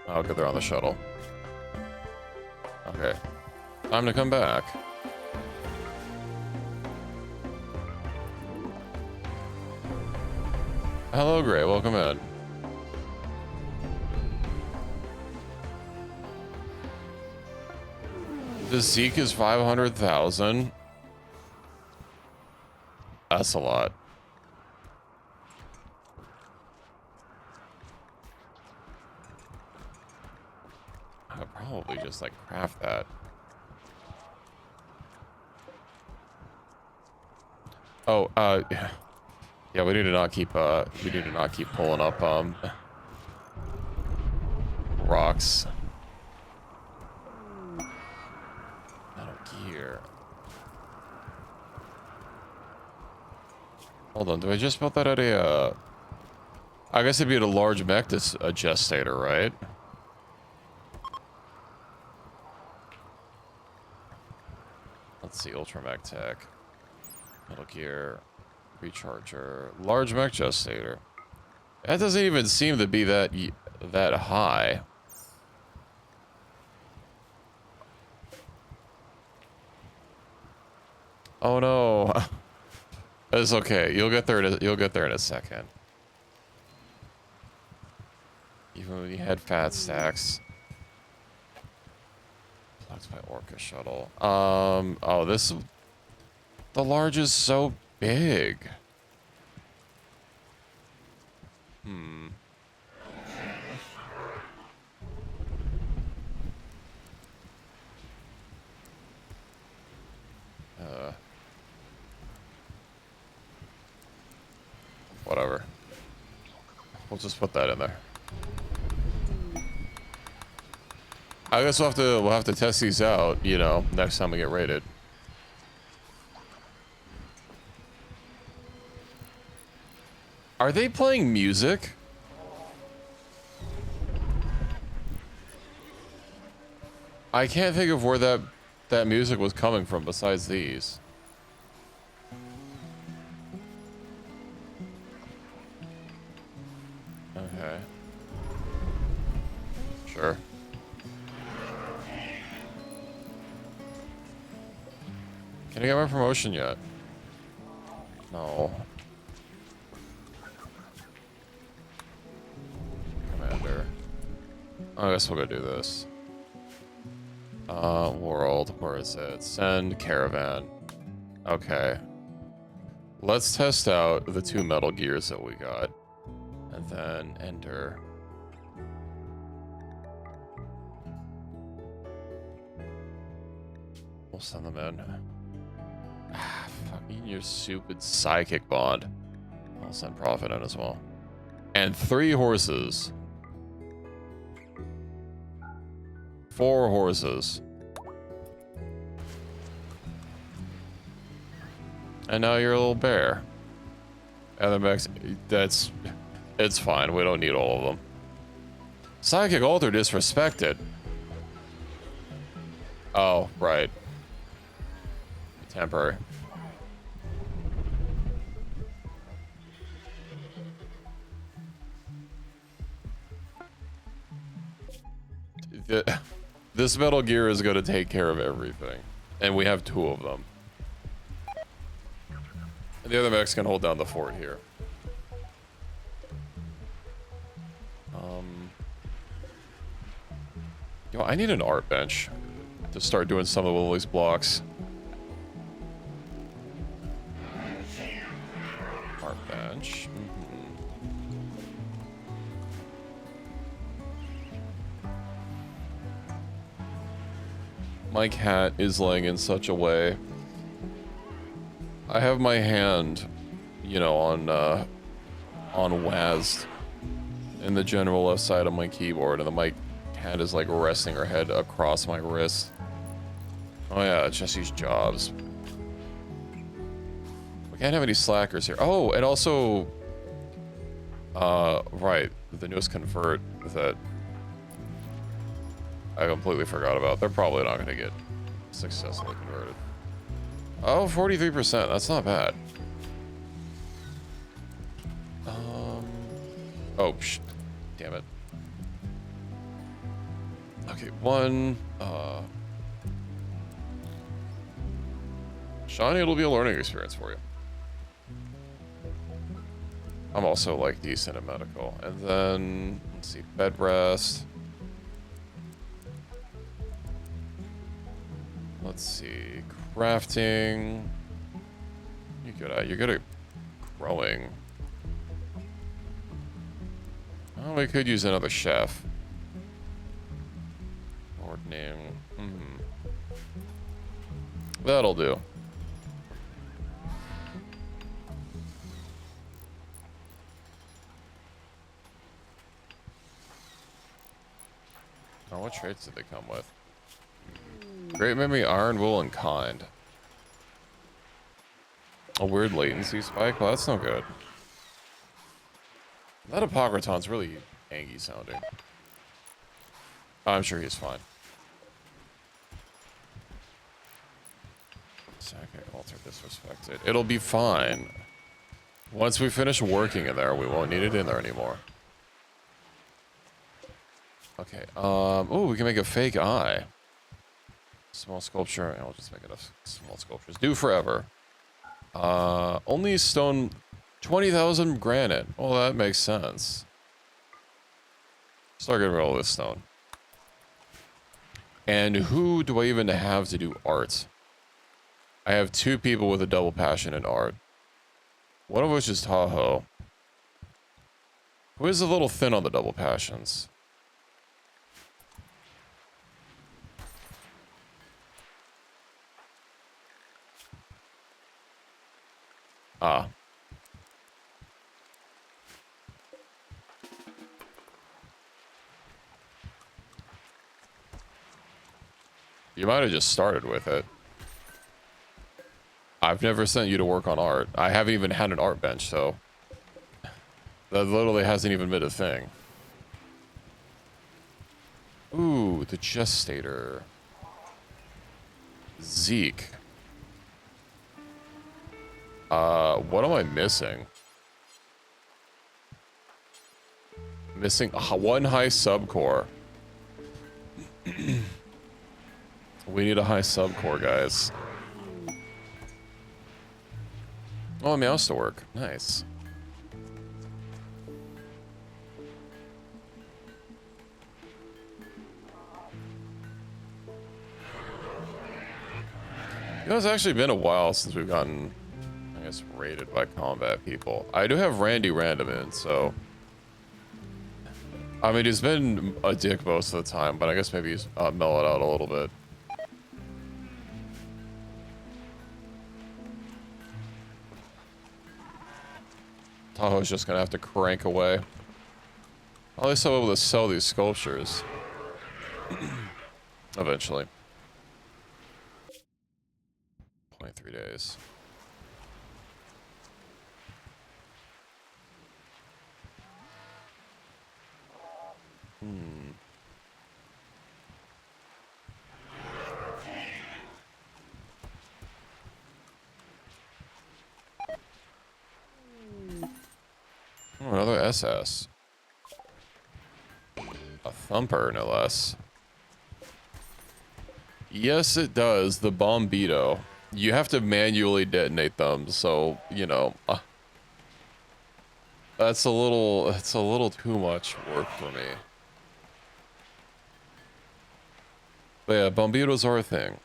Okay, they're on the shuttle. Okay. Time to come back. Hello, Gray. Welcome in. The Zeke is 500,000. That's a lot. I would probably just like craft that. Oh, yeah, we need to not keep pulling up rocks. Metal gear. Hold on, do I just build that at a I guess it'd be at a large mech gestator, right? Let's see, Ultra Mech Tech. Metal gear. Recharger. Large mech gestator. That doesn't even seem to be that high. Oh no. It's okay. You'll get there in a second. Even when you had fat stacks. Blocked by Orca shuttle. Oh, the large is so big. Whatever. We'll just put that in there. I guess we'll have to test these out, you know, next time we get raided. Are they playing music? I can't think of where that music was coming from besides these. Okay. Sure. Can I get my promotion yet? No. Commander. I guess we'll go do this. World, where is it? Send caravan. Okay. Let's test out the 2 metal gears that we got. And then enter. We'll send them in. Ah, fucking your stupid psychic bond. I'll send profit in as well. And 3 horses. 4 horses. And now you're a little bear. And the max, it's fine. We don't need all of them. Psychic altar disrespected. Oh, right. Temporary. This metal gear is going to take care of everything. And we have 2 of them. And the other mechs can hold down the fort here. Yo, I need an art bench to start doing some of Lily's blocks. Art bench. My cat is laying in such a way. I have my hand, you know, on WASD in the general left side of my keyboard, and then my cat is like resting her head across my wrist. Oh yeah, it's just these jobs. We can't have any slackers here. Oh, and also, right, the newest convert that I completely forgot about. They're probably not going to get successfully converted. Oh, 43%. That's not bad. Oh, damn it. Okay, 1. Shawnee, it'll be a learning experience for you. I'm also like decent at medical. And then, let's see, bed rest. Let's see, crafting. You good at? You're good at growing. Oh, we could use another chef. Gardening. That'll do. Oh, what traits did they come with? Great memory, iron will, and kind. A weird latency spike? Well, that's no good. That Apocryton's really angy sounding. I'm sure he's fine. Psychic, alter, disrespected. It'll be fine. Once we finish working in there, we won't need it in there anymore. Okay, oh, we can make a fake eye. Small sculpture, I'll just make enough small sculptures. Do forever. Only stone, 20,000 granite. Well, that makes sense. Start getting rid of all this stone. And who do I even have to do art? I have 2 people with a double passion in art. One of which is Tahoe. Who is a little thin on the double passions? Ah. You might have just started with it. I've never sent you to work on art. I haven't even had an art bench, so that literally hasn't even been a thing. Ooh, the gestator. Zeke. What am I missing? Missing 1 high subcore. We need a high subcore, guys. Oh, mouse to work. Nice. You know, it's actually been a while since we've gotten, I guess, raided by combat people. I do have Randy Random in, so... I mean, he's been a dick most of the time, but I guess maybe he's mellowed out a little bit. Tahoe's just gonna have to crank away. At least I'll be able to sell these sculptures. Eventually. 23 days. Oh, another SS. A thumper, no less. Yes, it does. The Bombito. You have to manually detonate them, so, you know. That's a little too much work for me. But yeah, Bombitos are a thing.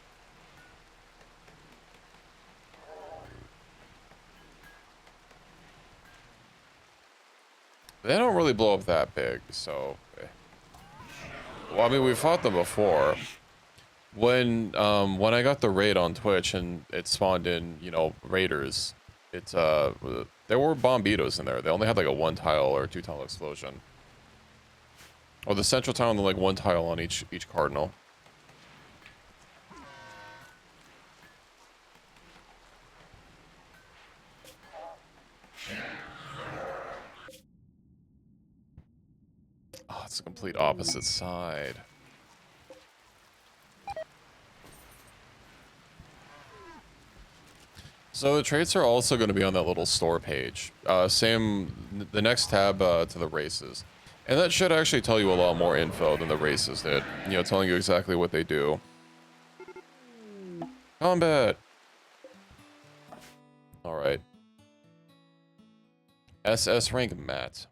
They don't really blow up that big, so... Well, I mean, we fought them before. When I got the raid on Twitch and it spawned in, you know, raiders, there were Bombitos in there. They only had like a 1 tile or 2 tile explosion. Or the central tile and then like 1 tile on each cardinal. Oh, it's the complete opposite side. So the traits are also going to be on that little store page. Same, the next tab to the races. And that should actually tell you a lot more info than the races did. You know, telling you exactly what they do. Combat! Alright. SS rank Matt.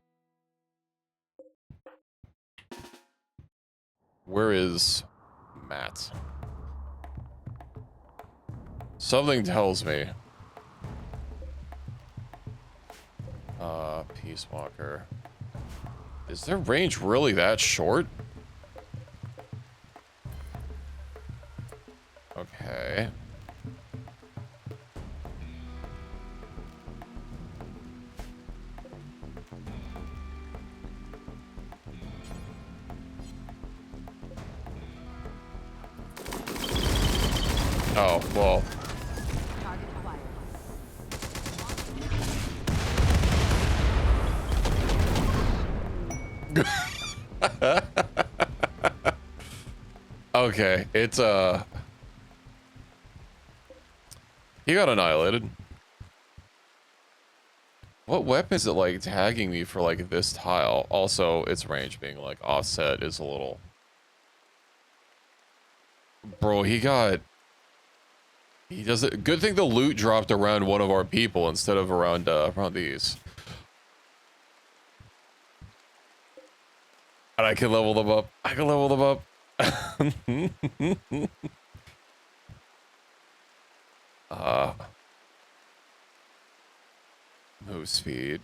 Where is Matt? Something tells me Peace Walker. Is their range really that short? Okay. Oh, well. Okay, it's he got annihilated. What weapon is it like tagging me for like this tile? Also, its range being like offset is a little. Bro, he does it. Good thing the loot dropped around one of our people instead of around these. And I can level them up. I can level them up. Move speed,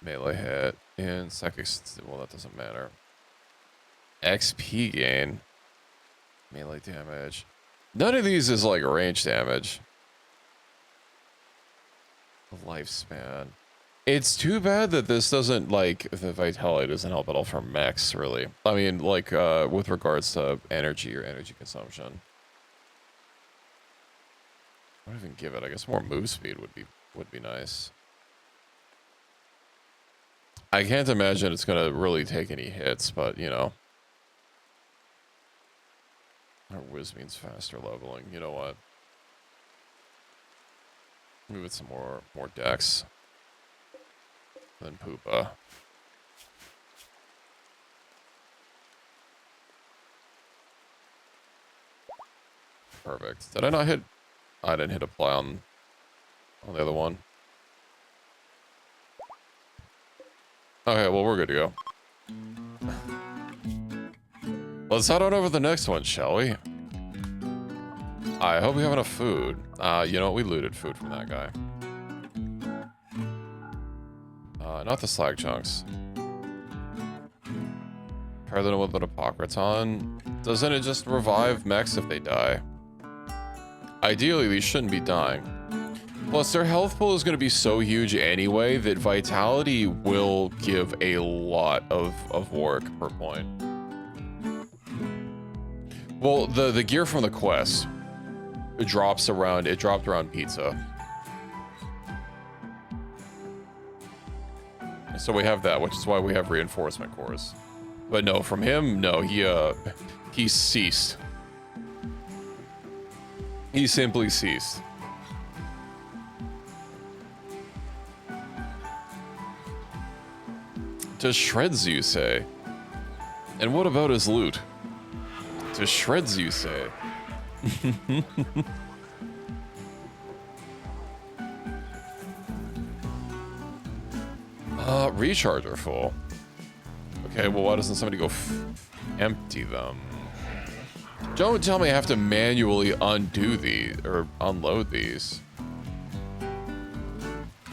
melee hit, and psychic. Well, that doesn't matter. XP gain, melee damage. None of these is like range damage. Lifespan. It's too bad that this doesn't, like, the vitality doesn't help at all for mechs, really. I mean, like, with regards to energy or energy consumption. What do I even give it? I guess more move speed would be nice. I can't imagine it's gonna really take any hits, but, you know. Or whiz means faster leveling. You know what? Move it some more dex. Then Poopa. Perfect. Did I not hit? I didn't hit apply on the other one. Okay, well, we're good to go. Let's head on over to the next one, shall we? I hope we have enough food. You know what? We looted food from that guy. Not the slag chunks. Pair them with an Apocryton. Doesn't it just revive mechs if they die? Ideally, these shouldn't be dying. Plus, their health pool is going to be so huge anyway that vitality will give a lot of work per point. Well, the gear from the quest, it dropped around pizza. So we have that, which is why we have reinforcement cores. But no, from him, no, he ceased. He simply ceased. To shreds, you say? And what about his loot? To shreds, you say? Recharge are full. Okay, well, why doesn't somebody go empty them? Don't tell me I have to manually undo these or unload these.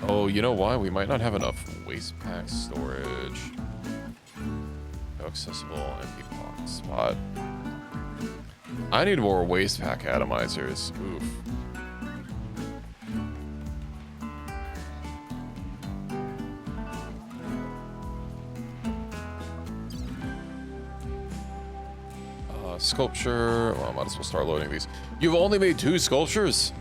Oh, you know why? We might not have enough waste pack storage. No accessible empty box spot. I need more waste pack atomizers. Oof. Sculpture. Well, I might as well start loading these. You've only made 2 sculptures?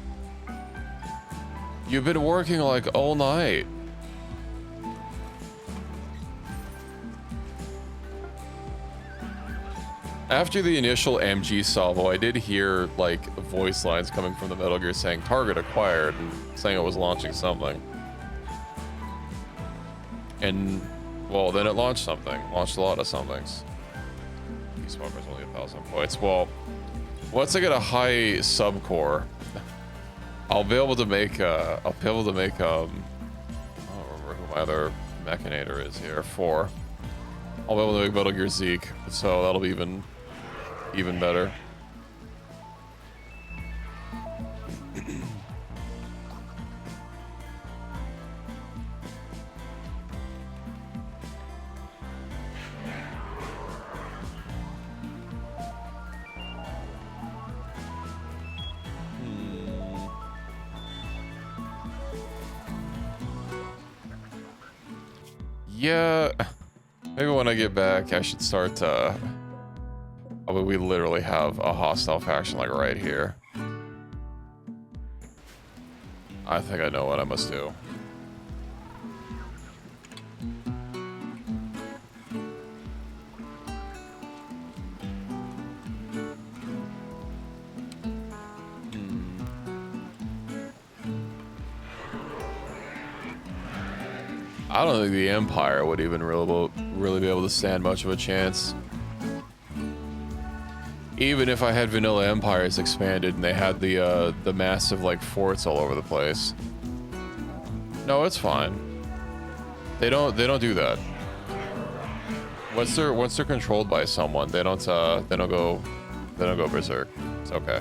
You've been working like all night. After the initial MG salvo, I did hear like voice lines coming from the Metal Gear saying target acquired and saying it was launching something. And well, then it launched something. Launched a lot of somethings. Peace Walker's only 1,000 points. Well, once I get a high subcore, I'll be able to make I don't remember who my other mechanator is here. 4. I'll be able to make Metal Gear Zeke, so that'll be even better. Yeah, maybe when I get back, I should start, oh, but we literally have a hostile faction, like, right here. I think I know what I must do. I don't think the Empire would even really be able to stand much of a chance. Even if I had vanilla empires expanded and they had the massive like forts all over the place. No, it's fine. They don't do that. Once they're controlled by someone, they don't go berserk. It's okay.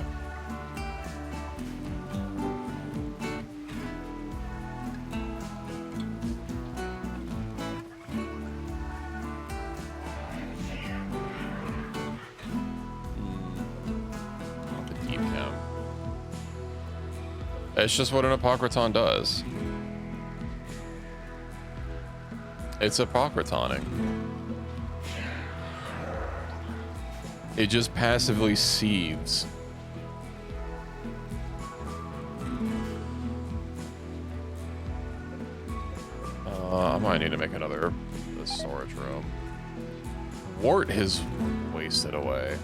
It's just what an Apocryton does. It's Apocrytoning. It just passively sieves. I might need to make another storage room. Wart has wasted away.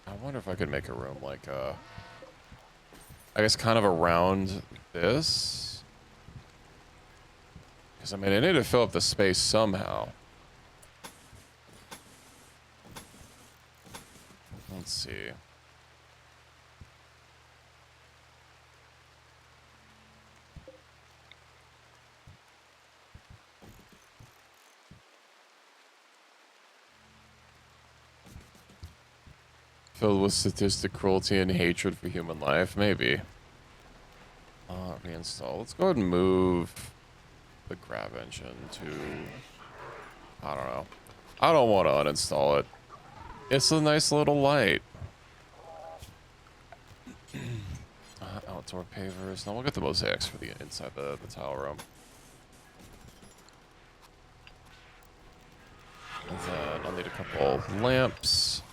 I wonder if I could make a room like, I guess kind of around this. Because, I mean, I need to fill up the space somehow. Let's see. Filled with sadistic cruelty and hatred for human life? Maybe. Reinstall. Let's go ahead and move the grab engine to... I don't know. I don't want to uninstall it. It's a nice little light. Outdoor pavers. Now we'll get the mosaics for the inside the tile room. And then I'll need a couple lamps.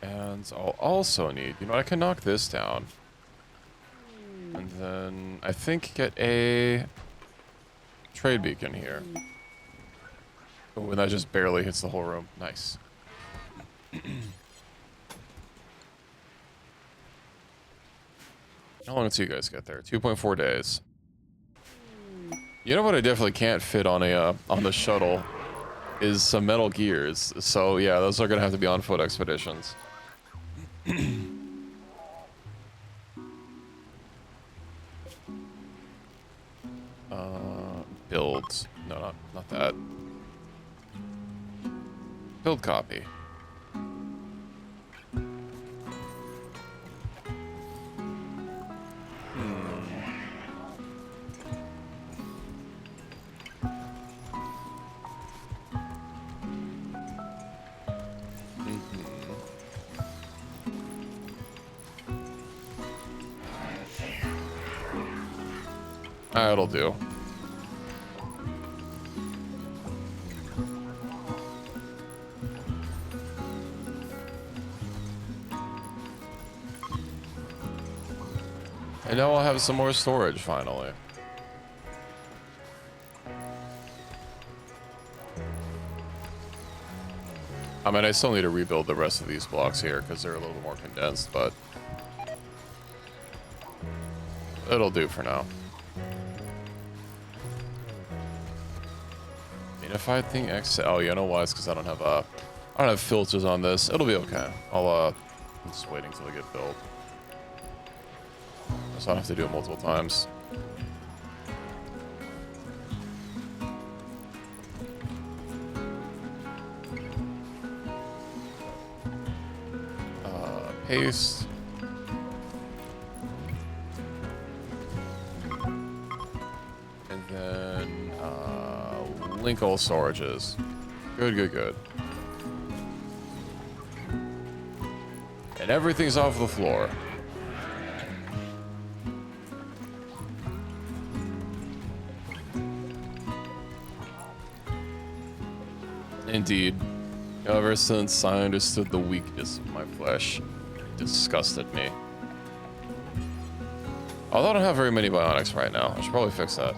And I'll also need, you know, I can knock this down. And then I think get a trade beacon here. Oh, and that just barely hits the whole room. Nice. How long until you guys get there? 2.4 days. You know what I definitely can't fit on a on the shuttle is some metal gears. So yeah, those are gonna have to be on foot expeditions. Build. No, not that. Build copy. That'll do. And now I'll have some more storage finally. I mean, I still need to rebuild the rest of these blocks here because they're a little more condensed, but it'll do for now. Unified thing X. Oh, you know why? It's because I don't have filters on this. It'll be okay. I'm just waiting till they get built, so I don't have to do it multiple times. paste. And then link all storages. Good, good, good. And everything's off the floor. Indeed. Ever since I understood the weakness of my flesh, it disgusted me. Although I don't have very many bionics right now, I should probably fix that.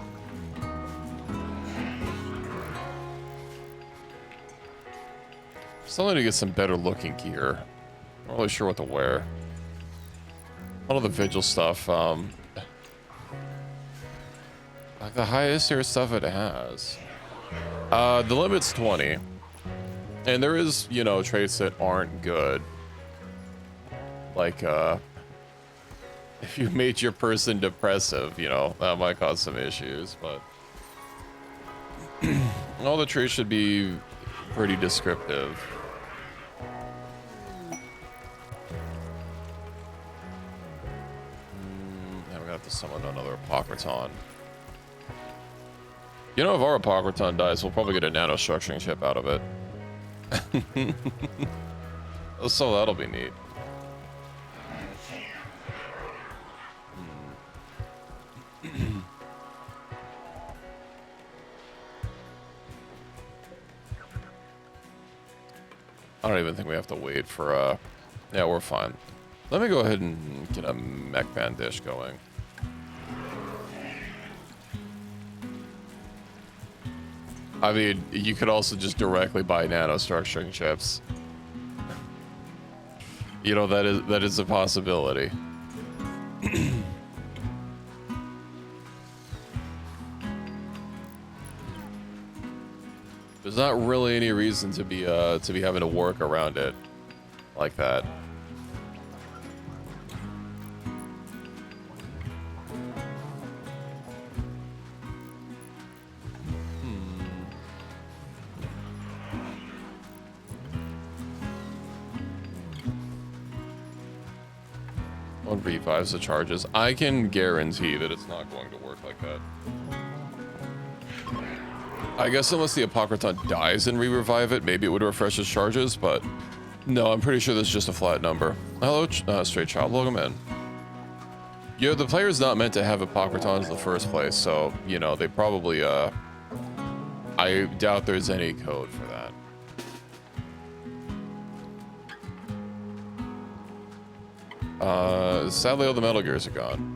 Still need to get some better looking gear. Not really sure what to wear. All of the vigil stuff, like the highest tier stuff it has. The limit's 20. And there is, you know, traits that aren't good. Like, if you made your person depressive, you know, that might cause some issues, but all the traits should be pretty descriptive. Now we have to summon another Apocryton. You know, if our Apocryton dies, we'll probably get a nanostructuring chip out of it. So that'll be neat. I don't even think we have to wait for yeah, we're fine. Let me go ahead and get a mech band dish going. I mean, you could also just directly buy nanostructuring chips. You know, that is a possibility. There's not really any reason to be having to work around it like that. One revives the charges. I can guarantee that it's not going to work like that. I guess unless the Apocryton dies and re-revive it, maybe it would refresh its charges, but no, I'm pretty sure that's just a flat number. Hello, Straight Child, welcome in. You know, the player's not meant to have Apocrytons in the first place, so, you know, they probably, I doubt there's any code for that. Sadly, all the Metal Gears are gone.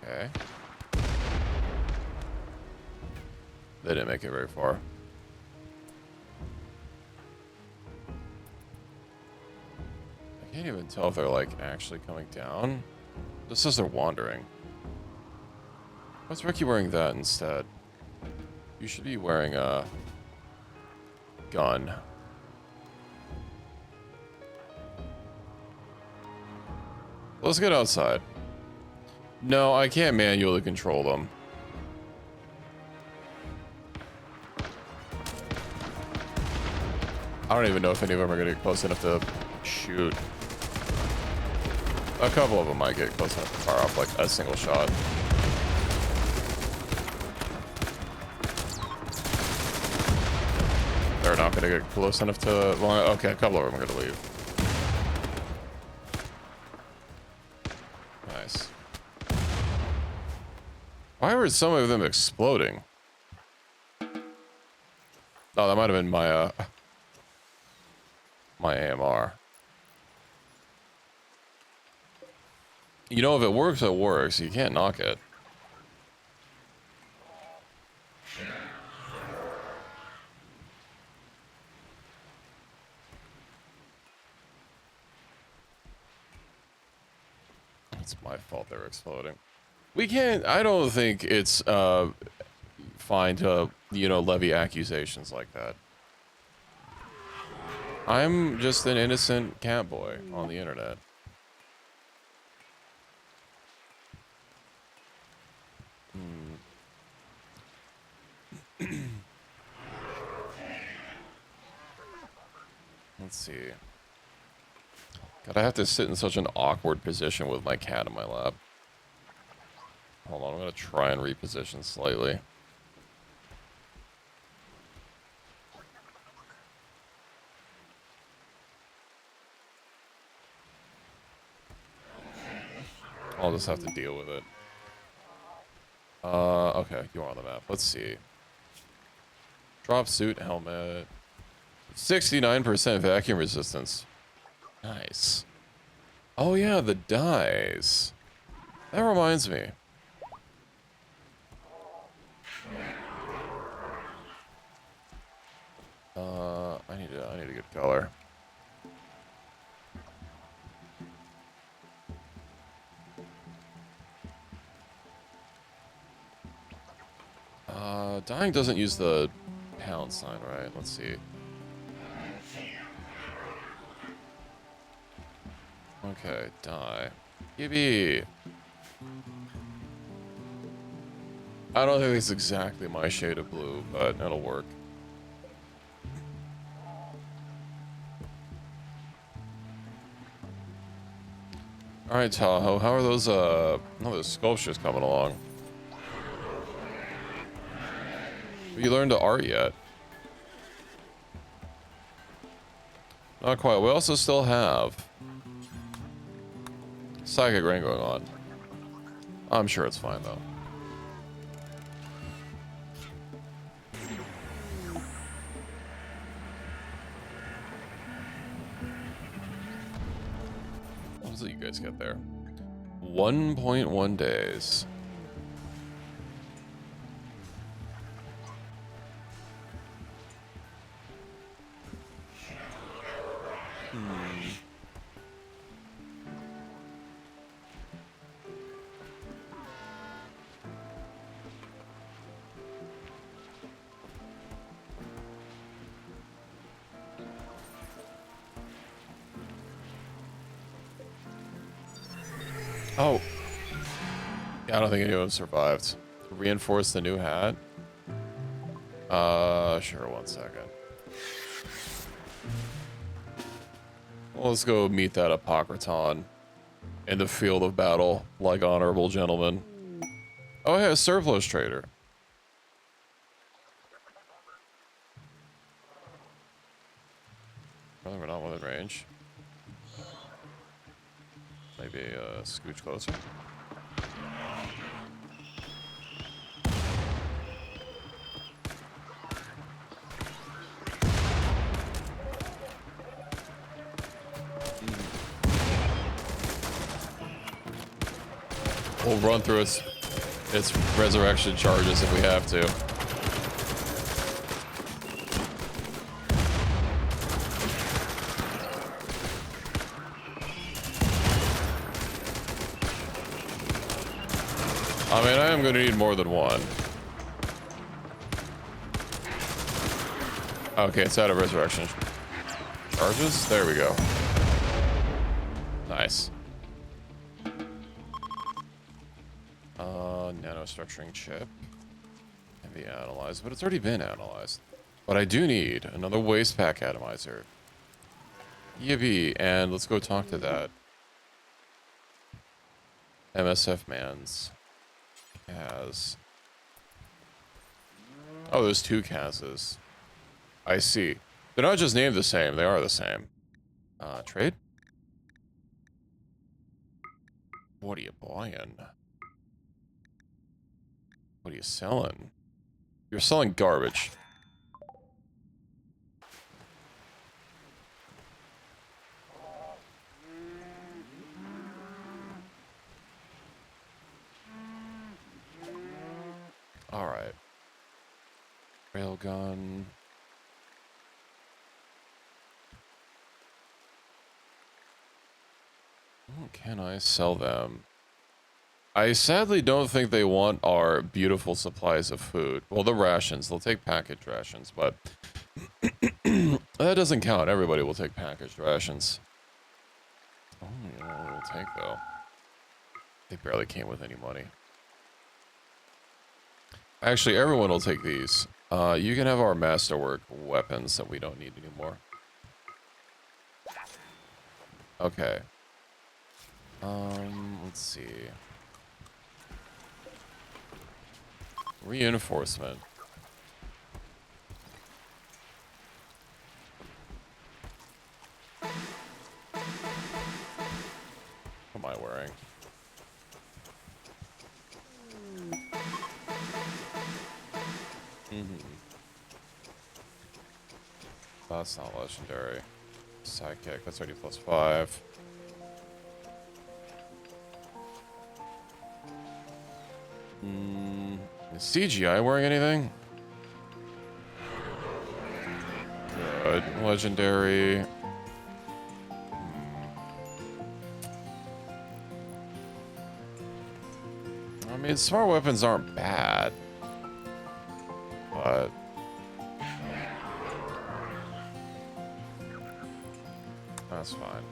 Okay. They didn't make it very far. I can't even tell if they're, like, actually coming down. This says they're wandering. Why's Ricky wearing that instead? You should be wearing a gun. Let's get outside. No, I can't manually control them. I don't even know if any of them are going to get close enough to shoot. A couple of them might get close enough to fire off like a single shot. They're not going to get close enough to... Well, okay, a couple of them are going to leave. Nice. Why were some of them exploding? Oh, that might have been my, my AMR. You know, if it works, it works. You can't knock it. It's my fault they're exploding. We can't... I don't think it's fine to, you know, levy accusations like that. I'm just an innocent cat boy on the internet. Let's see. God, I have to sit in such an awkward position with my cat in my lap. Hold on, I'm gonna try and reposition slightly. I'll just have to deal with it. Okay, you are on the map. Let's see. Drop suit, helmet. 69% vacuum resistance. Nice. Oh yeah, the dyes. That reminds me. I need a good color. Dyeing doesn't use the pound sign, right? Let's see. Okay, dye. Yippee! I don't think it's exactly my shade of blue, but it'll work. Alright, Tahoe, how are those sculptures coming along? Have you learned to art yet? Not quite. We also still have Psychic Rain going on. I'm sure it's fine, though. What does it you guys get there? 1.1 days. Oh. Yeah, I don't think anyone survived. Reinforce the new hat? Sure, 1 second. Well, let's go meet that Apocryton in the field of battle, like honorable gentlemen. Oh, yeah, a surplus trader. Well, we're not within range. Maybe scooch closer. We'll run through its resurrection charges if we have to. I mean, I am going to need more than one. Okay, it's out of resurrection charges. There we go. Nice. Nanostructuring chip can be analyzed, but it's already been analyzed. But I do need another waste pack atomizer. Yippee, and let's go talk to that MSF man's Kaz. Oh, there's 2 Kazes. I see. They're not just named the same, they are the same. Trade? What are you buying? What are you selling? You're selling garbage. Alright. Railgun. Oh, can I sell them? I sadly don't think they want our beautiful supplies of food. Well, the rations. They'll take packaged rations, but that doesn't count. Everybody will take packaged rations. Oh, you know what we'll take, though? They barely came with any money. Actually, everyone will take these. You can have our masterwork weapons that we don't need anymore. Okay. Let's see. Reinforcement. What am I wearing? That's not legendary. Sidekick, that's already +5. Is CGI wearing anything? Good. Legendary. I mean, smart weapons aren't bad. But... that's fine.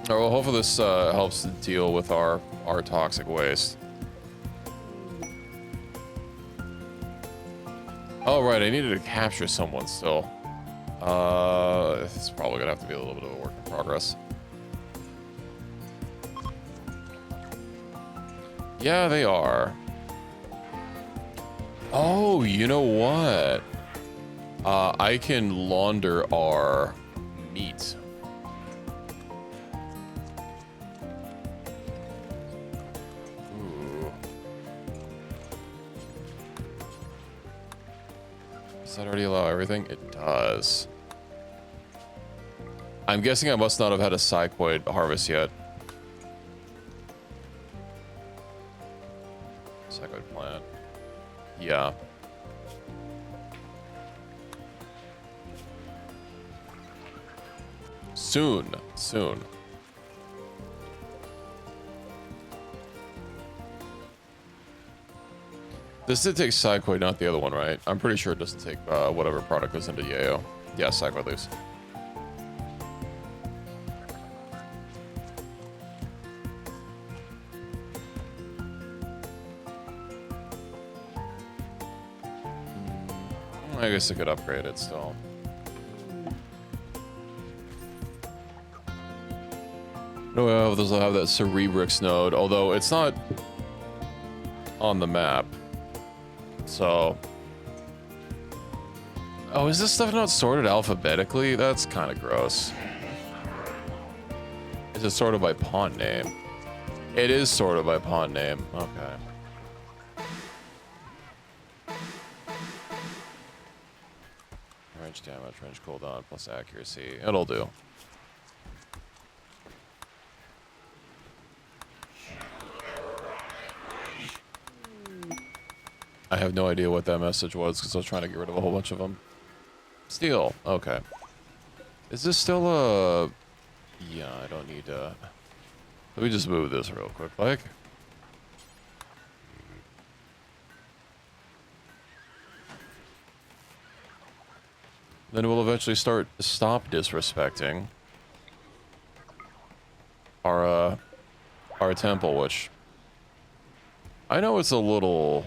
Oh, well, hopefully this helps to deal with our toxic waste. Oh, right, I needed to capture someone still. It's probably gonna have to be a little bit of a work in progress. Yeah, they are. Oh, you know what? I can launder our meat. Ooh. Does that already allow everything? It does. I'm guessing I must not have had a psychoid harvest yet. Psychoid plant. Yeah. Soon. Soon. This did take psychoid, not the other one, right? I'm pretty sure it doesn't take whatever product goes into Yayo. Yeah, psychoid leaves. I guess I could upgrade it still. No, those will have that Cerebrix node, although it's not on the map. So, oh, is this stuff not sorted alphabetically? That's kind of gross. Is it sorted by pawn name? It is sorted by pawn name. Okay. Range damage, range cooldown, plus accuracy. It'll do. I have no idea what that message was because I was trying to get rid of a whole bunch of them. Steel. Okay. Is this still a... yeah, I don't need to... let me just move this real quick, like. Then we'll eventually stop disrespecting our temple, which I know it's a little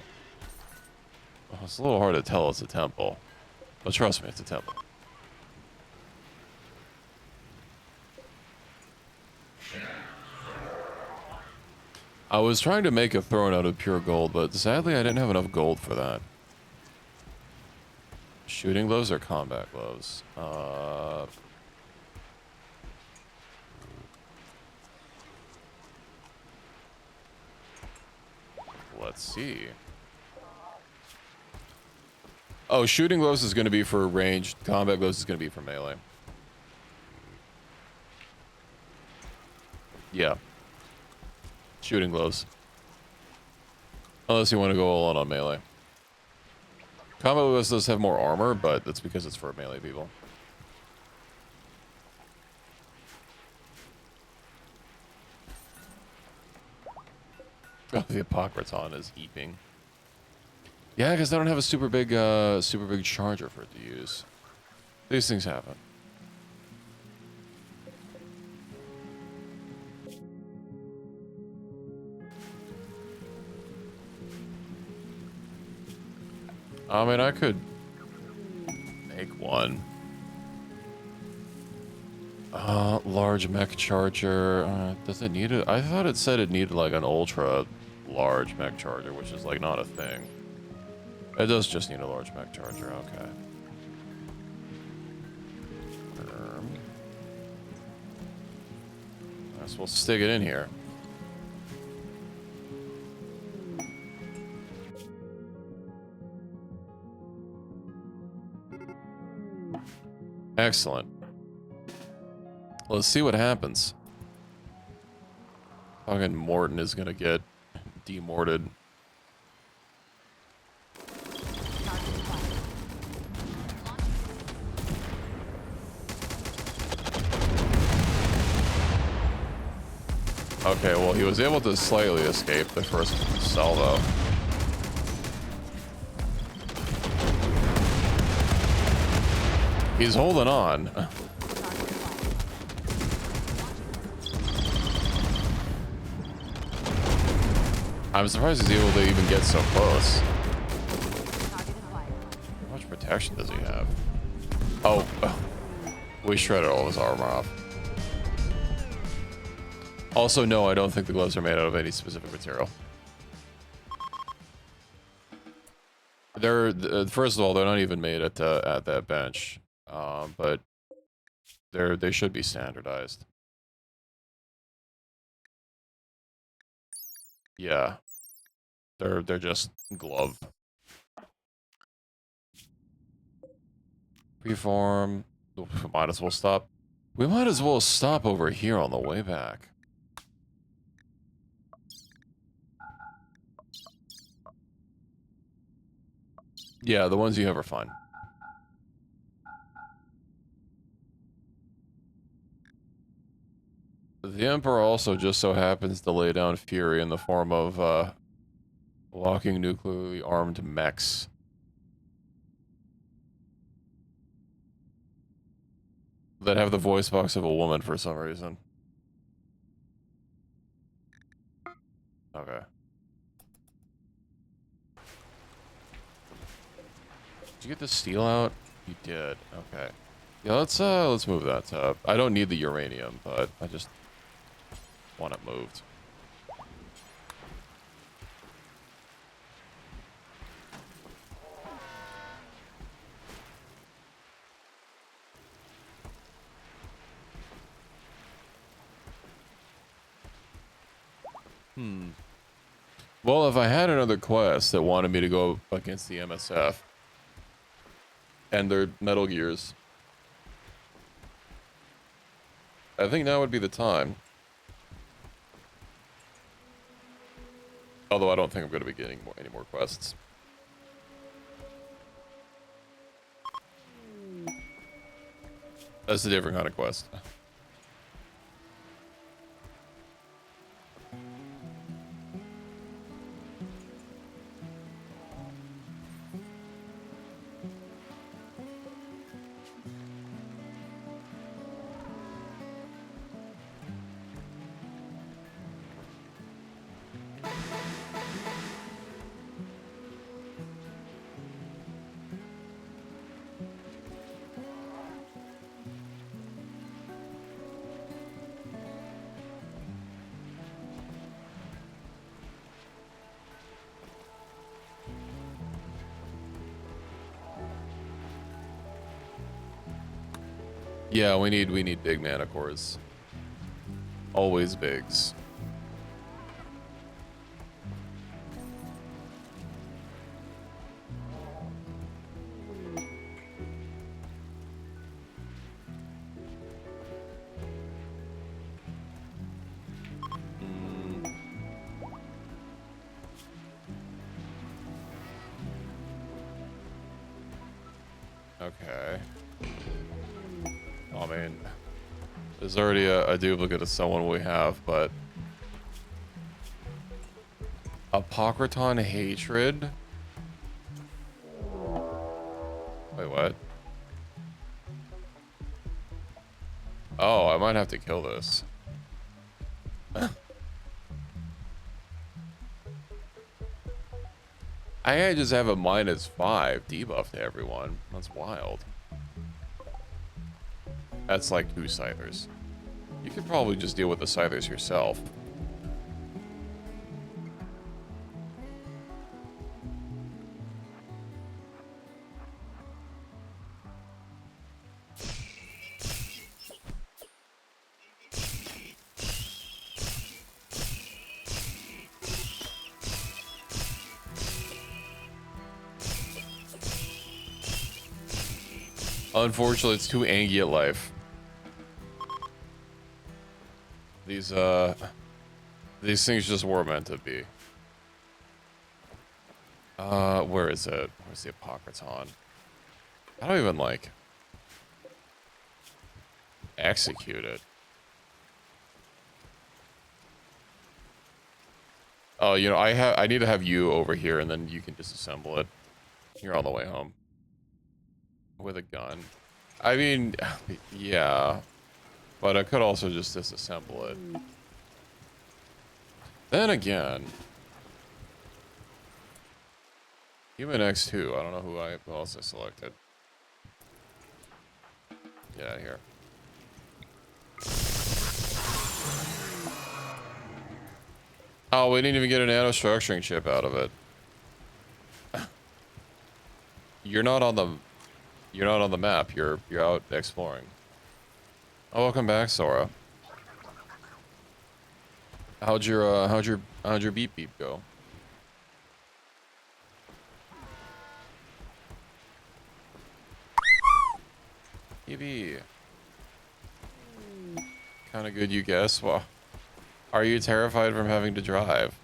hard to tell it's a temple, but trust me, it's a temple. I was trying to make a throne out of pure gold, but sadly I didn't have enough gold for that. Shooting gloves or combat gloves? Let's see. Oh, shooting gloves is going to be for ranged. Combat gloves is going to be for melee. Yeah. Shooting gloves. Unless you want to go all on melee. Combat gloves does have more armor, but that's because it's for melee people. Oh, the Apocryton is heaping. Yeah, because they don't have a super big charger for it to use. These things happen. I mean, I could make one. one. Large mech charger. Does it need it? I thought it said it needed like an ultra large mech charger, which is like not a thing. It does just need a large mech charger. Okay. Guess we'll stick it in here. Excellent. Let's see what happens. Fucking Morton is gonna get demorted. Okay, well, he was able to slightly escape the first salvo. He's holding on. I'm surprised he's able to even get so close. How much protection does he have? Oh, we shredded all of his armor off. Also, no, I don't think the gloves are made out of any specific material. They're first of all, they're not even made at that bench, but they should be standardized. Yeah, they're just glove. Preform. Might as well stop. We might as well stop over here on the way back. Yeah, the ones you have are fine. The Emperor also just so happens to lay down fury in the form of walking nuclearly armed mechs. That have the voice box of a woman for some reason. Okay. Did you get the steel out? You did. Okay. Yeah, let's move that up. I don't need the uranium, but I just want it moved. Well, if I had another quest that wanted me to go against the MSF and their Metal Gears, I think now would be the time. Although I don't think I'm going to be getting any more quests. That's a different kind of quest. Yeah, we need big mana cores. Always bigs. Okay. I mean, there's already a duplicate of someone we have, but... Apocryton Hatred? Wait, what? Oh, I might have to kill this. I just have a -5 debuff to everyone. That's wild. That's like 2 scythers. You could probably just deal with the scythers yourself. Unfortunately, it's too angy at life. These things just were meant to be. Where is it? Where's the Apocryton? I don't even, like, execute it. Oh, you know, I need to have you over here, and then you can disassemble it. You're on the way home. With a gun. I mean, yeah. But I could also just disassemble it. Then again, Human X2. I don't know who else I selected. Get out of here. Oh, we didn't even get a nano structuring chip out of it. You're not on the map. You're out exploring. Oh, welcome back, Sora. How'd your beep beep go? EB. Kind of good, you guess. Well, are you terrified from having to drive?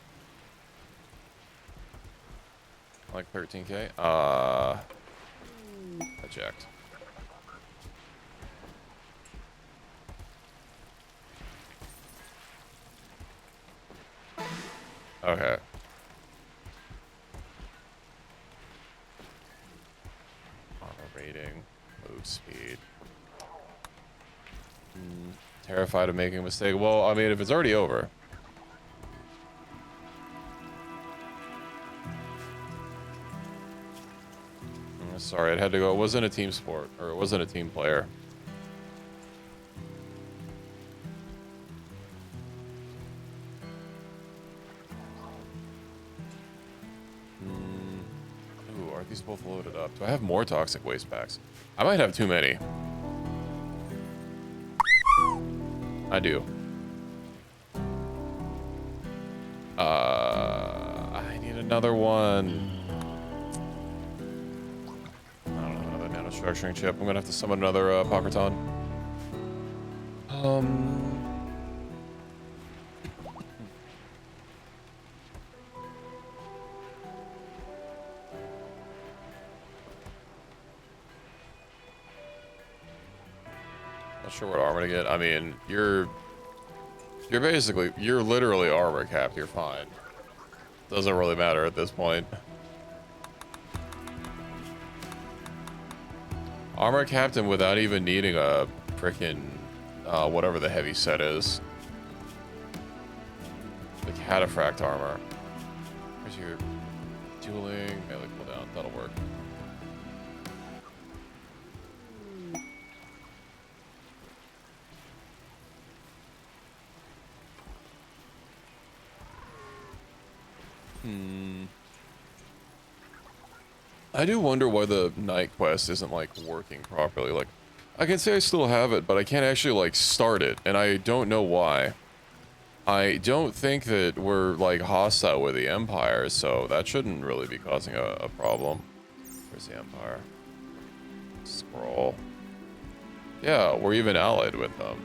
Like 13K? Eject. Okay. Armor rating, move speed. Terrified of making a mistake. Well, I mean, if it's already over. Sorry, it had to go. It wasn't a team sport, or it wasn't a team player. Ooh, are these both loaded up? Do I have more toxic waste packs? I might have too many. I do. I need another one. I don't know, another nano structuring chip. I'm gonna have to summon another Pockerton. Not sure what armor to get. I mean, you're literally armor capped. You're fine. Doesn't really matter at this point. Armor captain without even needing a frickin' whatever the heavy set is. The cataphract armor. Where's your dueling melee cooldown? That'll work. I do wonder why the night quest isn't like working properly. Like, I can say I still have it, but I can't actually like start it, and I don't know why. I don't think that we're like hostile with the Empire, so that shouldn't really be causing a problem. Where's the Empire? Scroll. Yeah, we're even allied with them.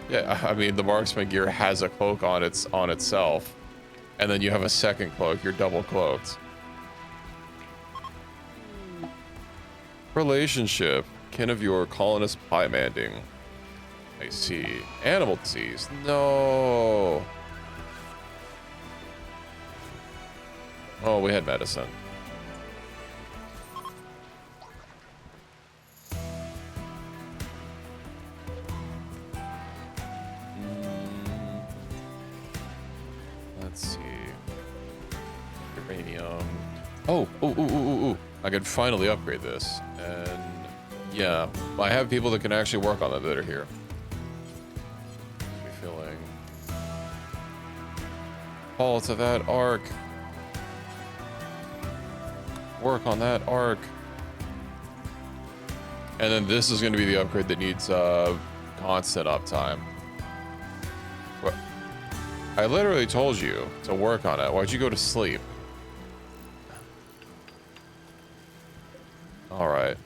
Yeah, I mean, the marksman gear has a cloak on itself, and then you have a second cloak. You're double cloaked. Relationship. Kin of your colonist pie-manding. I see. Animal disease. No. Oh, we had medicine. Let's see. Uranium. Oh, ooh. I could finally upgrade this. And yeah, I have people that can actually work on that are here. Refilling. Fall to that arc. Work on that arc. And then this is going to be the upgrade that needs constant uptime. What? I literally told you to work on it. Why'd you go to sleep? All right.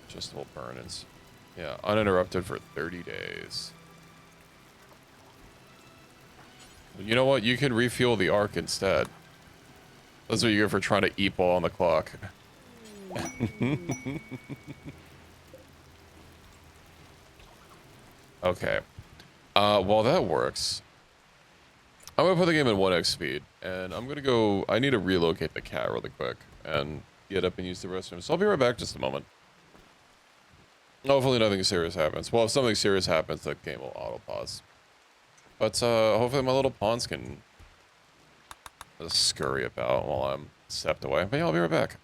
Just will burn-ins. Yeah, uninterrupted for 30 days. You know what? You can refuel the arc instead. That's what you get for trying to eat ball on the clock. Okay. While that works, I'm gonna put the game in 1x speed, and I'm gonna go. I need to relocate the cat really quick and get up and use the restroom. So I'll be right back just a moment. Hopefully nothing serious happens. Well, if something serious happens, the game will auto pause. But hopefully my little pawns can just scurry about while I'm stepped away. But yeah, I'll be right back.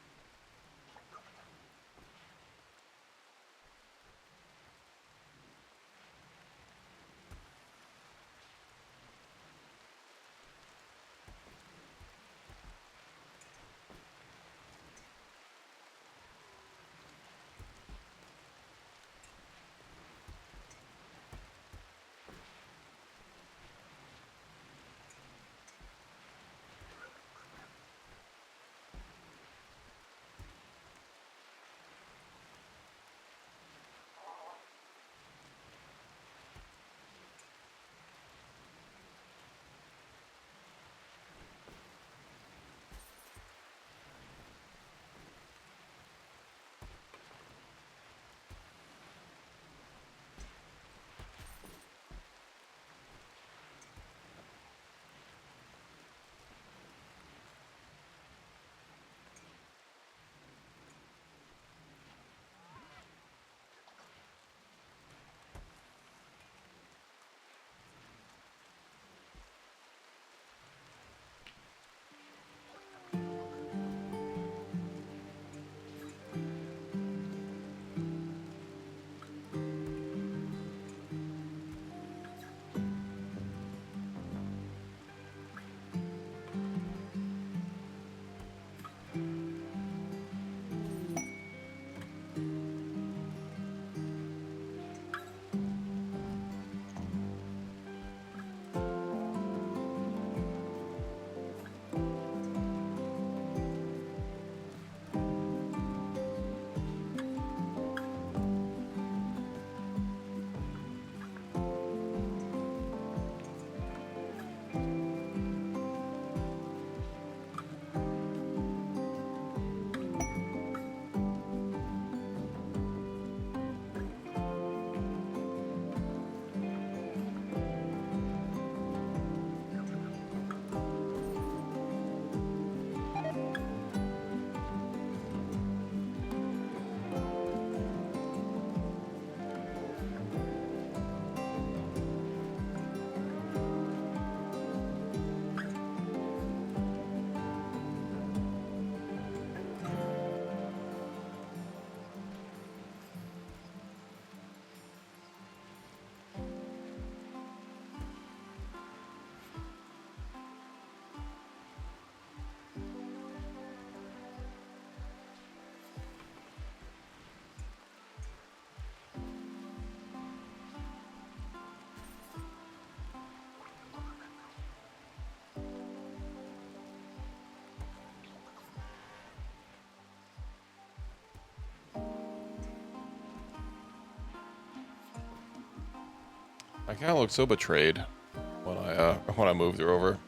I kind of looked so betrayed when I moved her over.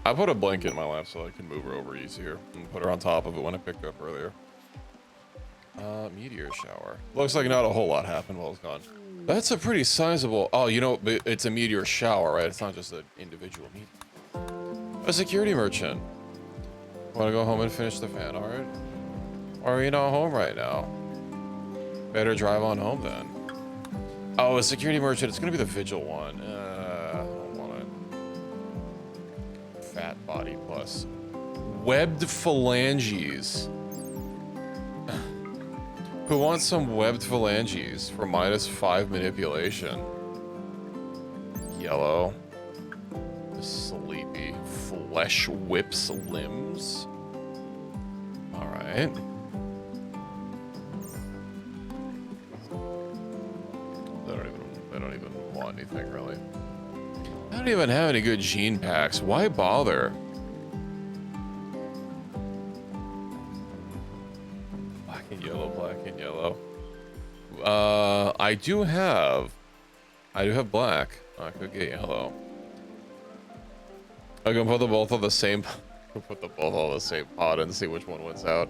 I put a blanket in my lap so I can move her over easier and put her on top of it when I picked her up earlier. Meteor shower. Looks like not a whole lot happened while it's gone. That's a pretty sizable. Oh, you know, it's a meteor shower, right? It's not just an individual meteor. A security merchant. Want to go home and finish the fan art? Or are you not home right now? Better drive on home then. Oh, a security merchant. It's gonna be the vigil one. I don't want it. Fat body plus. Webbed phalanges. Who wants some webbed phalanges for -5 manipulation? Yellow. Sleepy. Flesh whips limbs. Alright. I don't even want anything really. I don't even have any good gene packs. Why bother? Black and yellow, black and yellow. I do have black. I could get yellow. I can put them both on the same. Put them both on the same pot and see which one wins out.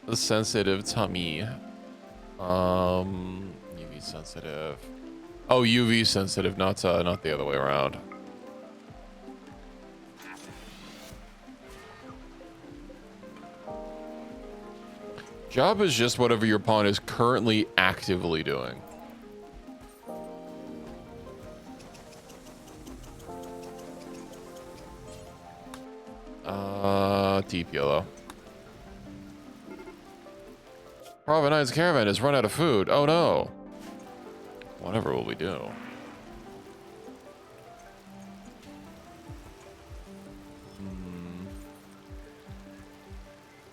The sensitive tummy. UV sensitive. Oh, UV sensitive, not the other way around. Job is just whatever your pawn is currently actively doing. Deep yellow. Provenine's caravan has run out of food. Oh no. Whatever will we do?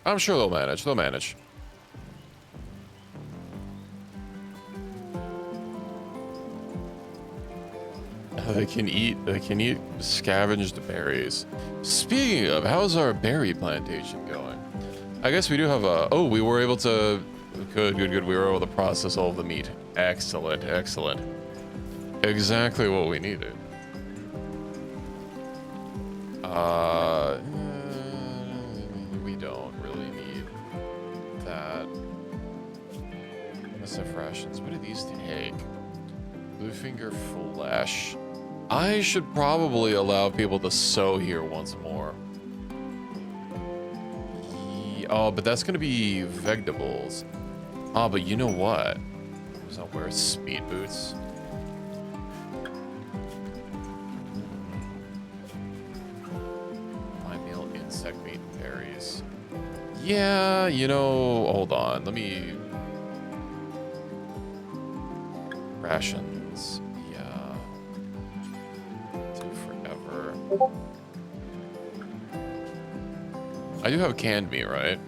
I'm sure they'll manage. They'll manage. They can eat scavenged berries. Speaking of, how's our berry plantation going? I guess we do have a, oh, we were able to, good. We were able to process all of the meat. Excellent. Exactly what we needed. We don't really need that. SF rations, what do these take? Bluefinger flesh. I should probably allow people to sow here once more. Oh, but that's gonna be vegetables. Oh, but you know what? I'll wear speed boots. My meal, insect meat, berries. Yeah, you know, hold on. Let me... Rations. Yeah. Do forever. I do have canned meat, right?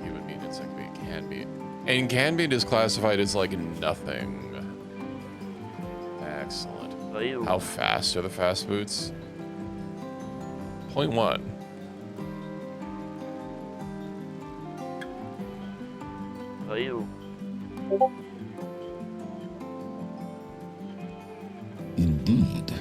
Human meat, insect meat, canned meat. And canned meat is classified as like nothing. Excellent. How fast are the fast boots? 0.1. Indeed.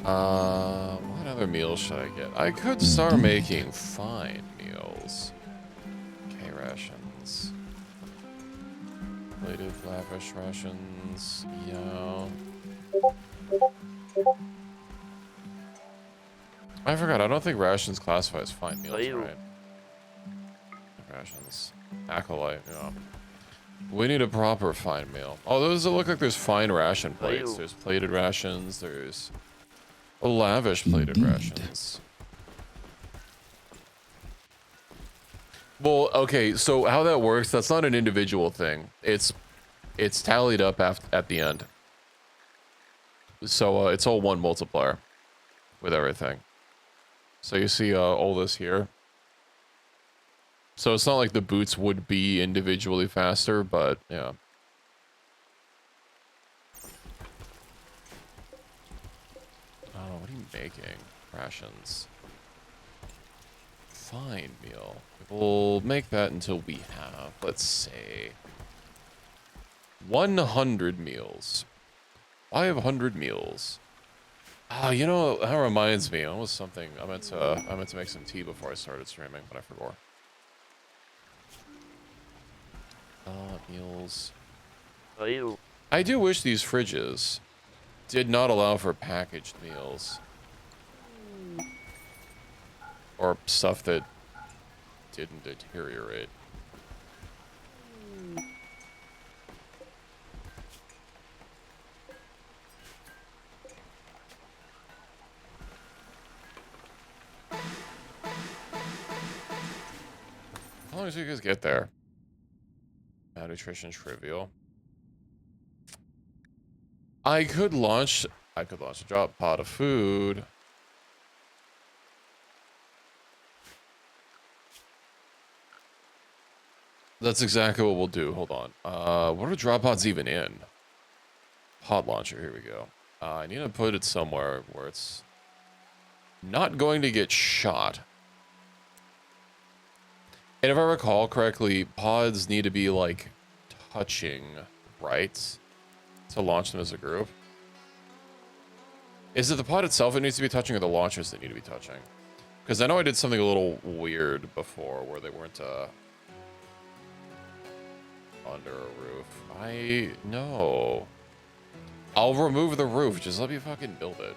What other meals should I get? I could start making fine meals. Okay, rations. Plated lavish rations. Yeah. I forgot. I don't think rations classify as fine meals, right? Rations. Acolyte, yeah. We need a proper fine meal. Oh, those look like there's fine ration plates. There's plated rations. There's lavish plated rations. Well, okay, so how that works, that's not an individual thing. It's tallied up at the end. So it's all one multiplier with everything. So you see all this here. So it's not like the boots would be individually faster, but yeah. Oh, what are you making? Rations. Fine meal. We'll make that until we have, let's say, 100 meals. 500 meals. Ah, you know, that reminds me. Almost something. I meant to make some tea before I started streaming, but I forgot. Meals. I do wish these fridges did not allow for packaged meals. Or stuff that didn't deteriorate. How long do you guys get there? Malnutrition trivial. I could launch a drop pod of food. That's exactly what we'll do. Hold on. What are drop pods even in? Pod launcher, here we go. I need to put it somewhere where it's not going to get shot. And if I recall correctly, pods need to be like touching, right? To launch them as a group. Is it the pod itself that needs to be touching or the launchers that need to be touching? Because I know I did something a little weird before where they weren't under a roof. No. I'll remove the roof. Just let me fucking build it.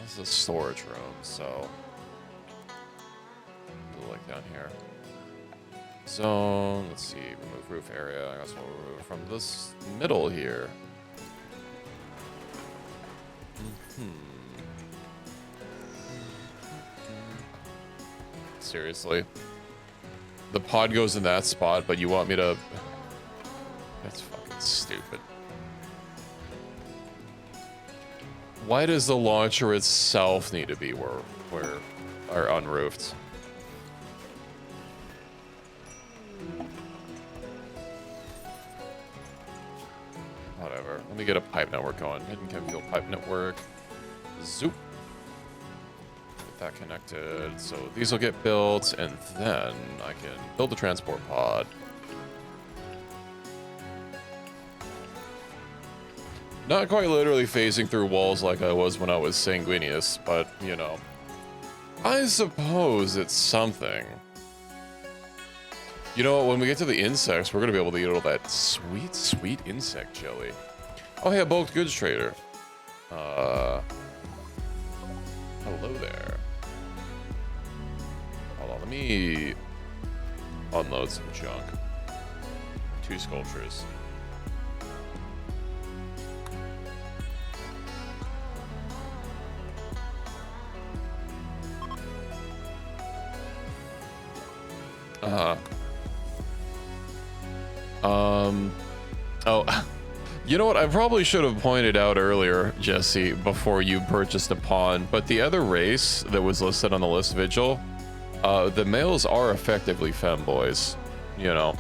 This is a storage room, so like down here. Zone. Let's see. Remove roof area. I guess we'll remove from this middle here. Seriously. The pod goes in that spot, but you want me to... That's fucking stupid. Why does the launcher itself need to be where are unroofed? Whatever. Let me get a pipe network going. Hidden chemical pipe network. Zoop. Get that connected. So these will get built, and then I can build the transport pod. Not quite literally phasing through walls like I was when I was sanguineous, but, you know. I suppose it's something. You know, when we get to the insects, we're going to be able to eat all that sweet, sweet insect jelly. Oh, hey, a bulk goods trader. Hello there. Hold on, let me unload some junk. 2 sculptures. Oh, you know what? I probably should have pointed out earlier, Jesse, before you purchased a pawn, but the other race that was listed on the list, Vigil, the males are effectively femboys, you know.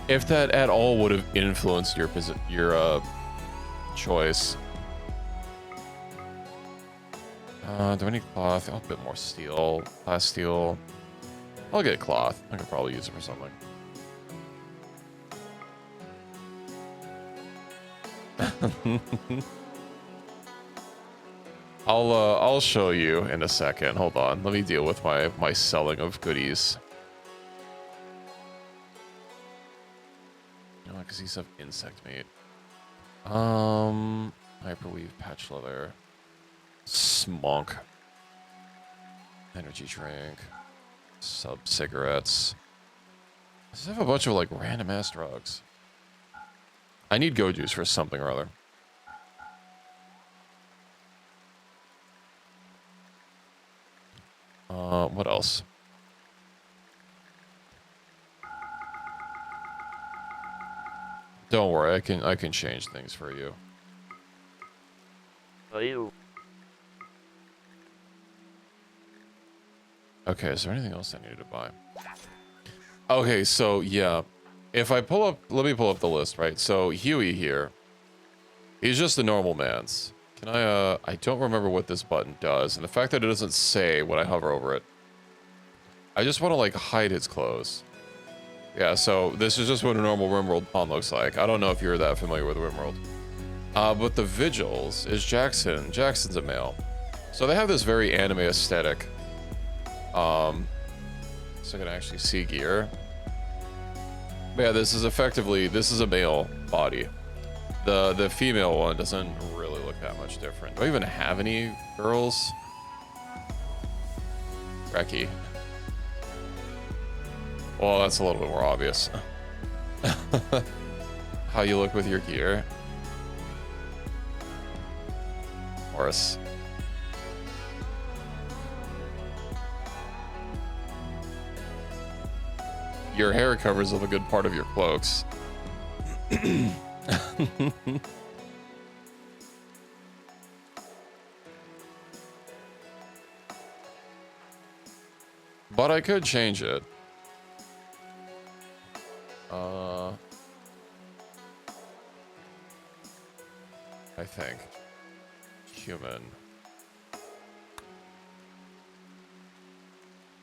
If that at all would have influenced your choice. Do I need cloth? A bit more steel, glass steel. I'll get cloth. I could probably use it for something. I'll show you in a second. Hold on. Let me deal with my selling of goodies. Oh, because these have insect meat. Hyperweave, patch leather, smunk, energy drink, sub cigarettes. Does it have a bunch of like random ass drugs? I need go juice for something or other. What else? Don't worry, I can change things for you. Okay, is there anything else I needed to buy? Okay, so yeah. If I pull up, let me pull up the list, right? So Huey here, he's just a normal man's. Can I don't remember what this button does. And the fact that it doesn't say when I hover over it, I just want to like hide his clothes. Yeah, so this is just what a normal RimWorld pawn looks like. I don't know if you're that familiar with RimWorld. But the Vigils is Jackson. Jackson's a male. So they have this very anime aesthetic. So I can actually see gear. But yeah, this is a male body. The female one doesn't really look that much different. Do I even have any girls? Reki. Well, that's a little bit more obvious. How you look with your gear. Morris. Your hair covers up a good part of your cloaks. But I could change it. I think. Human.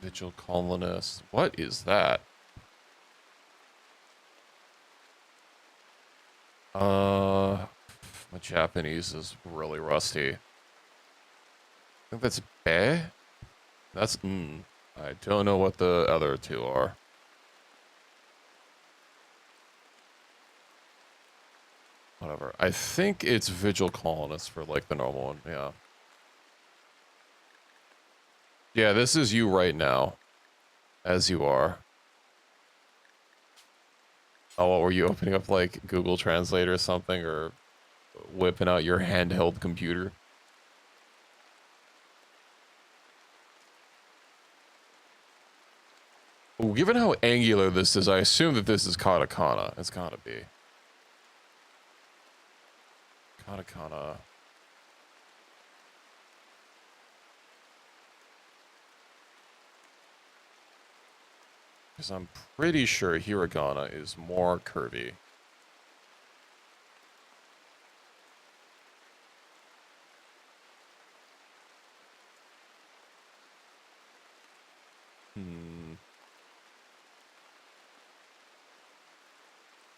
Vigil colonist. What is that? My Japanese is really rusty. I think that's be. That's I don't know what the other two are. Whatever. I think it's Vigil Colonist for like the normal one. Yeah. Yeah, this is you right now. As you are. Oh, what were you opening up like Google Translate or something, or whipping out your handheld computer? Well, given how angular this is, I assume that this is katakana. It's gotta be. Katakana. Because I'm pretty sure hiragana is more curvy.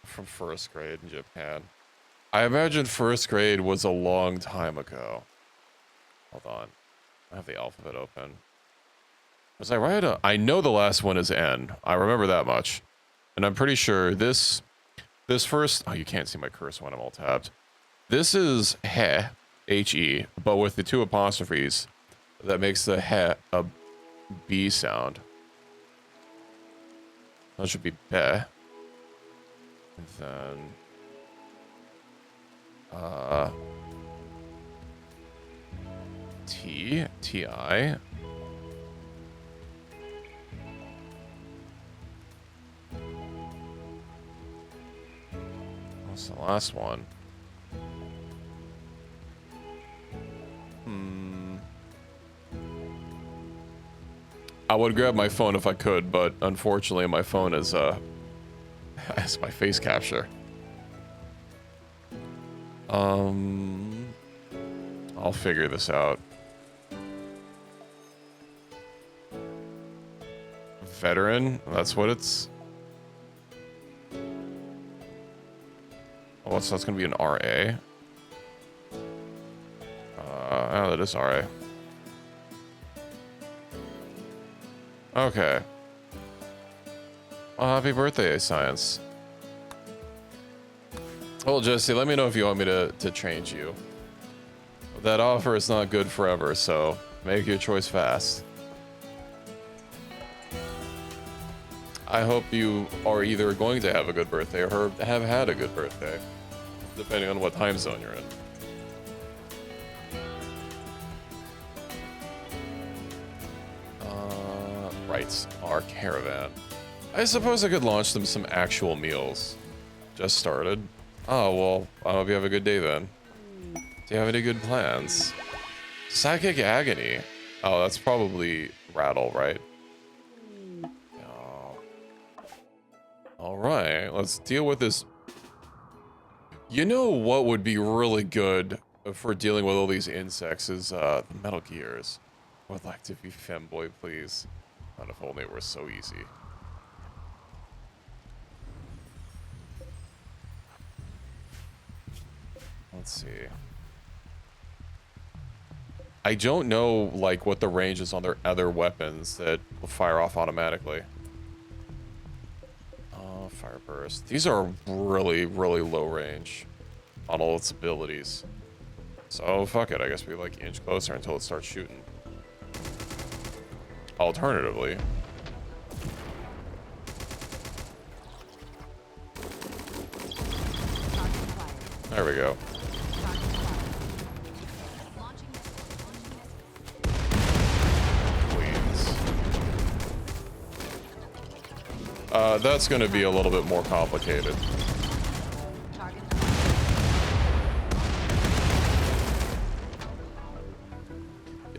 From first grade in Japan. I imagine first grade was a long time ago. Hold on. I have the alphabet open. Was I right? I know the last one is N. I remember that much. And I'm pretty sure this first... Oh, you can't see my cursor when I'm all tabbed. This is he, H-E, but with the two apostrophes. That makes the he a B sound. That should be be. And then... T, T-I. What's the last one? I would grab my phone if I could, but unfortunately my phone is, has my face capture. I'll figure this out. Veteran? That's what it's... Oh, so that's gonna be an RA. Oh, that is RA. Okay. Well, happy birthday, Science. Well, Jesse, let me know if you want me to change you. That offer is not good forever, so make your choice fast. I hope you are either going to have a good birthday or have had a good birthday, depending on what time zone you're in. Right, our caravan. I suppose I could launch them some actual meals. Just started. Oh, well, I hope you have a good day then. Do you have any good plans? Psychic Agony. Oh, that's probably Rattle, right? Oh. Alright, let's deal with this. You know what would be really good for dealing with all these insects is the Metal Gears. I would like to be femboy, please. Not if only it were so easy. Let's see. I don't know, like, what the range is on their other weapons that will fire off automatically. Oh, Fire Burst. These are really, really low range on all its abilities. So fuck it, I guess we like inch closer until it starts shooting. Alternatively, there we go. Please. That's gonna be a little bit more complicated.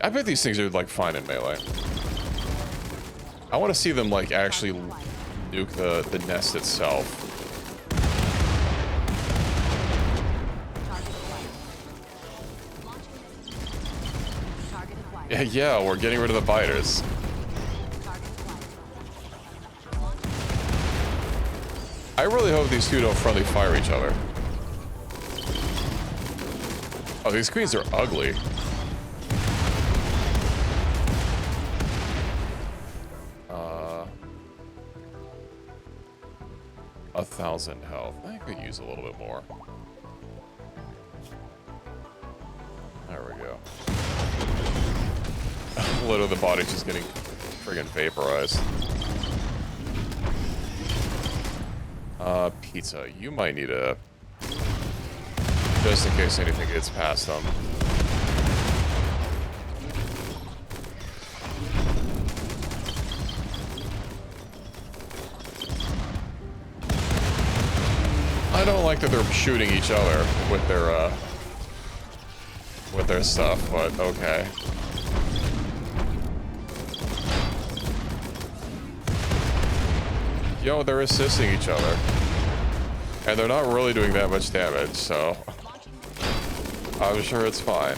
I bet these things are like fine in melee. I want to see them like actually nuke the nest itself. Yeah, we're getting rid of the biters. I really hope these two don't friendly fire each other. Oh, these queens are ugly. 1,000 health. I could use a little bit more. There we go. Literally, the body's just getting friggin' vaporized. Pizza. You might need a... just in case anything gets past them. I don't like that they're shooting each other with their stuff, but okay. Yo, they're assisting each other. And they're not really doing that much damage, so I'm sure it's fine.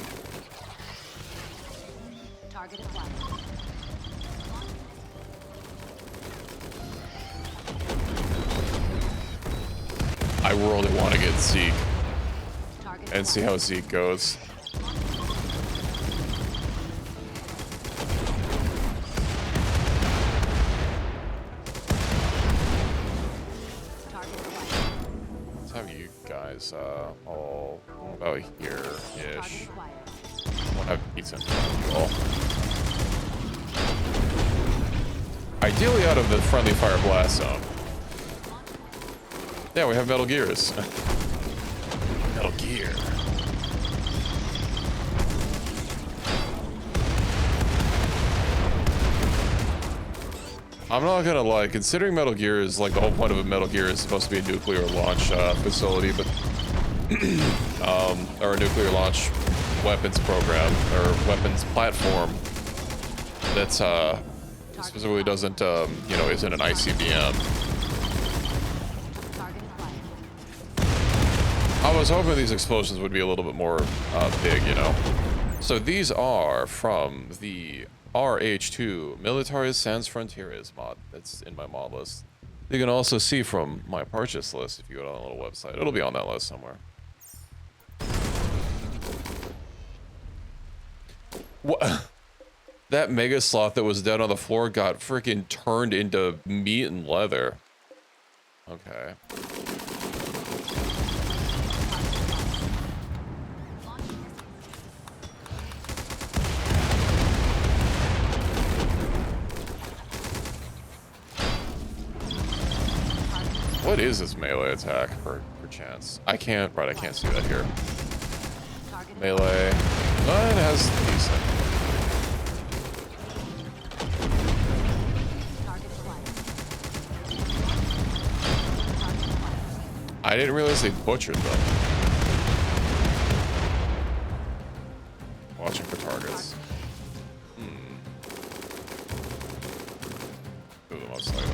I really want to get Zeke and see how Zeke goes. Let's have you guys all about here-ish. We'll have pizza in front of you all. Ideally out of the friendly fire blast zone. Yeah, we have Metal Gears. Metal Gear. I'm not gonna lie, considering Metal Gear is like the whole point of a Metal Gear is supposed to be a nuclear launch facility, but or a nuclear launch weapons program or weapons platform that's specifically doesn't you know, isn't an ICBM. I was hoping these explosions would be a little bit more big, you know. So these are from the RH2 Militares Sans Frontières mod that's in my mod list. You can also see from my purchase list if you go to a little website. It'll be on that list somewhere. What? That mega sloth that was dead on the floor got freaking turned into meat and leather. Okay. What is this melee attack per chance? I can't see that here. Melee. Well, it has decent. I didn't realize they butchered them. Watching for targets. Move them up slightly.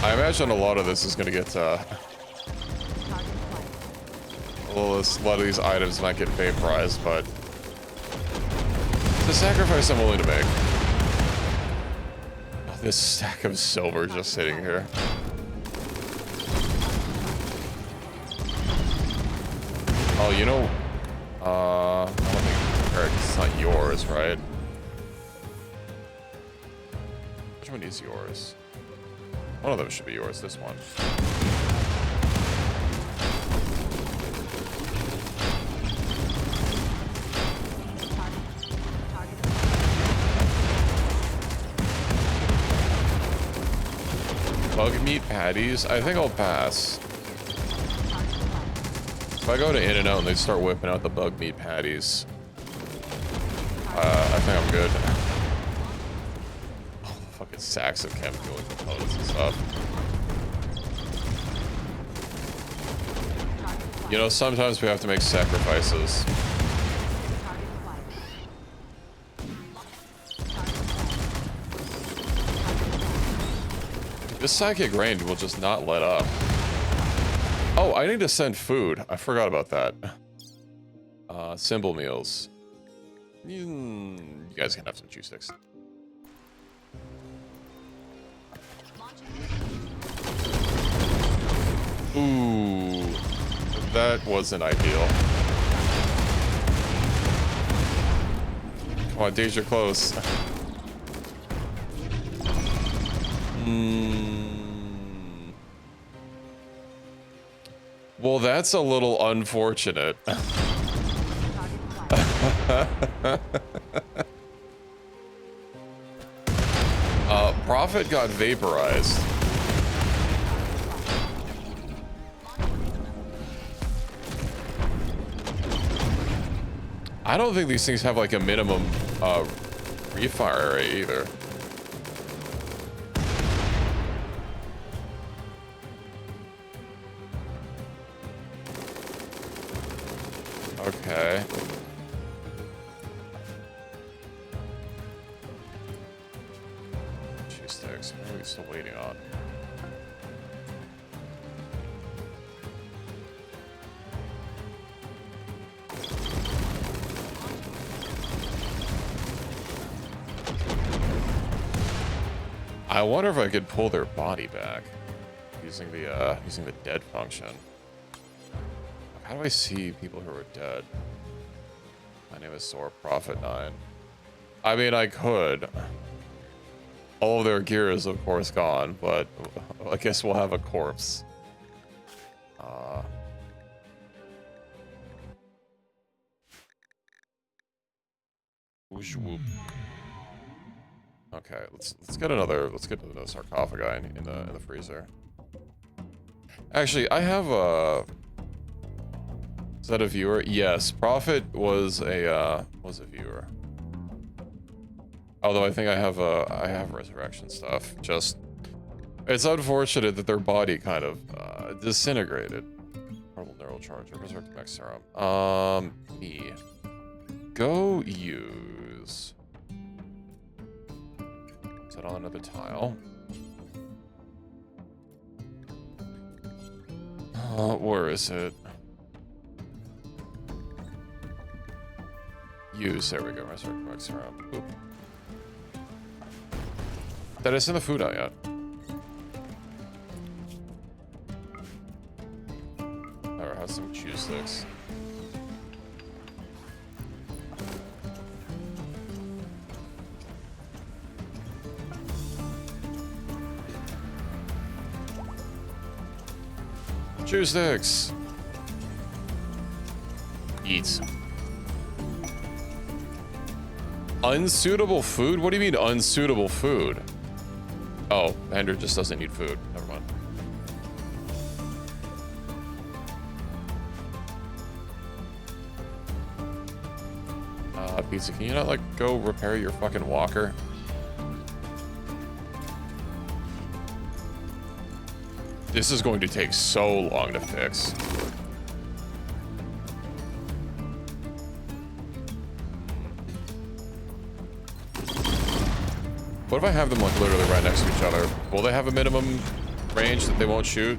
I imagine a lot of this is going to get, a lot of these items might get vaporized, but it's a sacrifice I'm willing to make. Oh, this stack of silver just sitting here. Oh, you know, I don't think it's not yours, right? Which one is yours? One of them should be yours, this one. Bug meat patties? I think I'll pass. If I go to In-N-Out and they start whipping out the bug meat patties, I think I'm good. Oh, fucking sacks of chemical components and stuff. You know, sometimes we have to make sacrifices. This psychic range will just not let up. Oh, I need to send food. I forgot about that. Simple meals. You guys can have some chew sticks. Ooh, that wasn't ideal. Come on, Deja, close. Well, that's a little unfortunate. Prophet got vaporized. I don't think these things have like a minimum refire rate either. Okay. Cheese sticks. What are we still waiting on? I wonder if I could pull their body back using the dead function. How do I see people who are dead? My name is Sora Prophet 9. I mean, I could. All of their gear is, of course, gone, but I guess we'll have a corpse. Whoosh whoop. Okay, let's get another sarcophagi in the freezer. Actually, I have a. Is that a viewer? Yes, Prophet was a viewer. Although I think I have resurrection stuff. Just, it's unfortunate that their body kind of disintegrated. Portable neural charger, resurrect max serum. Me. Go use. Is that on another tile? Where is it? Use, there we go, resurrect max serum. Oop. Did I send the food out yet? Or have some chew sticks. Chew sticks. Eat. Unsuitable food? What do you mean unsuitable food? Oh, Andrew just doesn't need food. Never mind. Pizza, can you not, like, go repair your fucking walker? This is going to take so long to fix. What if I have them, like, literally right next to each other? Will they have a minimum range that they won't shoot?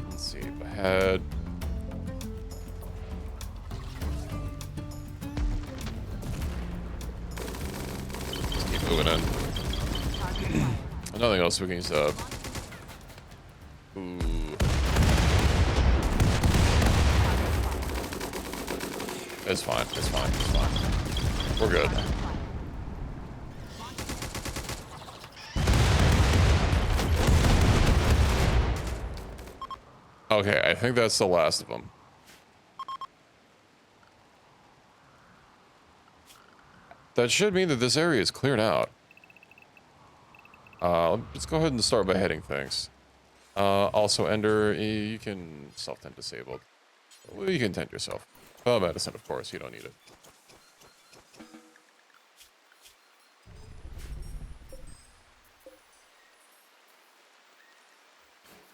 Let's see, behead. Let's keep moving in. Nothing else we can use up. Ooh. It's fine. It's fine. It's fine. We're good. Okay, I think that's the last of them. That should mean that this area is cleared out. Let's go ahead and start by heading things. Also, Ender, you can self-tend disabled. Well, you can tend yourself. Oh, medicine, of course. You don't need it.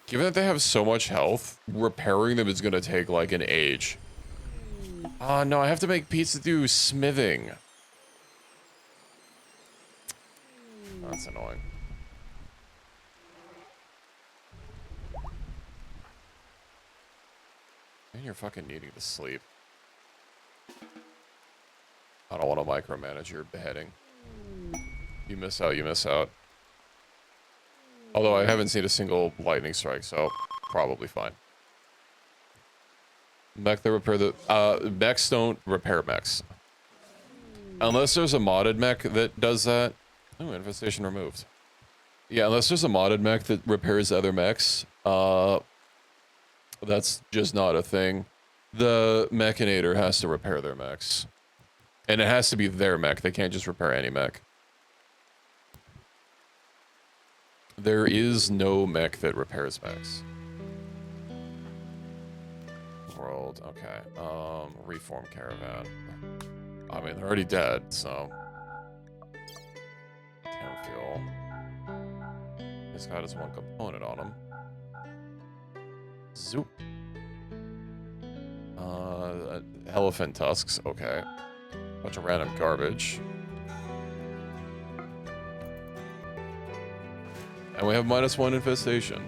Given that they have so much health, repairing them is going to take like an age. No, I have to make pizza do smithing. That's annoying. And you're fucking needing to sleep. I don't want to micromanage your beheading. You miss out, you miss out. Although I haven't seen a single lightning strike, so probably fine. Mech that repair the... mechs don't repair mechs. Unless there's a modded mech that does that. Oh, infestation removed. Yeah, unless there's a modded mech that repairs other mechs, that's just not a thing. The Mechanator has to repair their mechs. And it has to be their mech. They can't just repair any mech. There is no mech that repairs mechs. World, okay. Reform caravan. I mean, they're already dead, so... Can't fuel. This guy has one component on him. Zoop. Elephant tusks, okay. Bunch of random garbage. And we have -1 infestation.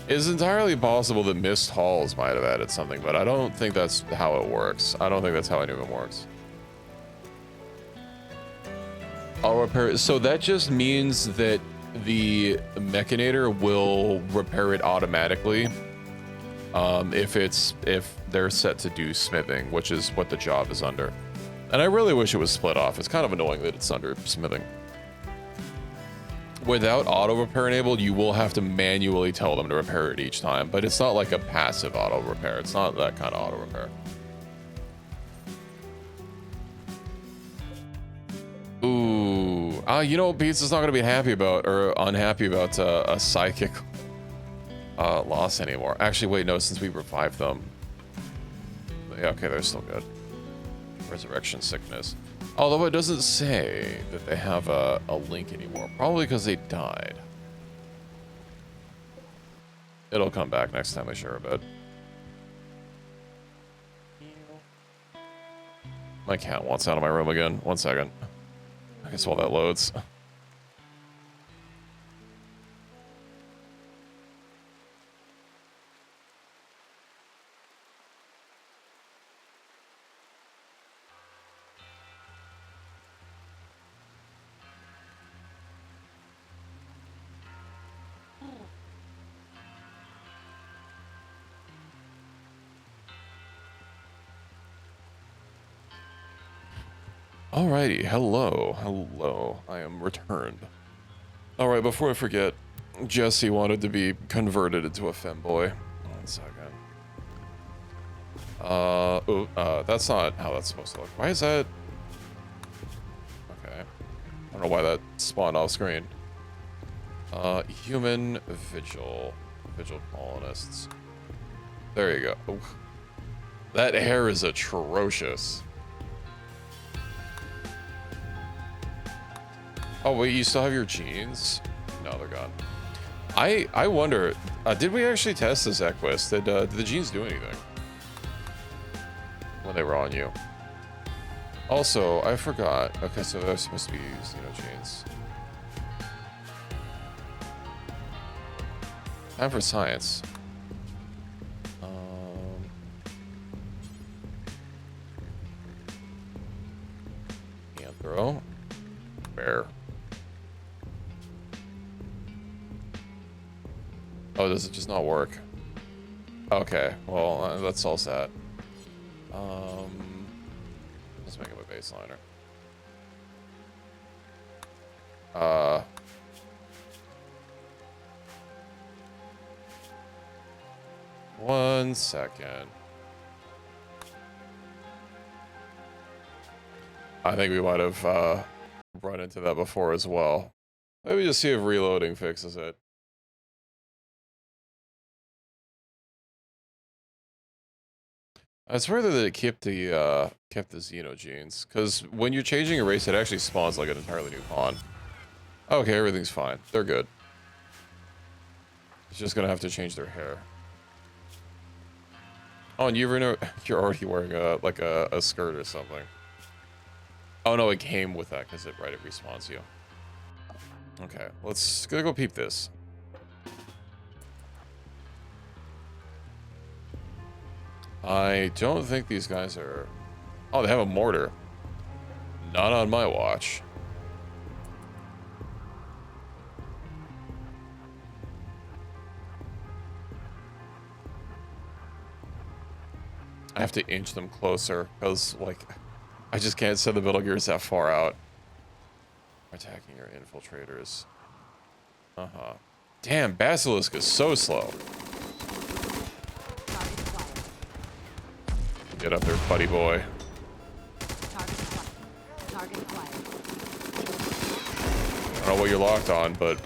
It's entirely possible that Mist Halls might have added something, but I don't think that's how it works. I don't think that's how any of it works. I'll repair it. So that just means that the Mechanator will repair it automatically. If they're set to do smithing, which is what the job is under. And I really wish it was split off. It's kind of annoying that it's under smithing. Without auto repair enabled, you will have to manually tell them to repair it each time, but it's not like a passive auto repair. It's not that kind of auto repair. Ooh, you know, Pizza's not going to be happy about or unhappy about a psychic loss anymore. Actually, wait, no, since we revived them. Yeah, okay, they're still good. Resurrection sickness. Although it doesn't say that they have a link anymore. Probably because they died. It'll come back next time I share a bit. My cat wants out of my room again. 1 second. I guess while that loads. Alrighty, hello, I am returned. Alright, before I forget, Jesse wanted to be converted into a femboy. 1 second. That's not how that's supposed to look. Why is that? Okay. I don't know why that spawned off screen. Human vigil colonists. There you go. Oof. That hair is atrocious. Oh wait, you still have your jeans? No, they're gone. I wonder, did we actually test this Equus? Did the jeans do anything when they were on you? Also, I forgot. Okay, so they're supposed to be jeans. Time for science. Anthro. Bear. Oh, does it just not work? Okay, well, that solves that. Let's make him a baseliner. One second. I think we might have run into that before as well. Maybe just see if reloading fixes it. It's rather that it kept the Xeno genes, because when you're changing a race, it actually spawns like an entirely new pawn. Okay, everything's fine. They're good. It's just gonna have to change their hair. Oh, and you're already wearing a skirt or something. Oh no, it came with that because it respawns you. Okay, let's go peep this. I don't think these guys are... Oh, they have a mortar. Not on my watch. I have to inch them closer, because, like, I just can't send the middle gears that far out. Attacking your infiltrators. Uh-huh. Damn, Basilisk is so slow. Get up there, buddy boy. I don't know what you're locked on, but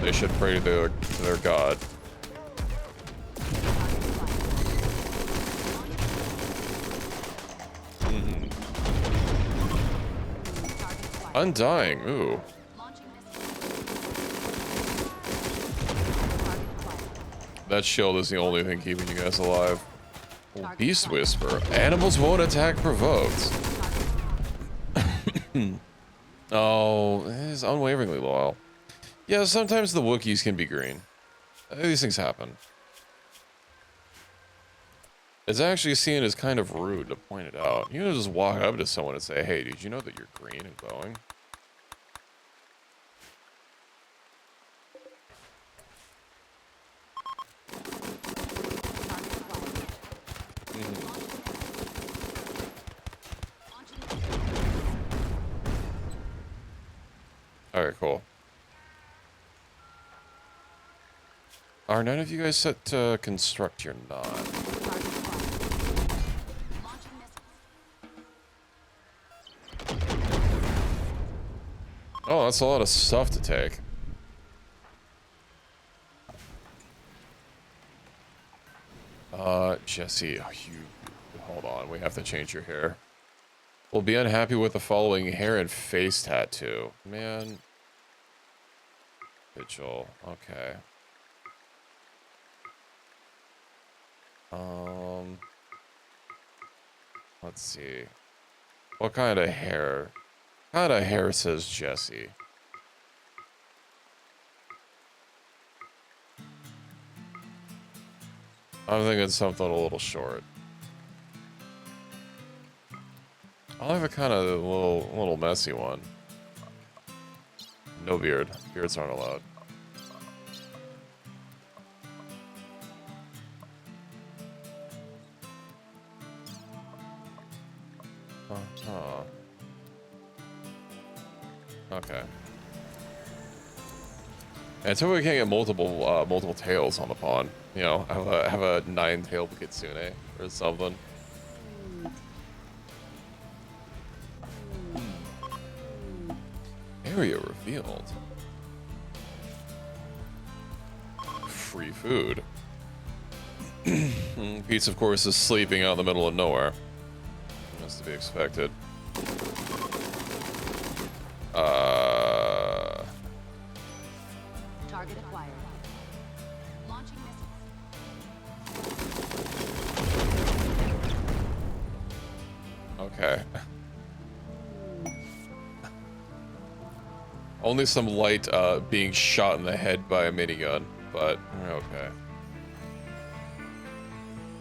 they should pray to their god. Undying, ooh. That shield is the only thing keeping you guys alive. Well, Beast Whisper. Animals won't attack provoked. Oh, it is unwaveringly loyal. Yeah, sometimes the Wookiees can be green. These things happen. It's actually seen as kind of rude to point it out. You know, just walk up to someone and say, hey, did you know that you're green and glowing? Alright, cool. Are none of you guys set to construct? You're not. Oh, that's a lot of stuff to take. Jesse, oh, hold on, we have to change your hair. We'll be unhappy with the following hair and face tattoo. Man. Vigil, okay. Let's see. What kind of hair? What kind of hair says Jesse? I'm thinking something a little short. I'll have a kind of little messy one. No beard. Beards aren't allowed. Uh-huh. Okay. Until we can get multiple tails on the pawn, you know, have a 9-tailed kitsune or something. Area revealed. Free food. Pete, of course, is sleeping out in the middle of nowhere. That's to be expected. Target acquired. Launching missiles. Okay. Only some light being shot in the head by a minigun, but okay.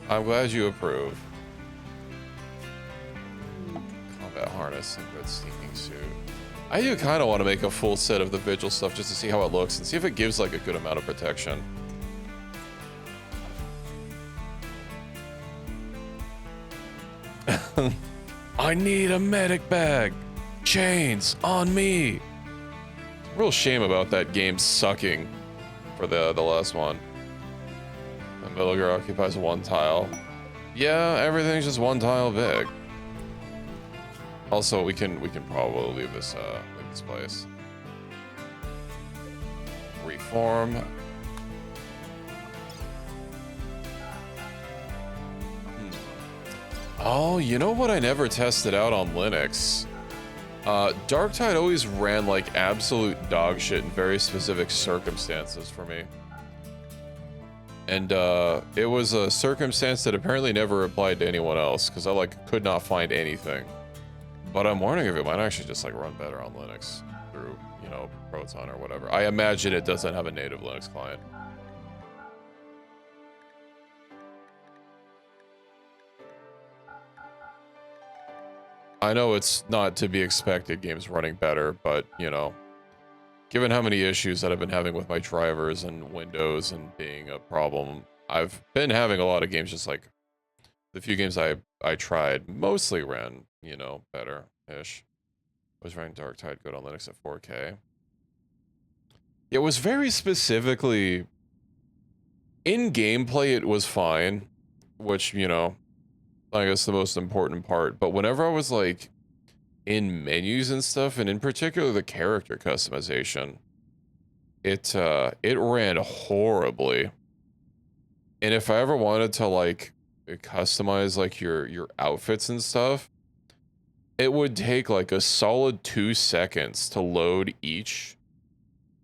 I'm glad you approve. Combat harness and good sneaking suit. I do kind of want to make a full set of the Vigil stuff just to see how it looks and see if it gives like a good amount of protection. I need a medic bag. Chains on me. Real shame about that game sucking for the last one. The villager occupies one tile. Yeah, everything's just one tile big. Also, we can probably leave this place. Reform. Oh, you know what I never tested out on Linux? Darktide always ran like absolute dog shit in very specific circumstances for me. And it was a circumstance that apparently never applied to anyone else because I like could not find anything. But I'm wondering if it might actually just like run better on Linux through, you know, Proton or whatever. I imagine it doesn't have a native Linux client. I know it's not to be expected, games running better, but, you know, given how many issues that I've been having with my drivers and Windows and being a problem, I've been having a lot of games just like the few games I tried mostly ran, you know, better-ish. Was running Darktide good on Linux at 4K. It was very specifically in gameplay, it was fine, which, you know, I guess the most important part, but whenever I was like in menus and stuff, and in particular the character customization, it ran horribly. And if I ever wanted to like customize like your outfits and stuff, it would take like a solid 2 seconds to load each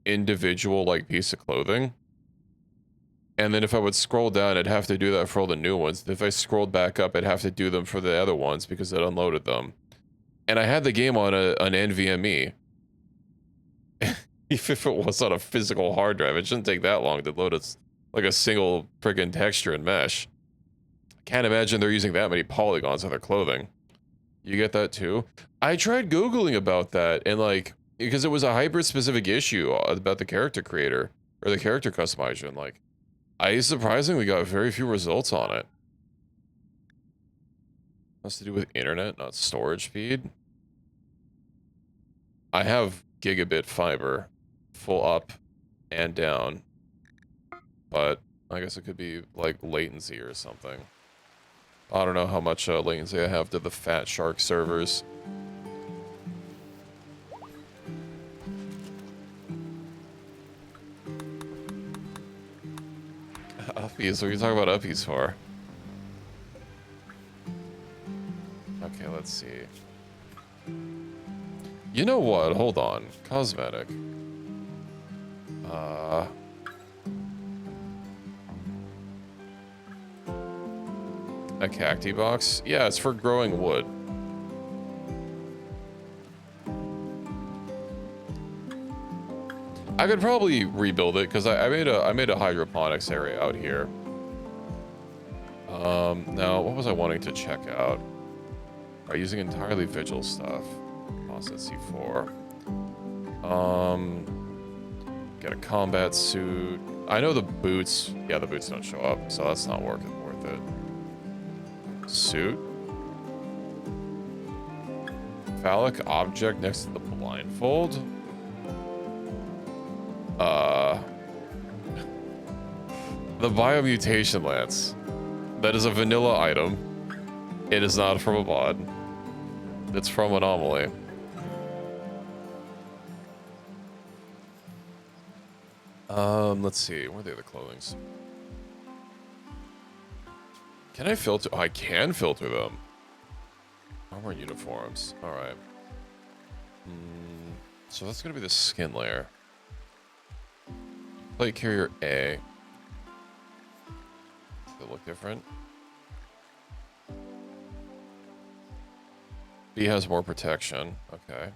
individual like piece of clothing. And then if I would scroll down, I'd have to do that for all the new ones. If I scrolled back up, I'd have to do them for the other ones because it unloaded them. And I had the game on an NVMe. Even if it was on a physical hard drive, it shouldn't take that long to load like a single friggin' texture and mesh. I can't imagine they're using that many polygons on their clothing. You get that too? I tried Googling about that, and like, because it was a hyper-specific issue about the character creator, or the character customization, like, I surprisingly got very few results on it. Has to do with internet, not storage speed. I have gigabit fiber, full up and down, but I guess it could be like latency or something. I don't know how much latency I have to the Fat Shark servers. Uppies? What are you talking about uppies for? Okay, let's see. You know what? Hold on. Cosmetic. A cacti box? Yeah, it's for growing wood. I could probably rebuild it because I made a hydroponics area out here. Now what was I wanting to check out? Are using entirely Vigil stuff. Faucet C4. Get a combat suit. I know the boots. Yeah, the boots don't show up, so that's not worth it. Suit. Phallic object next to the blindfold. The biomutation lance. That is a vanilla item. It is not from a mod. It's from Anomaly. Let's see. Where are the other clothings? Can I filter? Oh, I can filter them. Armor and uniforms. Alright. So that's gonna be the skin layer. Plate carrier A. Does it look different? B has more protection. Okay.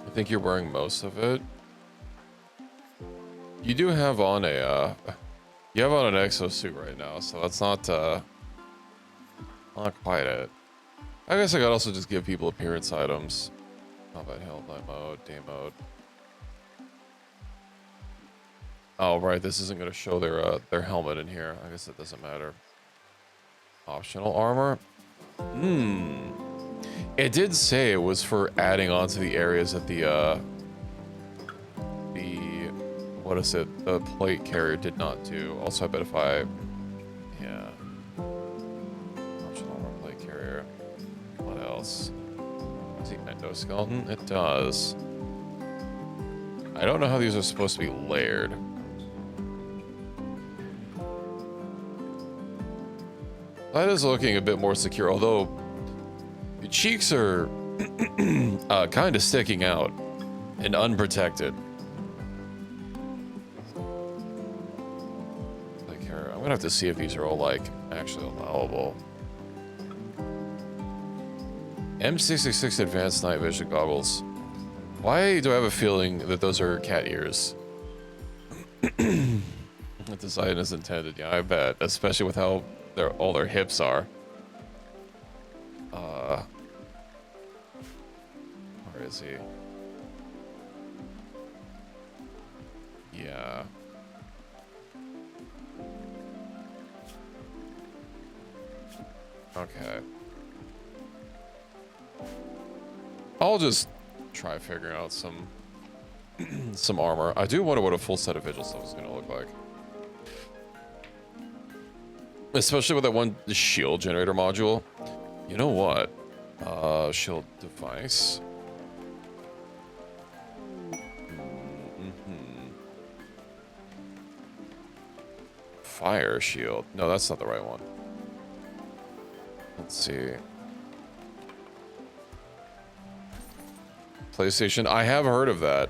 I think you're wearing most of it. You do have on a You have on an exosuit right now, so that's not quite it. I guess I could also just give people appearance items. Combat held, night mode, day mode. Oh right, this isn't gonna show their helmet in here. I guess it doesn't matter. Optional armor. It did say it was for adding on to the areas that the what is it? The plate carrier did not do. Also, I bet if I, yeah, optional armor plate carrier. What else? Does the endoskeleton? It does. I don't know how these are supposed to be layered. That is looking a bit more secure, although the cheeks are kind of sticking out and unprotected. Like here, I'm gonna have to see if these are all like actually allowable. M666 Advanced Night Vision Goggles. Why do I have a feeling that those are cat ears? The design is intended, yeah, I bet. Especially with how all their hips are. Where is he? Yeah. Okay. I'll just try figuring out some some armor. I do wonder what a full set of vigil stuff is gonna look like. Especially with that one shield generator module. You know what? Shield device. Fire shield. No, that's not the right one. Let's see. PlayStation. I have heard of that.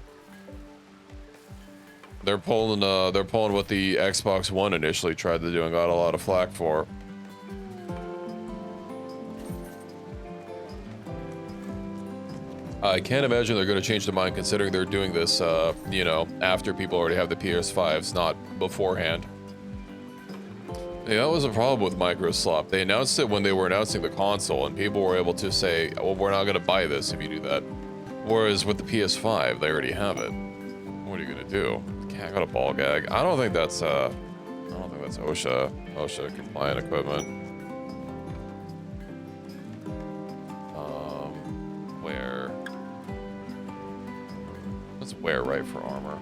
They're pulling what the Xbox One initially tried to do and got a lot of flack for. I can't imagine they're going to change their mind considering they're doing this, you know, after people already have the PS5s, not beforehand. Yeah, that was a problem with Microsoft. They announced it when they were announcing the console, and people were able to say, well, we're not going to buy this if you do that. Whereas with the PS5, they already have it. What are you going to do? I got a ball gag. I don't think that's OSHA compliant equipment. Wear. Let's wear right for armor.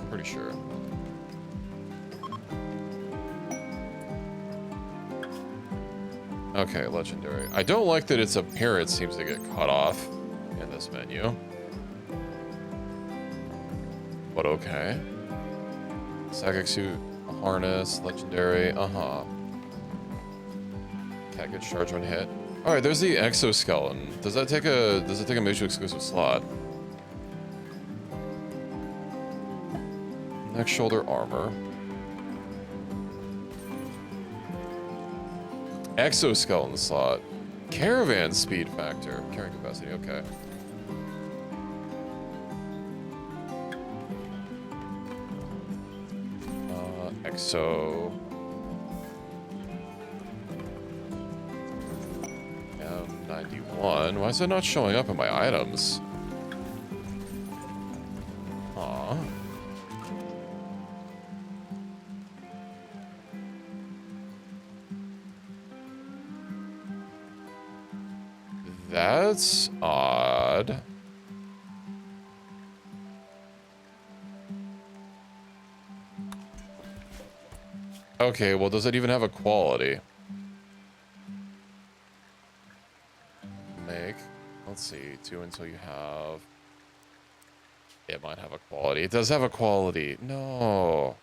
Pretty sure. Okay, legendary. I don't like that its appearance seems to get cut off in this menu. But okay. Psychic suit, harness, legendary, Cat gets charged when hit. Alright, there's the exoskeleton. Does it take a major exclusive slot? Neck shoulder armor. Exoskeleton slot. Caravan speed factor. Carrying capacity, okay. Exo. M91. Why is it not showing up in my items? Aw. That's odd. Okay, well, does it even have a quality? Make. Let's see. 2 until you have. It might have a quality. It does have a quality. No.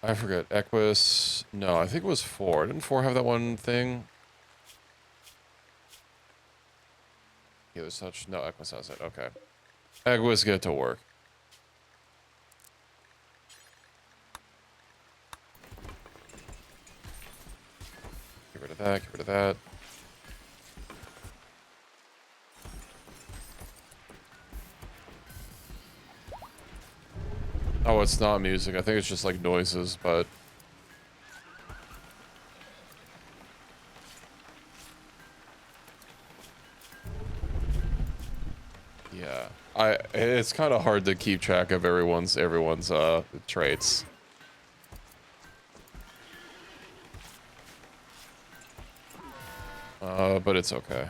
I forget. Equus. No, I think it was 4. Didn't 4 have that one thing? Yeah, there's such. No, Equus has it. Okay. Equus, get to work. Get rid of that. Get rid of that. Oh, it's not music. I think it's just like noises, but... Yeah. It's kind of hard to keep track of everyone's traits. But it's okay.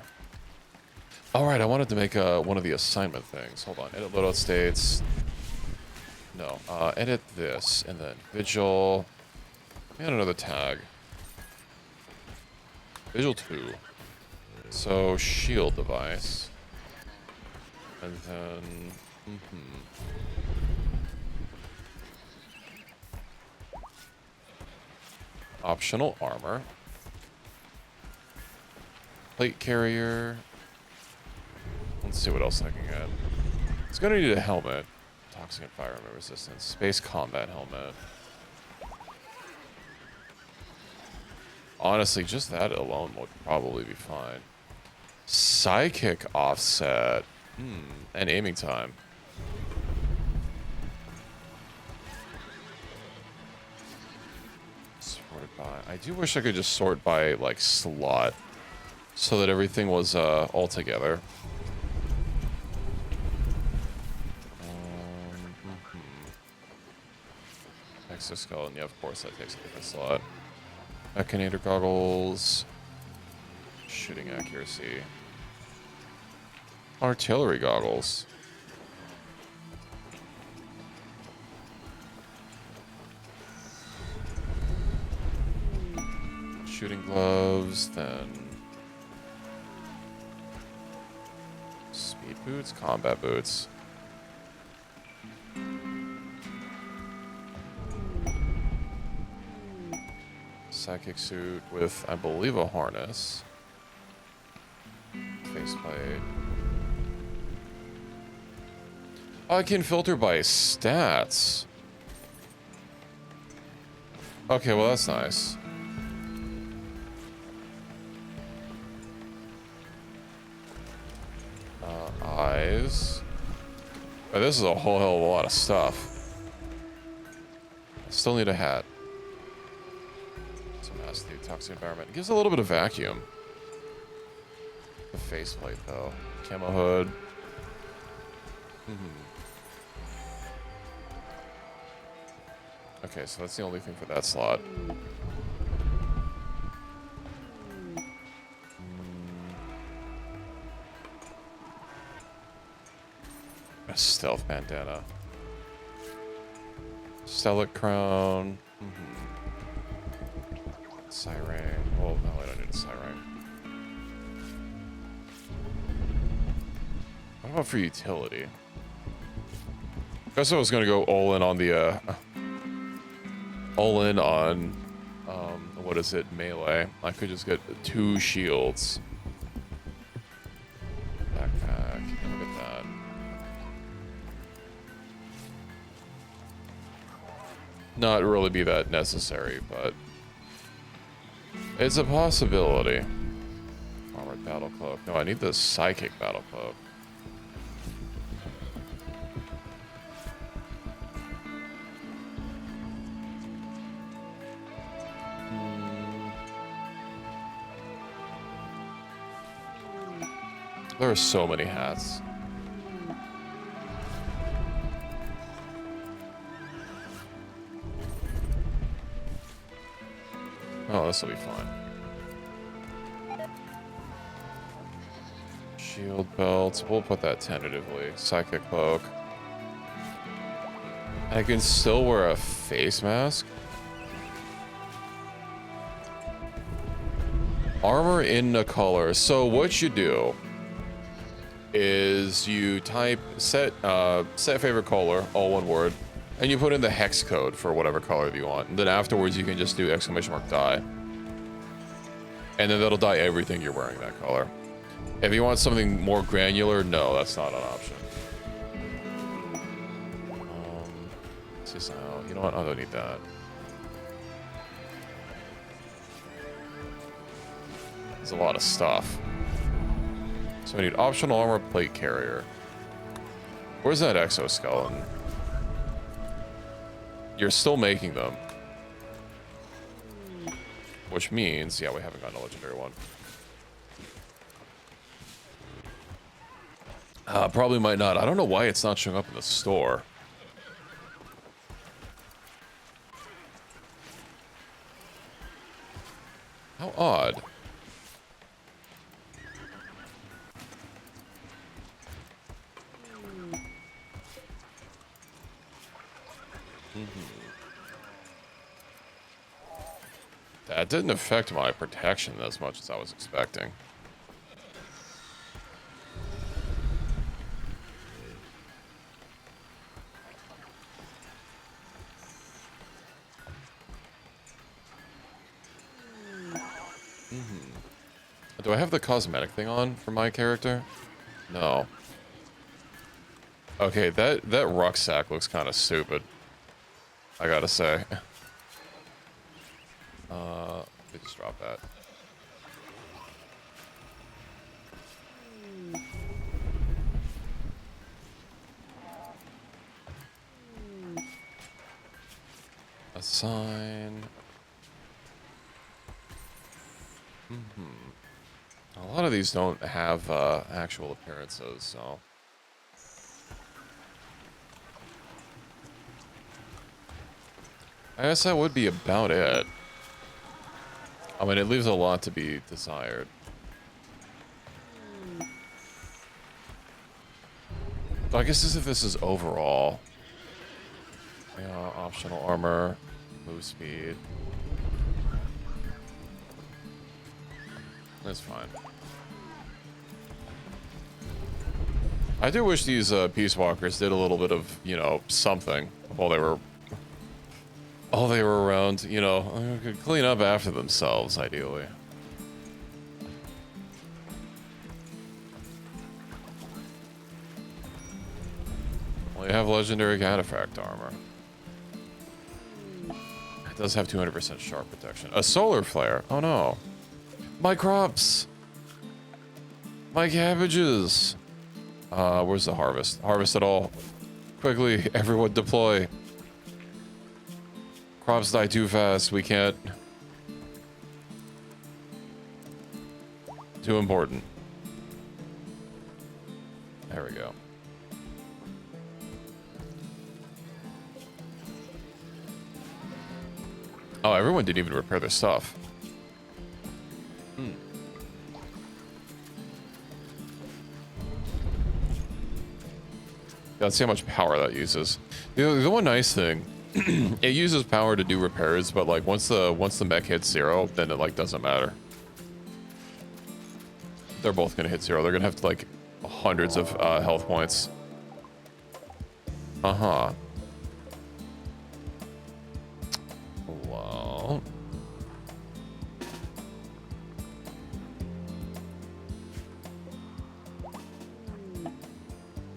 All right, I wanted to make one of the assignment things. Hold on, edit loadout states. No, edit this, and then vigil. And another tag. Vigil 2. So, shield device. And then... Optional armor. Plate carrier. Let's see what else I can get. It's gonna need a helmet. Toxic environment resistance. Space combat helmet. Honestly, just that alone would probably be fine. Psychic offset. And aiming time. Sorted by... I do wish I could just sort by, like, slot. So that everything was, all together. Exoskeleton, yeah, of course that takes a different slot. Echinator goggles. Shooting accuracy. Artillery goggles. Shooting gloves, then... Speed boots, combat boots. Psychic suit with, I believe, a harness. Faceplate. Oh, I can filter by stats. Okay, well, that's nice. Eyes. Oh, this is a whole hell of a lot of stuff. I still need a hat. Some has the toxic environment. It gives a little bit of vacuum. The faceplate, though. Camo hood. Okay, so that's the only thing for that slot. A stealth bandana. Stellic crown. Siren. Oh, no, I don't need a siren. What about for utility? I guess I was gonna go all in on the, all in on, what is it, melee. I could just get 2 shields. Backpack, look at that. Not really be that necessary, but it's a possibility. Armored battle cloak. No, I need the psychic battle cloak. There are so many hats. Oh, this will be fun. Shield belt. We'll put that tentatively. Psychic cloak. I can still wear a face mask. Armor in a color. So what you do is you type set favorite color, all one word, and you put in the hex code for whatever color you want. And then afterwards you can just do !dye. And then that'll dye everything you're wearing that color. If you want something more granular, no, that's not an option. You know what? I don't need that. There's a lot of stuff. So I need optional armor plate carrier. Where's that exoskeleton? you're still making them. Which means, yeah, we haven't gotten a legendary one. Probably might not. I don't know why it's not showing up in the store. How odd. That didn't affect my protection as much as I was expecting. Do I have the cosmetic thing on for my character? No. Okay, that rucksack looks kind of stupid, I gotta say. Let me just drop that. Assign. A lot of these don't have actual appearances, so. I guess that would be about it. I mean, it leaves a lot to be desired. But I guess if this is overall. Yeah, optional armor, move speed. That's fine. I do wish these Peace Walkers did a little bit of, you know, something while they were around, you know, could clean up after themselves, ideally. Well, you have legendary cataphract armor. It does have 200% sharp protection. A solar flare. Oh no. My crops. My cabbages. Where's the harvest? Harvest it all. Quickly, everyone deploy. Crops die too fast. We can't. Too important. There we go. Oh, everyone didn't even repair their stuff. Let's see how much power that uses. The one nice thing, it uses power to do repairs, but like once the mech hits 0, then it like doesn't matter. They're both gonna hit 0. They're gonna have like hundreds of health points. Well.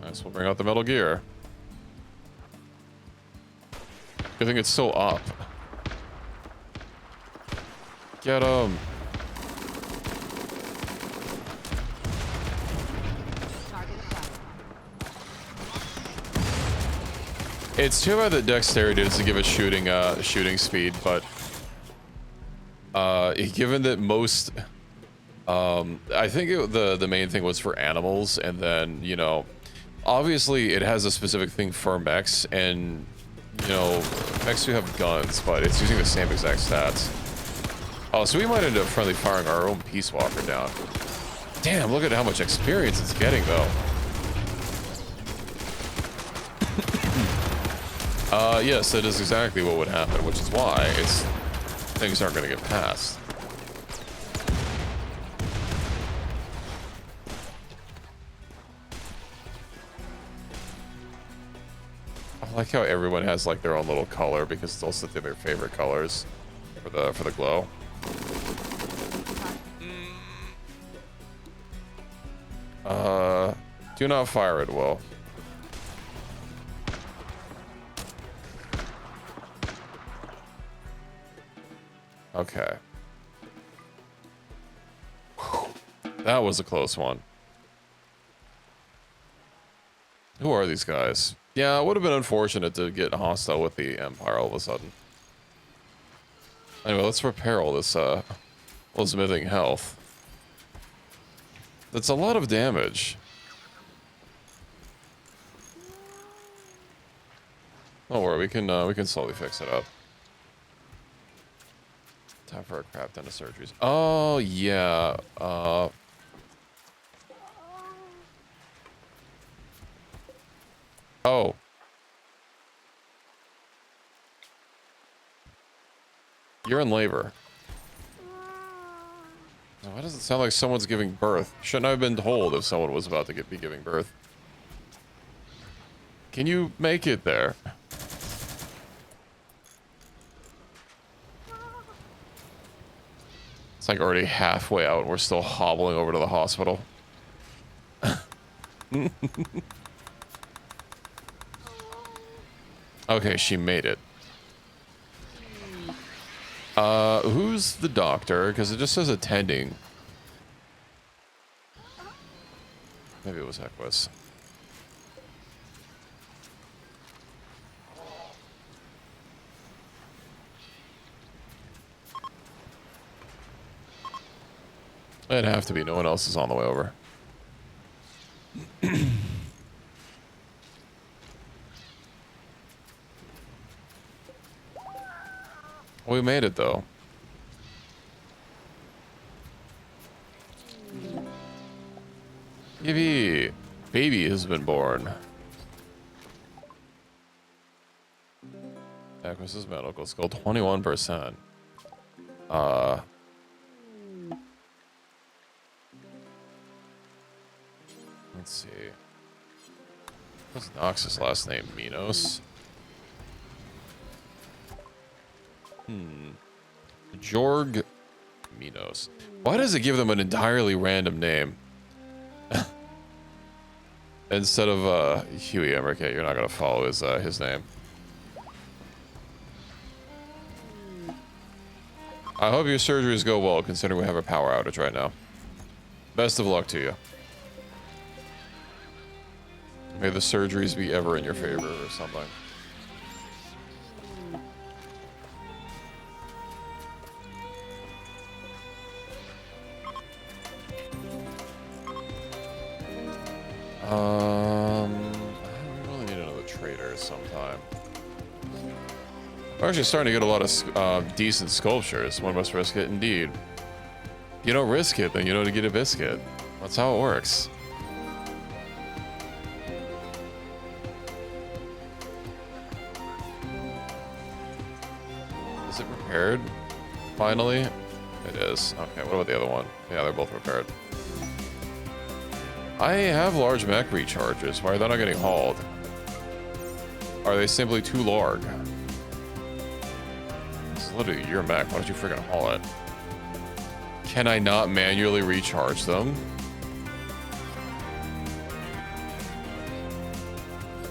Nice, we'll bring out the Metal Gear. Good thing it's still up. Get him. It's too bad that dexterity doesn't give it shooting speed, but given that most, I think the main thing was for animals, and then you know, obviously it has a specific thing for mechs, and you know, mechs do have guns, but it's using the same exact stats. Oh, so we might end up friendly firing our own Peace Walker down. Damn, look at how much experience it's getting though. Yes, that is exactly what would happen, which is why things aren't going to get passed. I like how everyone has like their own little color because it's also their favorite colors for the glow. Do not fire at will. Okay. That was a close one. Who are these guys? Yeah, it would have been unfortunate to get hostile with the Empire all of a sudden. Anyway, let's repair all this, smithing health. That's a lot of damage. Don't worry, we can slowly fix it up. Time for a crap ton of surgeries. Oh, yeah, oh. You're in labor. Why does it sound like someone's giving birth? Shouldn't I have been told if someone was about to be giving birth? Can you make it there? It's like already halfway out and we're still hobbling over to the hospital. Okay, she made it. Who's the doctor? Because it just says attending. Maybe it was Equus. It'd have to be. No one else is on the way over. We made it, though. Baby has been born. Equus's medical skill, 21%. Let's see. What's Nox's last name? Minos? Jorg Minos. Why does it give them an entirely random name? Instead of Huey Emmerich, you're not gonna follow his name. I hope your surgeries go well, considering we have a power outage right now. Best of luck to you. May the surgeries be ever in your favor or something. I really need another trader sometime. We're actually starting to get a lot of decent sculptures. One must risk it indeed. You don't risk it, then you don't get a biscuit. That's how it works. Is it repaired? Finally? It is. Okay, what about the other one? Yeah, they're both repaired. I have large mech recharges. Why are they not getting hauled? Are they simply too large? This is literally your mech. Why don't you freaking haul it? Can I not manually recharge them?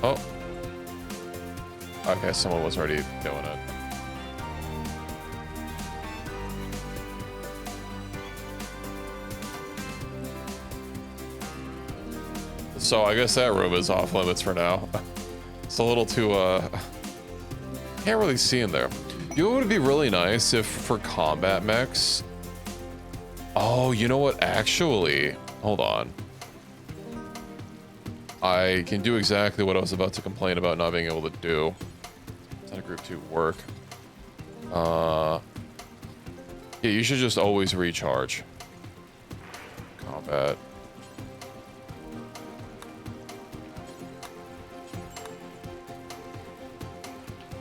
Oh. Okay, someone was already doing it. So I guess that room is off limits for now. It's a little too, can't really see in there. You know what would be really nice if for combat mechs? Oh, you know what? Actually, hold on. I can do exactly what I was about to complain about not being able to do. It's not a group 2 work. Yeah, you should just always recharge. Combat.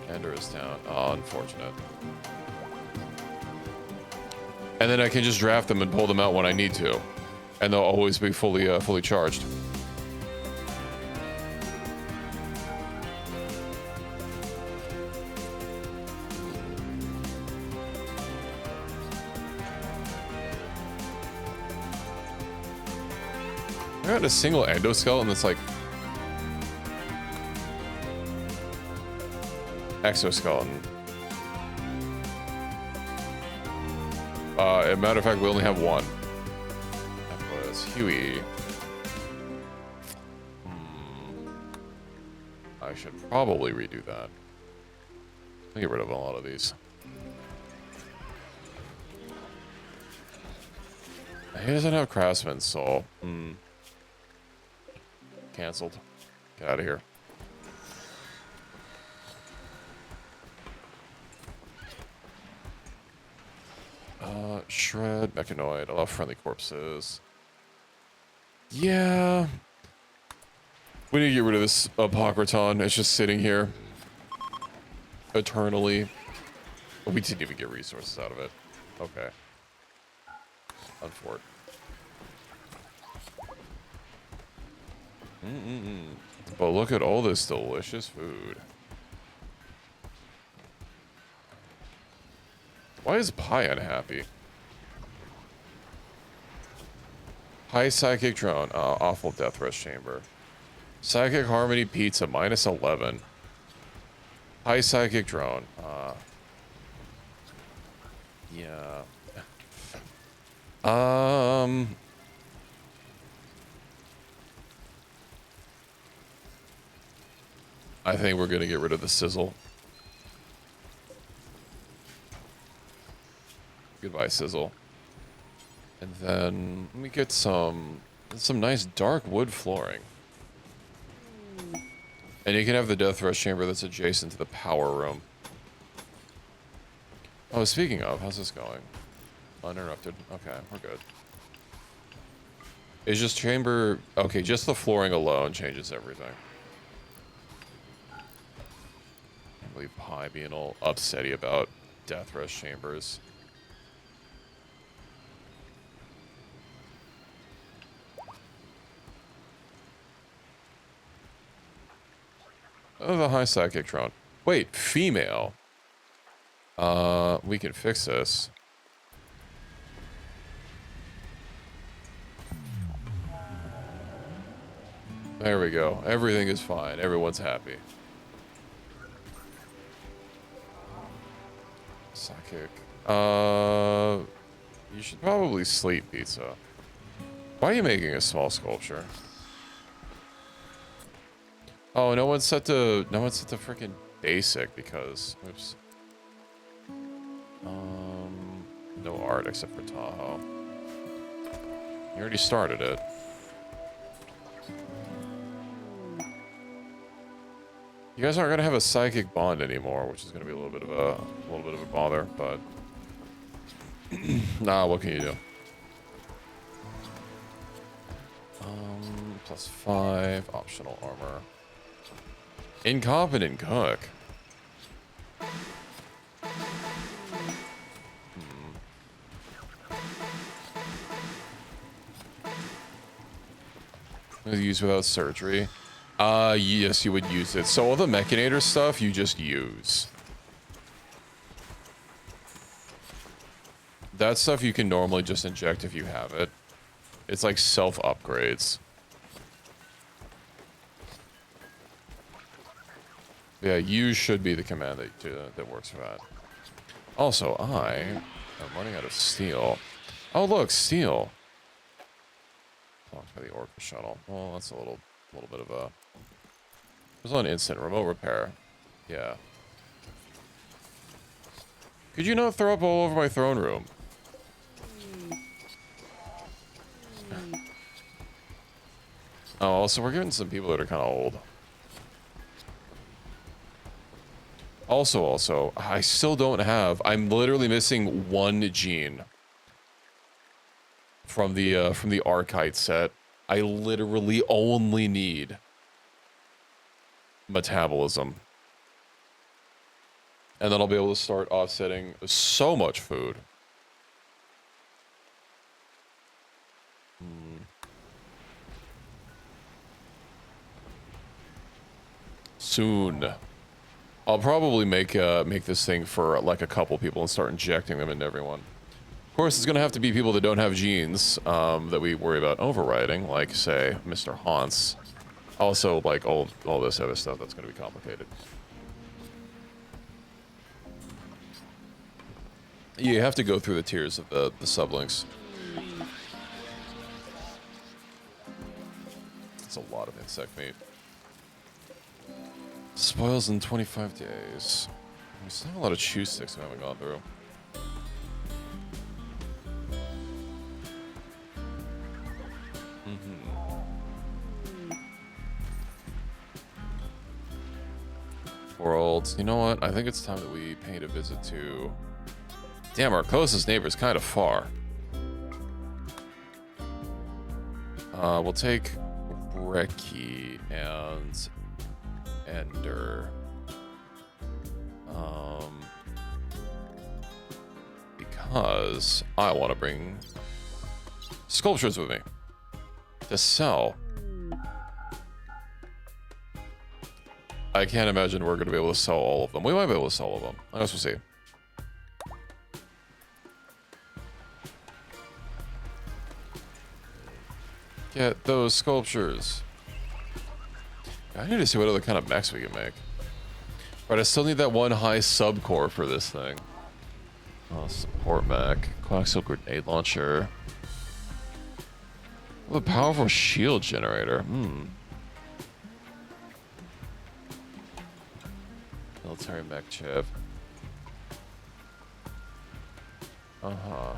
Ender is down. Oh, unfortunate. And then I can just draft them and pull them out when I need to, and they'll always be fully charged. I got a single endoskeleton that's like exoskeleton. As a matter of fact, we only have one. That was Huey. I should probably redo that. Let me get rid of a lot of these. He doesn't have Craftsman's Soul. Cancelled. Get out of here. Shred, Mechanoid. I love friendly corpses. Yeah. We need to get rid of this Apocryton. It's just sitting here. Eternally. We didn't even get resources out of it. Okay. Unfort. But look at all this delicious food. Why is Pi unhappy? High Psychic Drone. Awful Death Rush Chamber. Psychic Harmony Pizza, -11. High Psychic Drone. Yeah. I think we're gonna get rid of the Sizzle. Goodbye, Sizzle. And then let me get some nice dark wood flooring. And you can have the Death Rush Chamber that's adjacent to the power room. Oh, speaking of, how's this going? Uninterrupted. Okay, we're good. It's just chamber... Okay, just the flooring alone changes everything. I can't believe Pi being all upsetty about Death Rush Chambers. Oh, the High Psychic Drone. Wait, female. We can fix this. There we go. Everything is fine. Everyone's happy. Psychic. You should probably sleep, Pizza. Why are you making a small sculpture? Oh, no one's set to freaking basic because oops. No art except for Tahoe. You already started it. You guys aren't gonna have a psychic bond anymore, which is gonna be a little bit of a bother, but nah, what can you do? +5 optional armor. Incompetent cook. Use without surgery. Yes, you would use it. So all the Mechanator stuff you just use. That stuff you can normally just inject if you have it. It's like self upgrades. Yeah, use should be the command that works for that. Also, I am running out of steel. Oh look, steel. Blocked by the Orca shuttle. Well, that's a little bit of a... There's an instant remote repair. Yeah. Could you not throw up all over my throne room? Oh, also, we're getting some people that are kind of old. Also, I still don't have... I'm literally missing one gene from the Archite set. I literally only need metabolism. And then I'll be able to start offsetting so much food. Soon. I'll probably make this thing for like a couple people and start injecting them into everyone. Of course, it's gonna have to be people that don't have genes that we worry about overriding, like say Mr. Hans. Also, like all this other stuff that's gonna be complicated. You have to go through the tiers of the sublinks. It's a lot of insect meat. Spoils in 25 days. We still have a lot of chew sticks we haven't gone through. World. You know what? I think it's time that we paid a visit to... Damn, our closest neighbor is kind of far. We'll take Brekkie and Ender. Because I want to bring sculptures with me to sell. I can't imagine we're going to be able to sell all of them. We might be able to sell all of them. I guess we'll see. Get those sculptures. I need to see what other kind of mechs we can make. But I still need that one high subcore for this thing. Oh, support mech. Coaxial grenade launcher. What a powerful shield generator. Military mech chip. Uh-huh.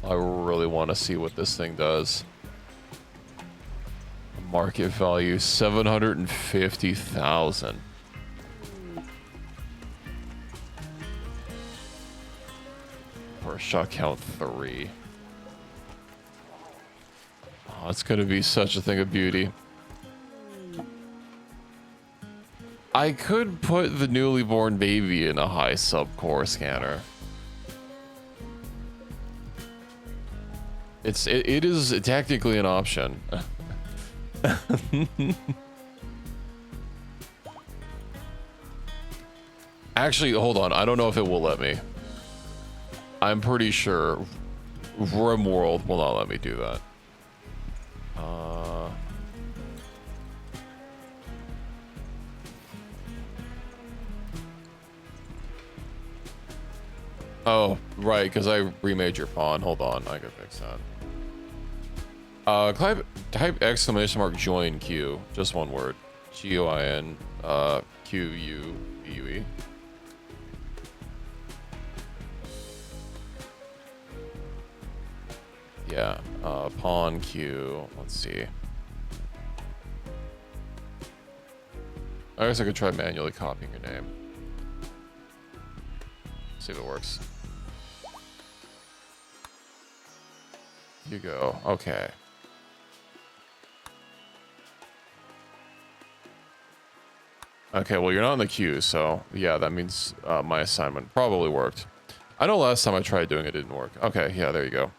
I really want to see what this thing does. Market value 750,000. For a shot count 3. Oh, it's gonna be such a thing of beauty. I could put the newly born baby in a high subcore scanner. It is technically an option. Actually, hold on. I don't know if it will let me. I'm pretty sure RimWorld will not let me do that. Oh, right, because I remade your pawn. Hold on, I can fix that. Type exclamation mark join Q. Just one word. G-O-I-N Q-U-B-U-E. Yeah, pawn Q. Let's see. I guess I could try manually copying your name. See if it works. You go. Okay. Okay, well, you're not in the queue, so yeah, that means my assignment probably worked. I know last time I tried doing it didn't work. Okay, yeah, there you go.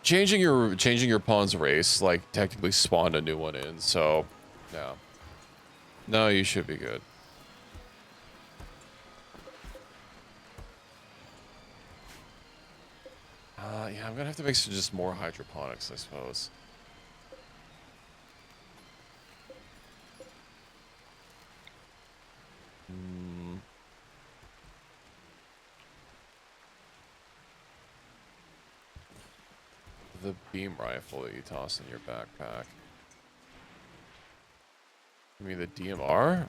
Changing your pawn's race, like, technically spawned a new one in, so yeah. No, you should be good. Yeah, I'm gonna have to make some just more hydroponics, I suppose. The beam rifle that you toss in your backpack. You mean the DMR?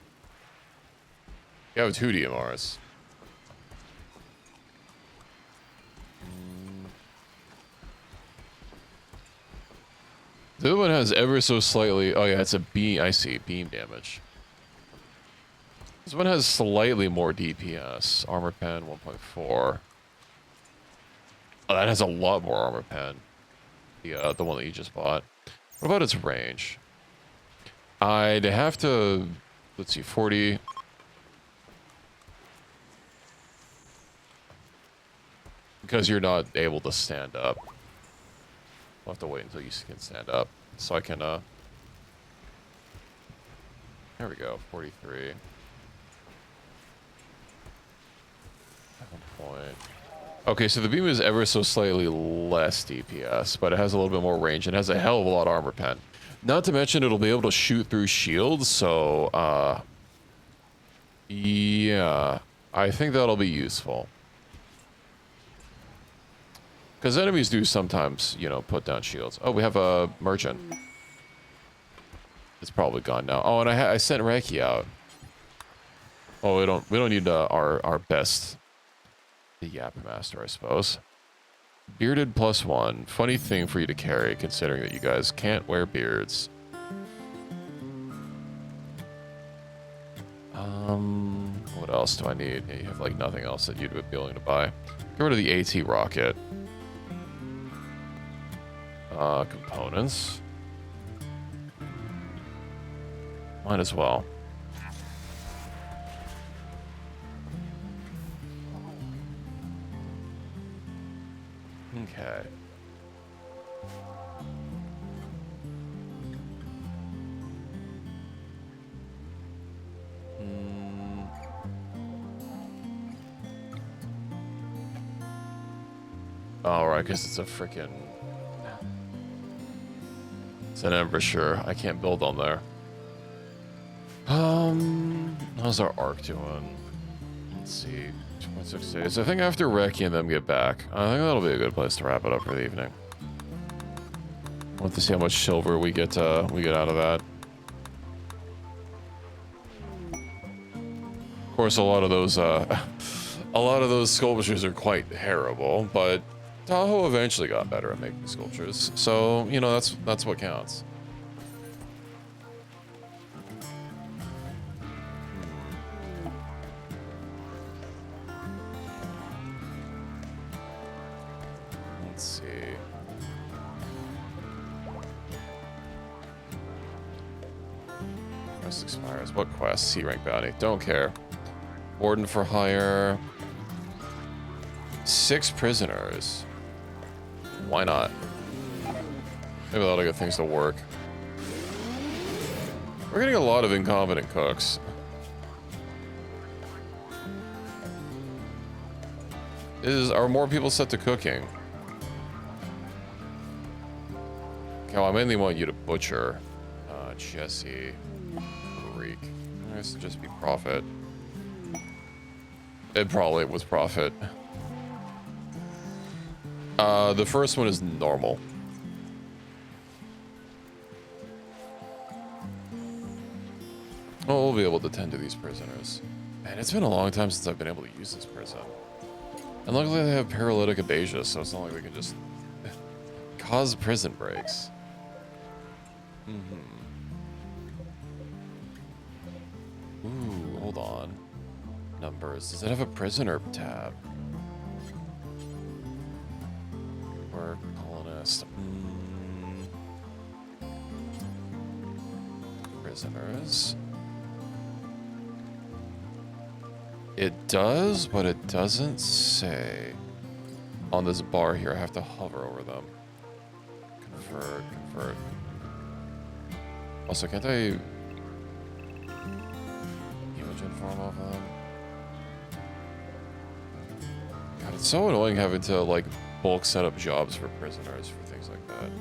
You have 2 DMRs. The other one has ever so slightly... Oh yeah, it's a beam. I see. Beam damage. This one has slightly more DPS. Armor pen 1.4. Oh, that has a lot more armor pen. The one that you just bought. What about its range? I'd have to... Let's see, 40... Because you're not able to stand up. I'll have to wait until you can stand up. So I can, There we go, 43. 7 point. Okay, so the beam is ever so slightly less DPS, but it has a little bit more range and has a hell of a lot of armor pen. Not to mention it'll be able to shoot through shields, so, yeah, I think that'll be useful. Because enemies do sometimes, you know, put down shields. Oh, we have a merchant. It's probably gone now. Oh, and I sent Reiki out. Oh, we don't need our best Yap Master, I suppose. Bearded +1. Funny thing for you to carry, considering that you guys can't wear beards. What else do I need? Yeah, you have like nothing else that you'd be willing to buy. Get rid of the AT rocket. Components. Might as well. Okay. Alright, because it's a freaking... It's an embouchure. I can't build on there. How's our arc doing? Let's see. 26 days. I think after Reki and them get back, I think that'll be a good place to wrap it up for the evening. I want to see how much silver we get out of that. Of course, a lot of those sculptures are quite terrible, but Tahoe eventually got better at making sculptures, so you know that's what counts. Let's see. Quest expires. What quest? C rank bounty. Don't care. Warden for hire. 6 prisoners. Why not? Maybe that'll get things to work. We're getting a lot of incompetent cooks. Are more people set to cooking? Okay, well, I mainly want you to butcher. Jesse. Reek. I guess it'd just be profit. It probably was profit. The first one is normal. Oh, we'll be able to tend to these prisoners. Man, it's been a long time since I've been able to use this prison. And luckily they have paralytic abasia, so it's not like we can just cause prison breaks. Ooh, hold on. Numbers. Does it have a prisoner tab? Work, colonist. Prisoners. It does, but it doesn't say. On this bar here, I have to hover over them. Convert. Also, can't I image inform off of them? God, it's so annoying having to like bulk set up jobs for prisoners for things like that.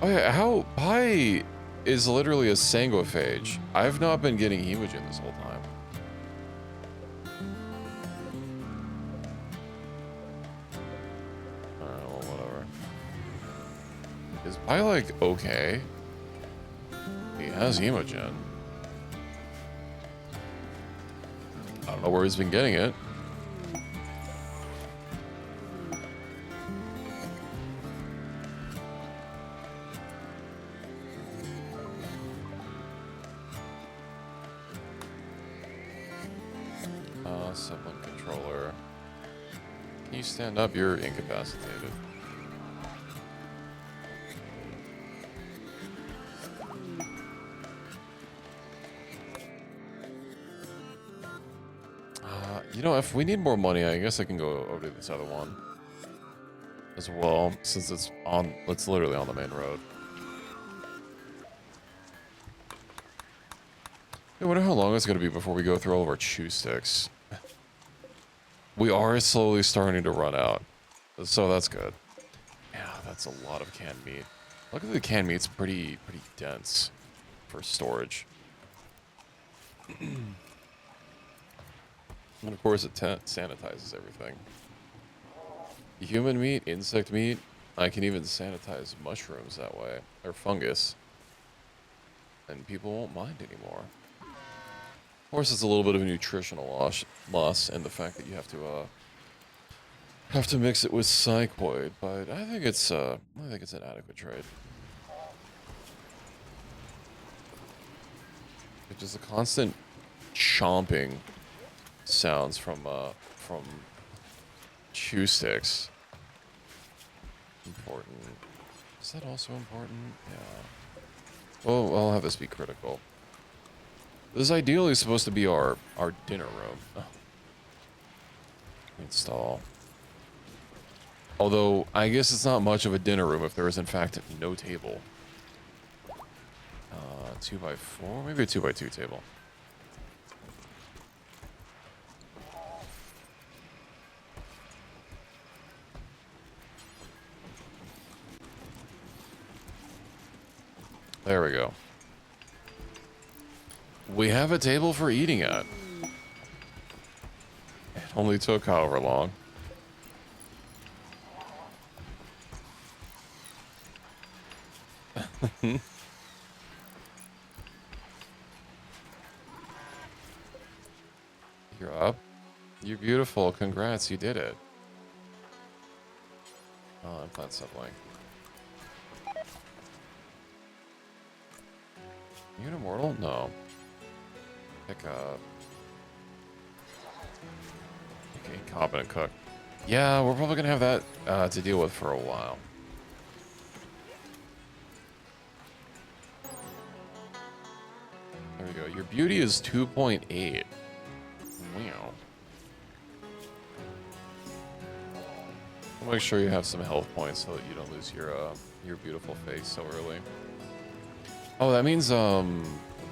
Oh yeah, how Pi is literally a sanguiphage. I've not been getting hemogen this whole time. Alright, well, whatever. Is Pi like okay? He has hemogen. I don't know where he's been getting it. Sibling controller. Can you stand up? You're incapacitated. You know, if we need more money, I guess I can go over to this other one as well, since it's literally on the main road. I wonder how long it's going to be before we go through all of our chew sticks. We are slowly starting to run out, so that's good. Yeah, that's a lot of canned meat. Luckily, the canned meat's pretty dense for storage. And of course, it sanitizes everything. Human meat, insect meat. I can even sanitize mushrooms that way, or fungus. And people won't mind anymore. Of course, it's a little bit of a nutritional loss, and the fact that you have to mix it with psychoid, but I think it's an adequate trade. It's just a constant chomping sounds from chew sticks. Important. Is that also important? Yeah. Well, I'll have this be critical. This is ideally supposed to be our dinner room. Oh. Install. Although, I guess it's not much of a dinner room if there is in fact no table. 2x4? Maybe a 2x2 table. There we go. We have a table for eating at. It only took however long. You're up. You're beautiful. Congrats, you did it. Oh, implant sublink. You an immortal? No. Pick up. Okay, competent cook. Yeah, we're probably gonna have that to deal with for a while. There we go. Your beauty is 2.8. Wow. Make sure you have some health points so that you don't lose your beautiful face so early. Oh, that means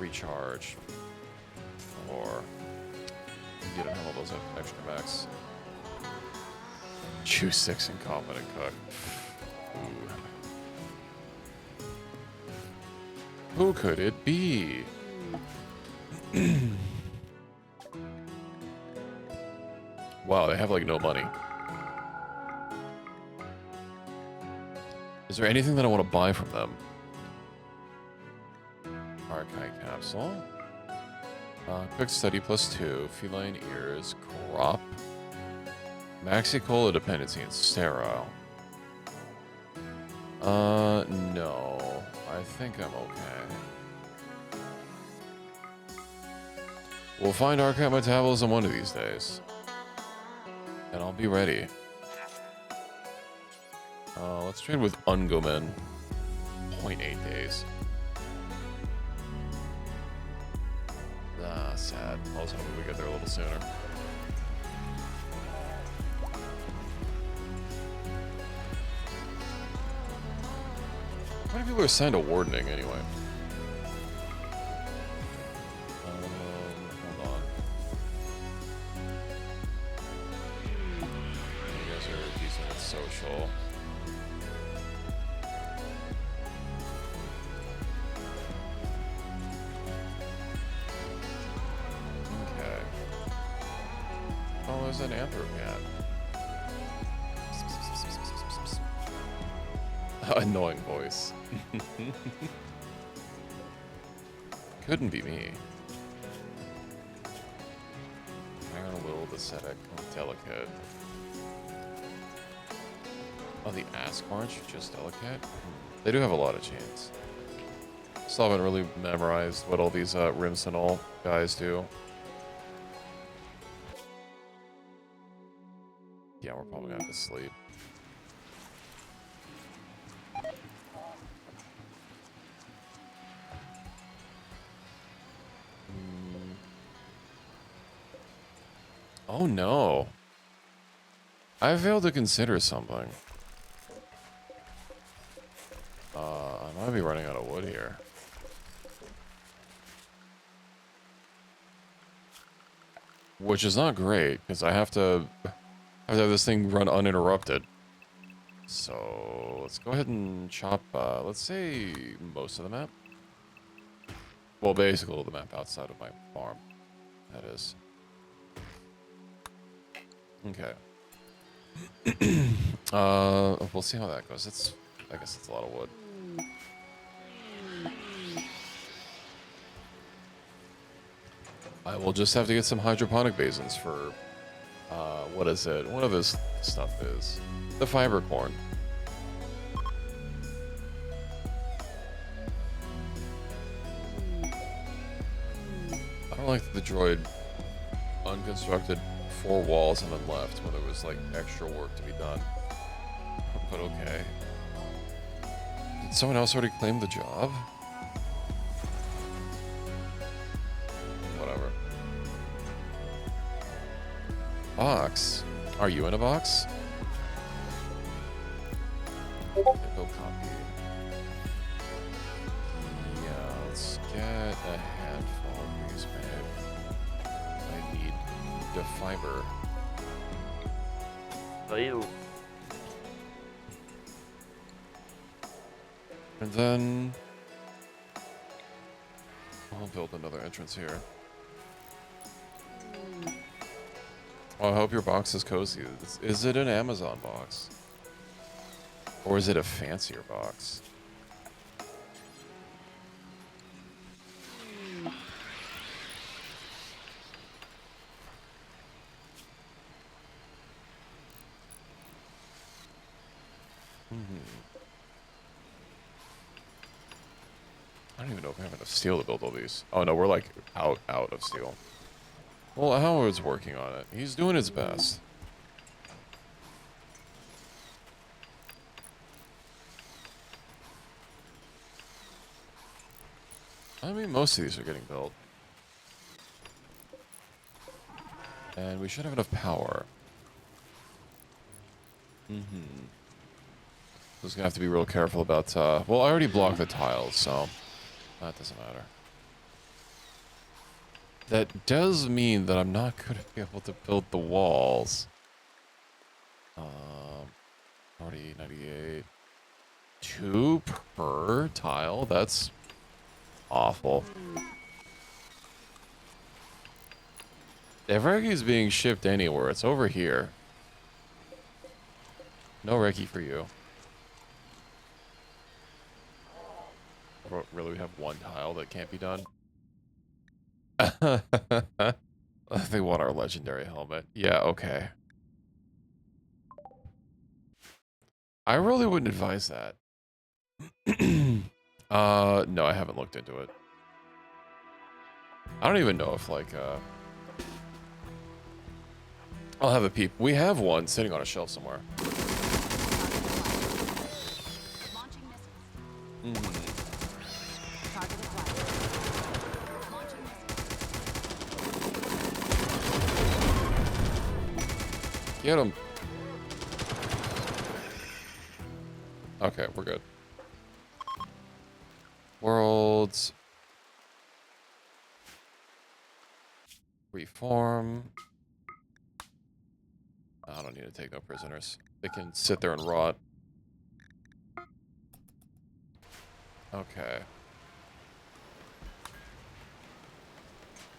recharge. Or you don't have all those extra max. Choose 6 and competent cook. Ooh. Who could it be? Wow, they have like no money. Is there anything that I want to buy from them? Archive capsule. Quick study +2. Feline ears. Crop. Maxi-cola dependency and sterile. No. I think I'm okay. We'll find archive metabolism one of these days. And I'll be ready. Let's trade with Ungomen. 0.8 days. Ah, sad. I was hoping we get there a little sooner. How many people are assigned a wardening anyway? Hold on. You guys are decent at social. Okay. Oh, there's an anthrocat. Annoying voice. Couldn't be me. Iron Will, the Ascetic, Delicate. Oh, the Ask March, just Delicate? They do have a lot of chains. Still haven't really memorized what all these Rimsenol guys do. Yeah, we're probably gonna have to sleep. Oh no. I failed to consider something. I might be running out of wood here. Which is not great, because I have to have this thing run uninterrupted. So let's go ahead and chop, let's say most of the map. Well, basically the map outside of my farm, that is. Okay. We'll see how that goes. I guess it's a lot of wood. I will just have to get some hydroponic basins for, what is it? One of this stuff is the fiber corn. I don't like that the droid unconstructed 4 walls and then left when there was like extra work to be done. But okay. Did someone else already claim the job? Whatever. Box. Are you in a box? Info copy. Yeah, let's get a handful of these made. I need the fiber. And then I'll build another entrance here. Oh, I hope your box is cozy. Is it an Amazon box? Or is it a fancier box? I don't even know if I have enough steel to build all these. Oh no, we're like out of steel. Well, Howard's working on it. He's doing his best. I mean, most of these are getting built. And we should have enough power. Just gonna have to be real careful about, well, I already blocked the tiles, so that doesn't matter. That does mean that I'm not gonna be able to build the walls. 40, 98. 2 per tile? That's awful. If Reki's being shipped anywhere, it's over here. No Reki for you. Really, we have 1 tile that can't be done? They want our legendary helmet. Yeah, okay. I really wouldn't advise that. No, I haven't looked into it. I don't even know if, like, I'll have a peep. We have one sitting on a shelf somewhere. Launching missiles. Target acquired. Launching missiles. Get him. Okay, we're good. Worlds. Reform. I don't need to take no prisoners. They can sit there and rot. Okay.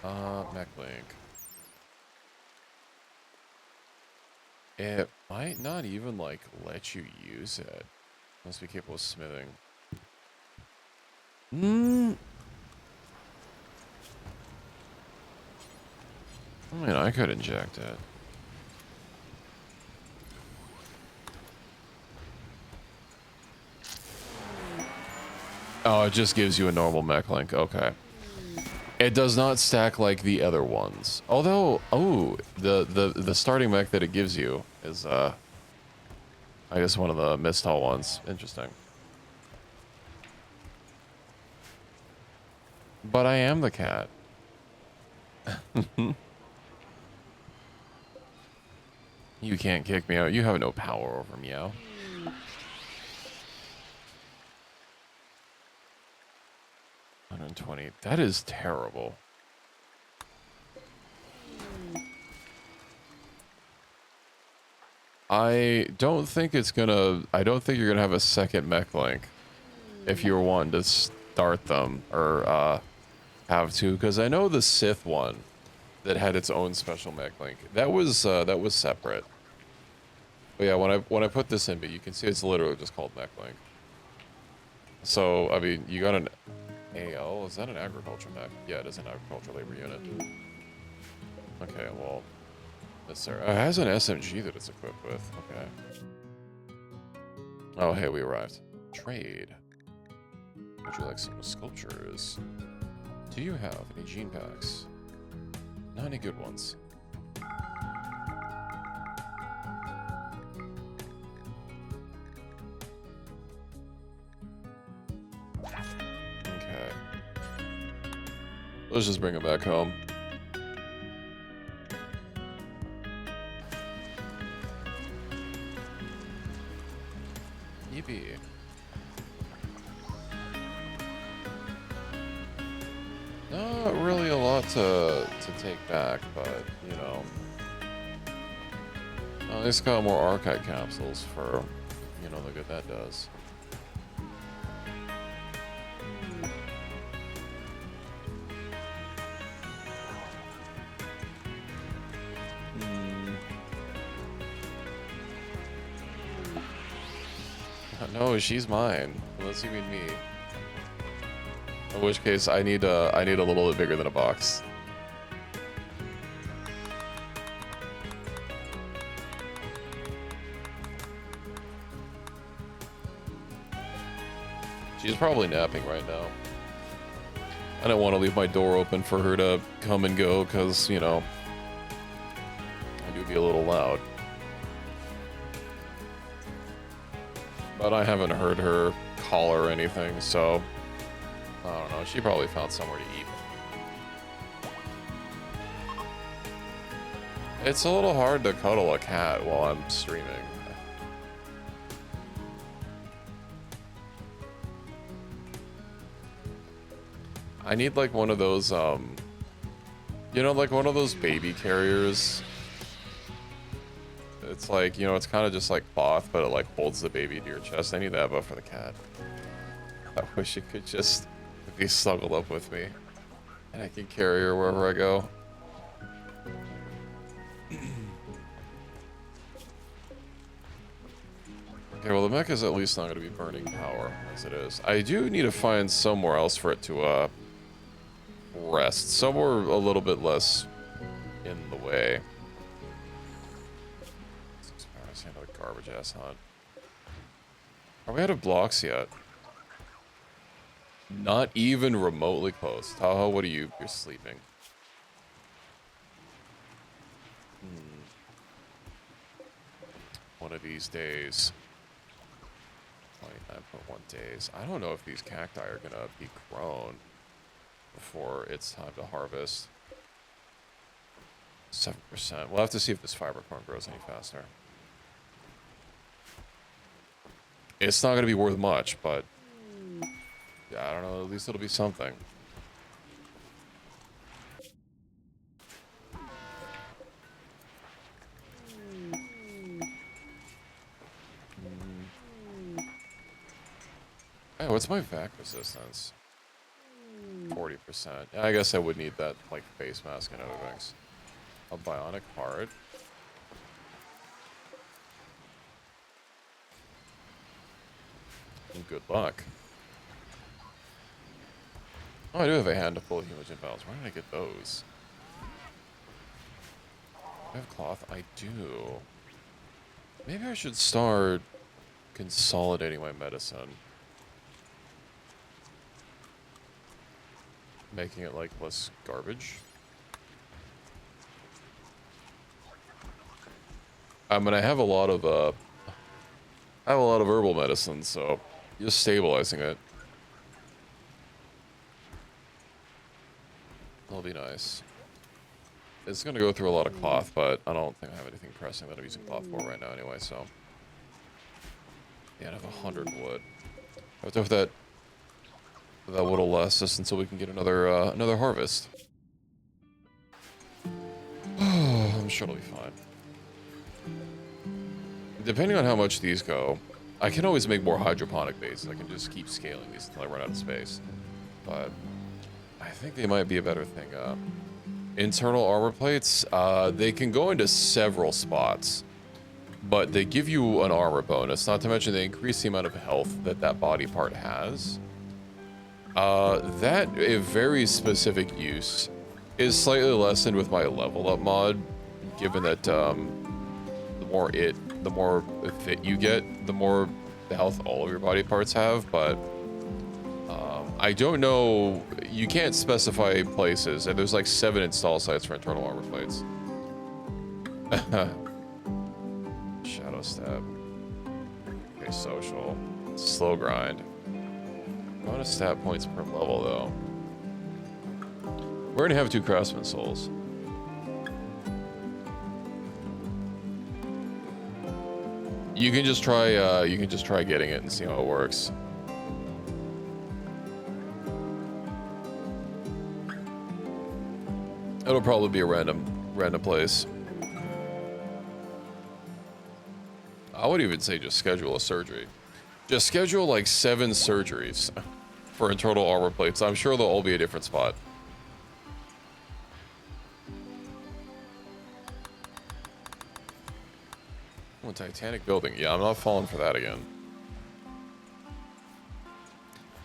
MechLink. It might not even, like, let you use it. Must be capable of smithing. I mean, I could inject it. Oh, it just gives you a normal mech link. Okay. It does not stack like the other ones. Although, oh, the starting mech that it gives you is, I guess one of the Mistal ones. Interesting. But I am the cat. You can't kick me out. You have no power over Meow. $120. That is terrible. I don't think it's gonna... I don't think you're gonna have a second mech link if you're wanting to start them or have to, because I know the Sith one that had its own special mech link. That was separate. But yeah, when I put this in, but you can see it's literally just called MechLink. So I mean, you got an AL. Is that an agriculture mech? Yeah, it is an agriculture labor unit. Okay, well, that's there. It has an SMG that it's equipped with. Okay. Oh, hey, we arrived. Trade. Would you like some sculptures? Do you have any gene packs? Not any good ones. Okay. Let's just bring him back home. Yippee. Not really a lot to take back, but, you know. At least got more archive capsules for, you know, the good that does. No, she's mine. Unless you mean me. In which case, I need a little bit bigger than a box. She's probably napping right now. I don't want to leave my door open for her to come and go, because, you know, I do be a little loud. But I haven't heard her call or anything, so I don't know. She probably found somewhere to eat. It's a little hard to cuddle a cat while I'm streaming. I need like one of those, you know, like one of those baby carriers. It's like, you know, it's kind of just like cloth, but it like holds the baby to your chest. I need that, but for the cat. I wish it could just be snuggled up with me, and I can carry her wherever I go. Okay, well the mech is at least not going to be burning power as it is. I do need to find somewhere else for it to rest, somewhere a little bit less in the way. Another garbage ass hunt. Are we out of blocks yet? Not even remotely close. Tahoe, what are you? You're sleeping. One of these days. 29.1 days. I don't know if these cacti are gonna be grown before it's time to harvest. 7%. We'll have to see if this fiber corn grows any faster. It's not going to be worth much, but yeah, I don't know, at least it'll be something. Hey, what's my vac resistance? 40%. Yeah, I guess I would need that, like, face mask and other things. A bionic heart. Good luck. Oh, I do have a handful of hemogen vials. Where did I get those? Do I have cloth? I do. Maybe I should start consolidating my medicine. Making it, like, less garbage. I mean, I have a lot of herbal medicine, so just stabilizing it. That'll be nice. It's gonna go through a lot of cloth, but I don't think I have anything pressing that I'm using cloth for right now anyway, so. Yeah, I have 100 wood. I have to have that wood will last us until we can get another harvest. I'm sure it'll be fine. Depending on how much these go, I can always make more hydroponic bases. I can just keep scaling these until I run out of space. But I think they might be a better thing. Internal armor plates, they can go into several spots. but they give you an armor bonus, not to mention they increase the amount of health that that body part has. That, a very specific use, is slightly lessened with my level up mod, given that the more fit you get, the more the health all of your body parts have, but I don't know, you can't specify places, and there's like 7 install sites for internal armor plates. Shadow stab. Okay, social. Slow grind. Amount of stat points per level, though. We're gonna have 2 craftsman souls. You can just try getting it and see how it works. It'll probably be a random place. I would even say just schedule a surgery. Just schedule like 7 surgeries for internal armor plates. I'm sure they'll all be a different spot. Oh, Titanic building. Yeah, I'm not falling for that again.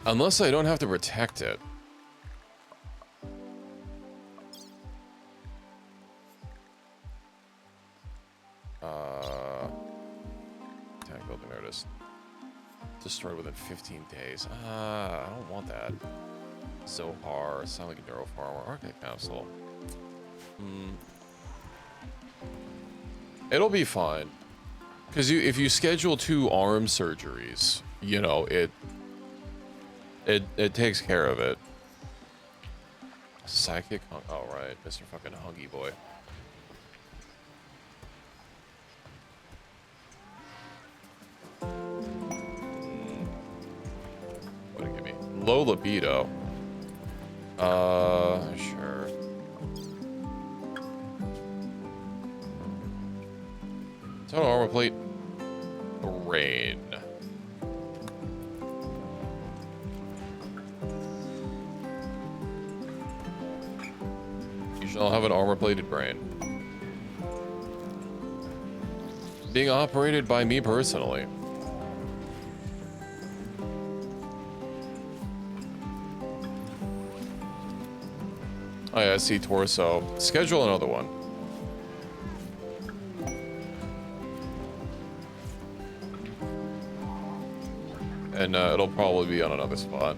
Unless I don't have to protect it. Titanic building, there it is. Destroyed within 15 days. I don't want that. Zohar, sound like a neurofarmer. Arctic capsule. It'll be fine. Because if you schedule 2 arm surgeries, you know, it takes care of it. Psychic hung, oh right, Mr. fucking Hungy Boy. What did it give me? Low libido. Sure. Total armor plate. Rain. You shall have an armor-plated brain. Being operated by me personally. Oh yeah, I see torso. Schedule another one. And it'll probably be on another spot.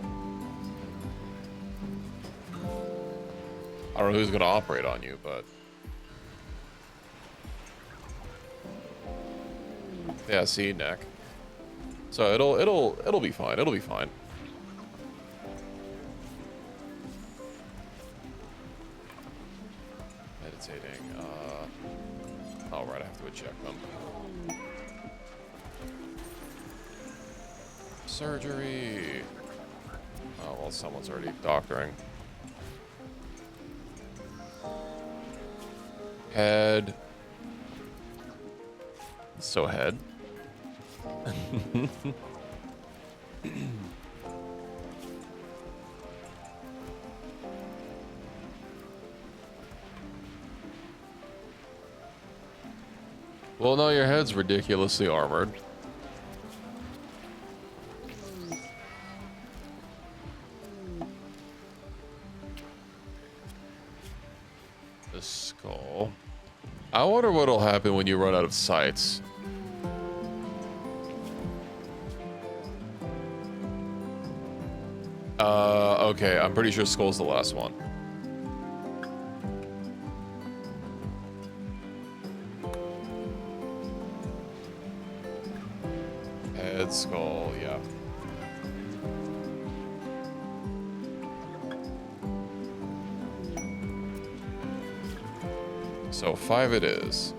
I don't know who's gonna operate on you, but yeah, see, neck. So it'll be fine. It'll be fine. Meditating. Oh right, I have to eject them. Surgery. Oh well, someone's already doctoring. Head. So head. Well, no, your head's ridiculously armored. The skull. I wonder what'll happen when you run out of sights. Okay, I'm pretty sure skull's the last one. Head, skull, yeah. So 5 it is.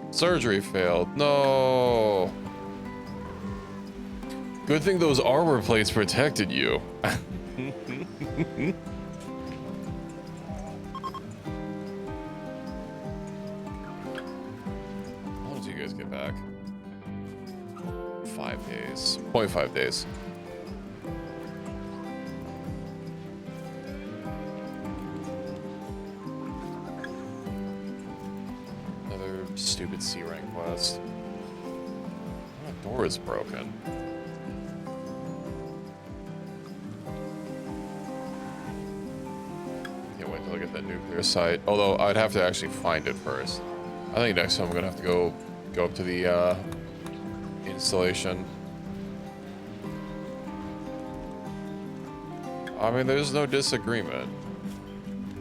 Surgery failed. No. Good thing those armor plates protected you. How did you guys get back? 5 days. 0.5 days. Stupid C rank quest. That door is broken. Can't wait till I get that nuclear site. Although I'd have to actually find it first. I think next time I'm gonna have to go up to the installation. I mean, there's no disagreement.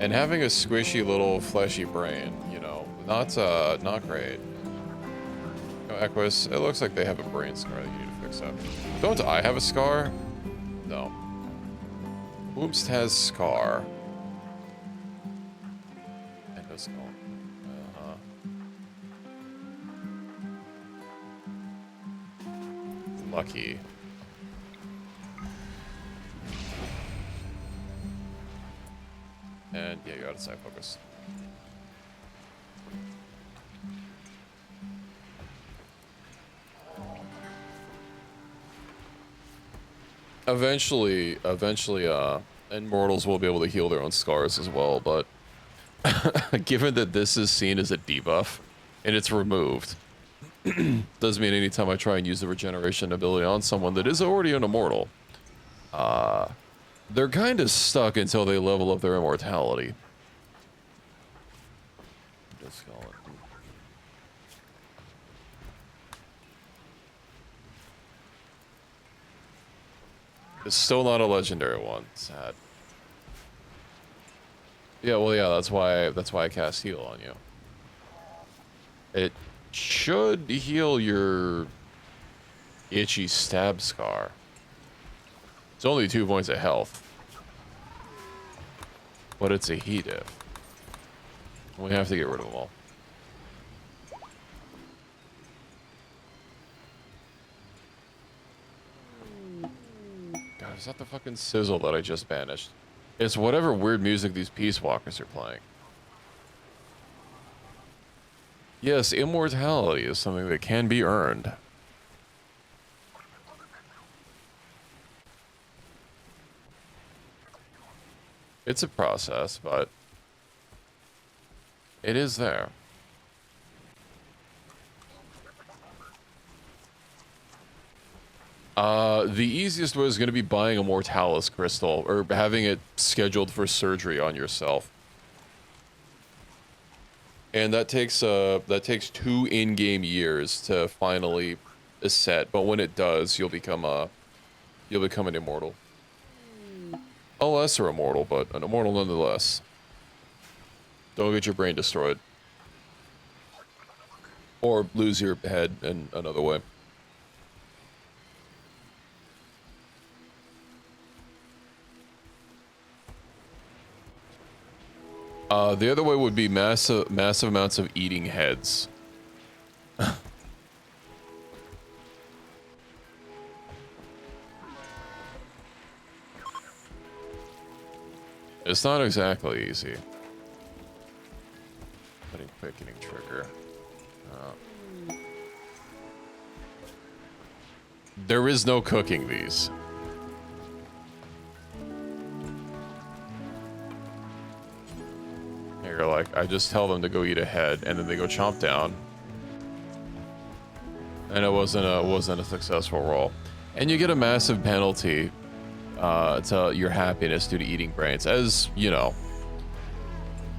And having a squishy little fleshy brain, you know, not great. No, Equus, it looks like they have a brain scar that you need to fix up. Don't I have a scar? No. Oops has scar. Endoskull. Lucky. And yeah, you out of side focus. Eventually, immortals will be able to heal their own scars as well, but given that this is seen as a debuff and it's removed, does mean anytime I try and use the regeneration ability on someone that is already an immortal, they're kind of stuck until they level up their immortality. Just call it. It's still not a legendary one. Sad. Yeah, well, yeah, that's why I cast heal on you. It should heal your itchy stab scar. It's only 2 points of health, but it's a heat diff. We have to get rid of them all. God, is that the fucking sizzle that I just banished? It's whatever weird music these Peace Walkers are playing. Yes, immortality is something that can be earned. It's a process, but it is there. The easiest way is going to be buying a Mortalis crystal or having it scheduled for surgery on yourself. And that takes 2 in-game years to finally set, but when it does, you'll become an immortal. A lesser immortal, but an immortal nonetheless. Don't get your brain destroyed. Or lose your head in another way. The other way would be massive amounts of eating heads. It's not exactly easy. Putting quickening trigger. There is no cooking these. You're like, I just tell them to go eat a head, and then they go chomp down. And it wasn't a successful roll. And you get a massive penalty to your happiness due to eating brains, as you know,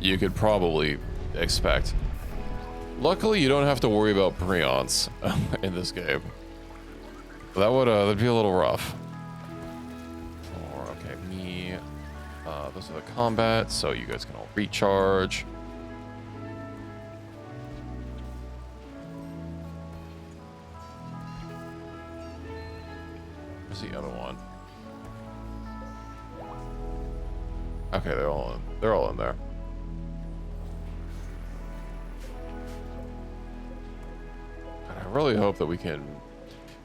you could probably expect. Luckily, you don't have to worry about prions in this game. That'd be a little rough. Or okay, me. Those are the combat, so you guys can all recharge. Where's the other one? Okay, they're all in there. God, I really hope that we can,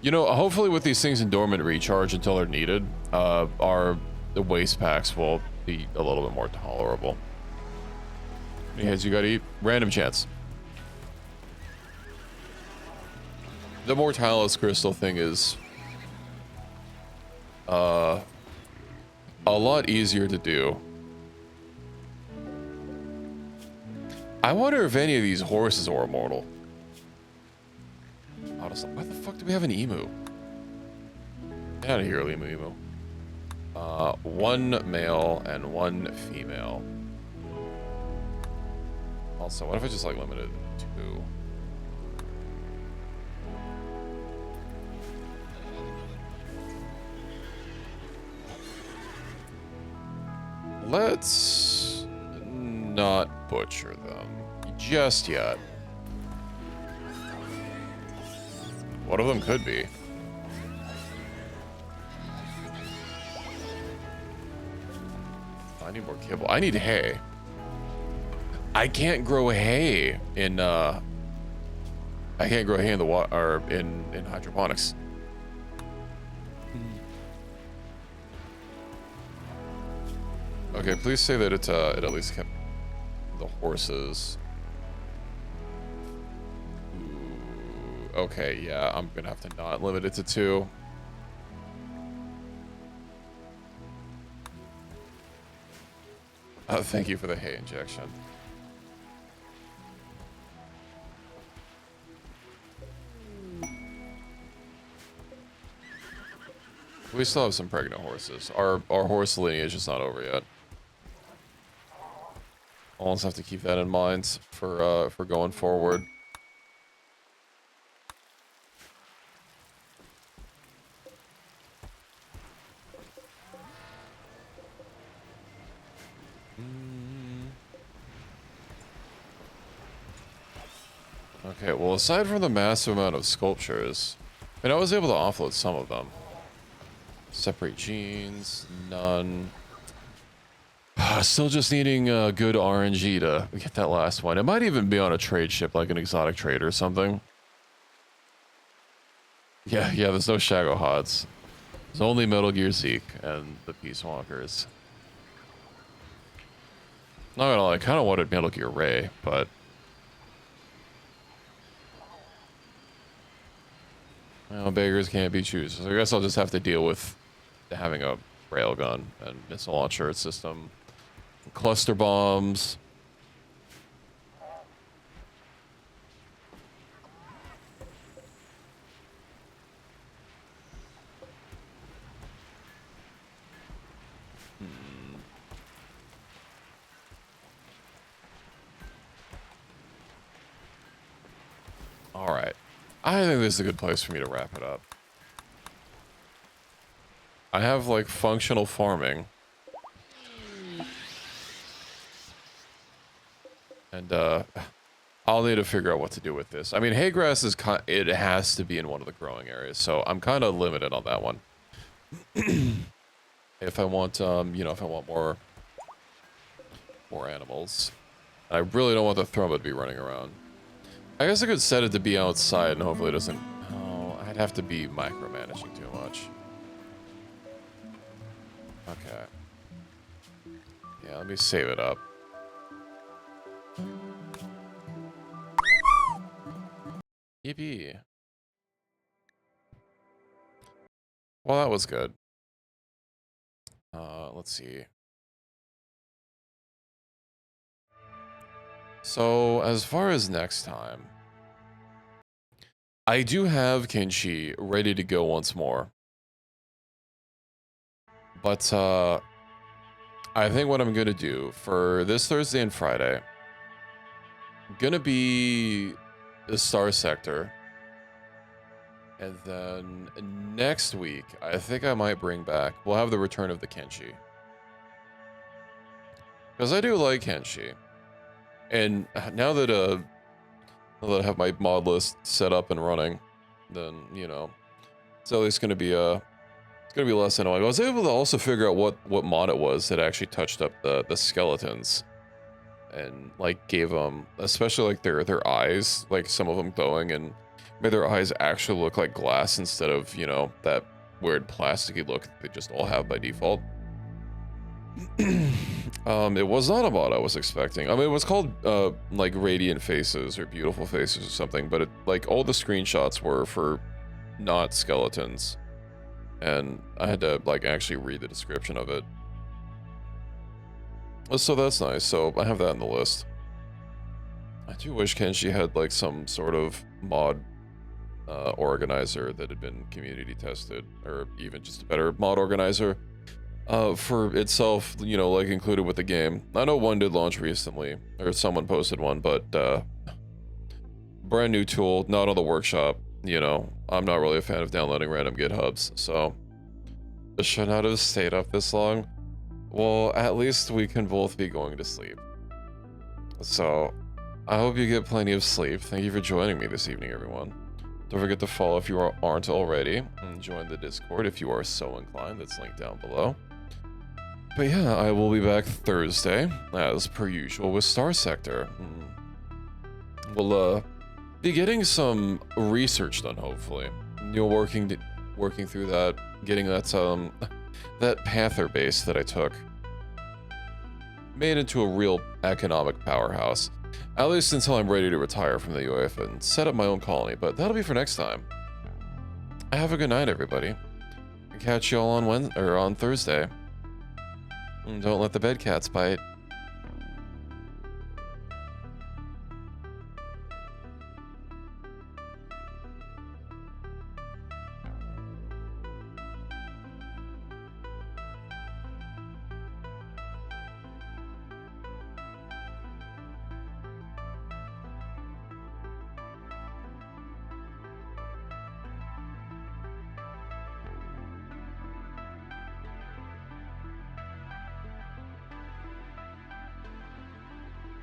you know, hopefully with these things in dormant recharge until they're needed, the waste packs will be a little bit more tolerable. How many heads you gotta eat? Random chance. The Mortalis crystal thing is a lot easier to do. I wonder if any of these horses are immortal. Honestly, why the fuck do we have an emu? Get out of here, emu. One male and one female. Also, what if I just like limited to 2? Let's not butcher them just yet. One of them could be. I need more kibble. I need hay. I can't grow hay in I can't grow hay in the water or in hydroponics. Okay, please say that it at least kept the horses. Ooh, okay, yeah, I'm gonna have to not limit it to 2. Thank you for the hay injection. We still have some pregnant horses. Our horse lineage is not over yet. Always have to keep that in mind for going forward. Okay, well, aside from the massive amount of sculptures, I mean, I was able to offload some of them. Separate genes, none. Still just needing good RNG to get that last one. It might even be on a trade ship, like an exotic trade or something. Yeah, there's no Shagohods. There's only Metal Gear Zeke and the Peace Walkers. Not gonna lie, I kind of wanted Metal Gear Ray, but... well, beggars can't be choosers. I guess I'll just have to deal with having a railgun and missile launcher system. Cluster bombs. All right. I think this is a good place for me to wrap it up. I have, like, functional farming. And, I'll need to figure out what to do with this. I mean, hay grass is it has to be in one of the growing areas, so I'm kind of limited on that one. If I want, you know, if I want more animals. I really don't want the Thrumba to be running around. I guess I could set it to be outside and hopefully it doesn't... oh, I'd have to be micromanaging too much. Okay. Yeah, let me save it up. Yippee. Well, that was good. Let's see. So, as far as next time, I do have Kenshi ready to go once more. But, I think what I'm gonna do for this Thursday and Friday, gonna be the Star Sector. And then next week, I think I might bring back, we'll have the return of the Kenshi. Because I do like Kenshi. And now that I have my mod list set up and running, then, you know, it's at least gonna be it's gonna be less annoying. I was able to also figure out what mod it was that actually touched up the skeletons. And like gave them, especially like their eyes, like some of them glowing, and made their eyes actually look like glass instead of, you know, that weird plasticky look they just all have by default. It was not a mod I was expecting. I mean, it was called like Radiant Faces or Beautiful Faces or something, but it, like, all the screenshots were for not skeletons, and I had to like actually read the description of it. So that's nice. So I have that on the list. I do wish Kenshi had like some sort of mod organizer that had been community tested, or even just a better mod organizer for itself, you know, like included with the game. I know one did launch recently, or someone posted one, but brand new tool, not on the workshop. You know, I'm not really a fan of downloading random GitHubs, so it should not have stayed up this long. Well, at least we can both be going to sleep. So, I hope you get plenty of sleep. Thank you for joining me this evening, everyone. Don't forget to follow if you aren't already, and join the Discord if you are so inclined. That's linked down below. But yeah, I will be back Thursday, as per usual, with Star Sector. We'll be getting some research done, hopefully. You're working through that, getting that that Panther base that I took made into a real economic powerhouse. At least until I'm ready to retire from the UAF and set up my own colony, but that'll be for next time. Have a good night, everybody. Catch you all on Thursday. And don't let the bed cats bite.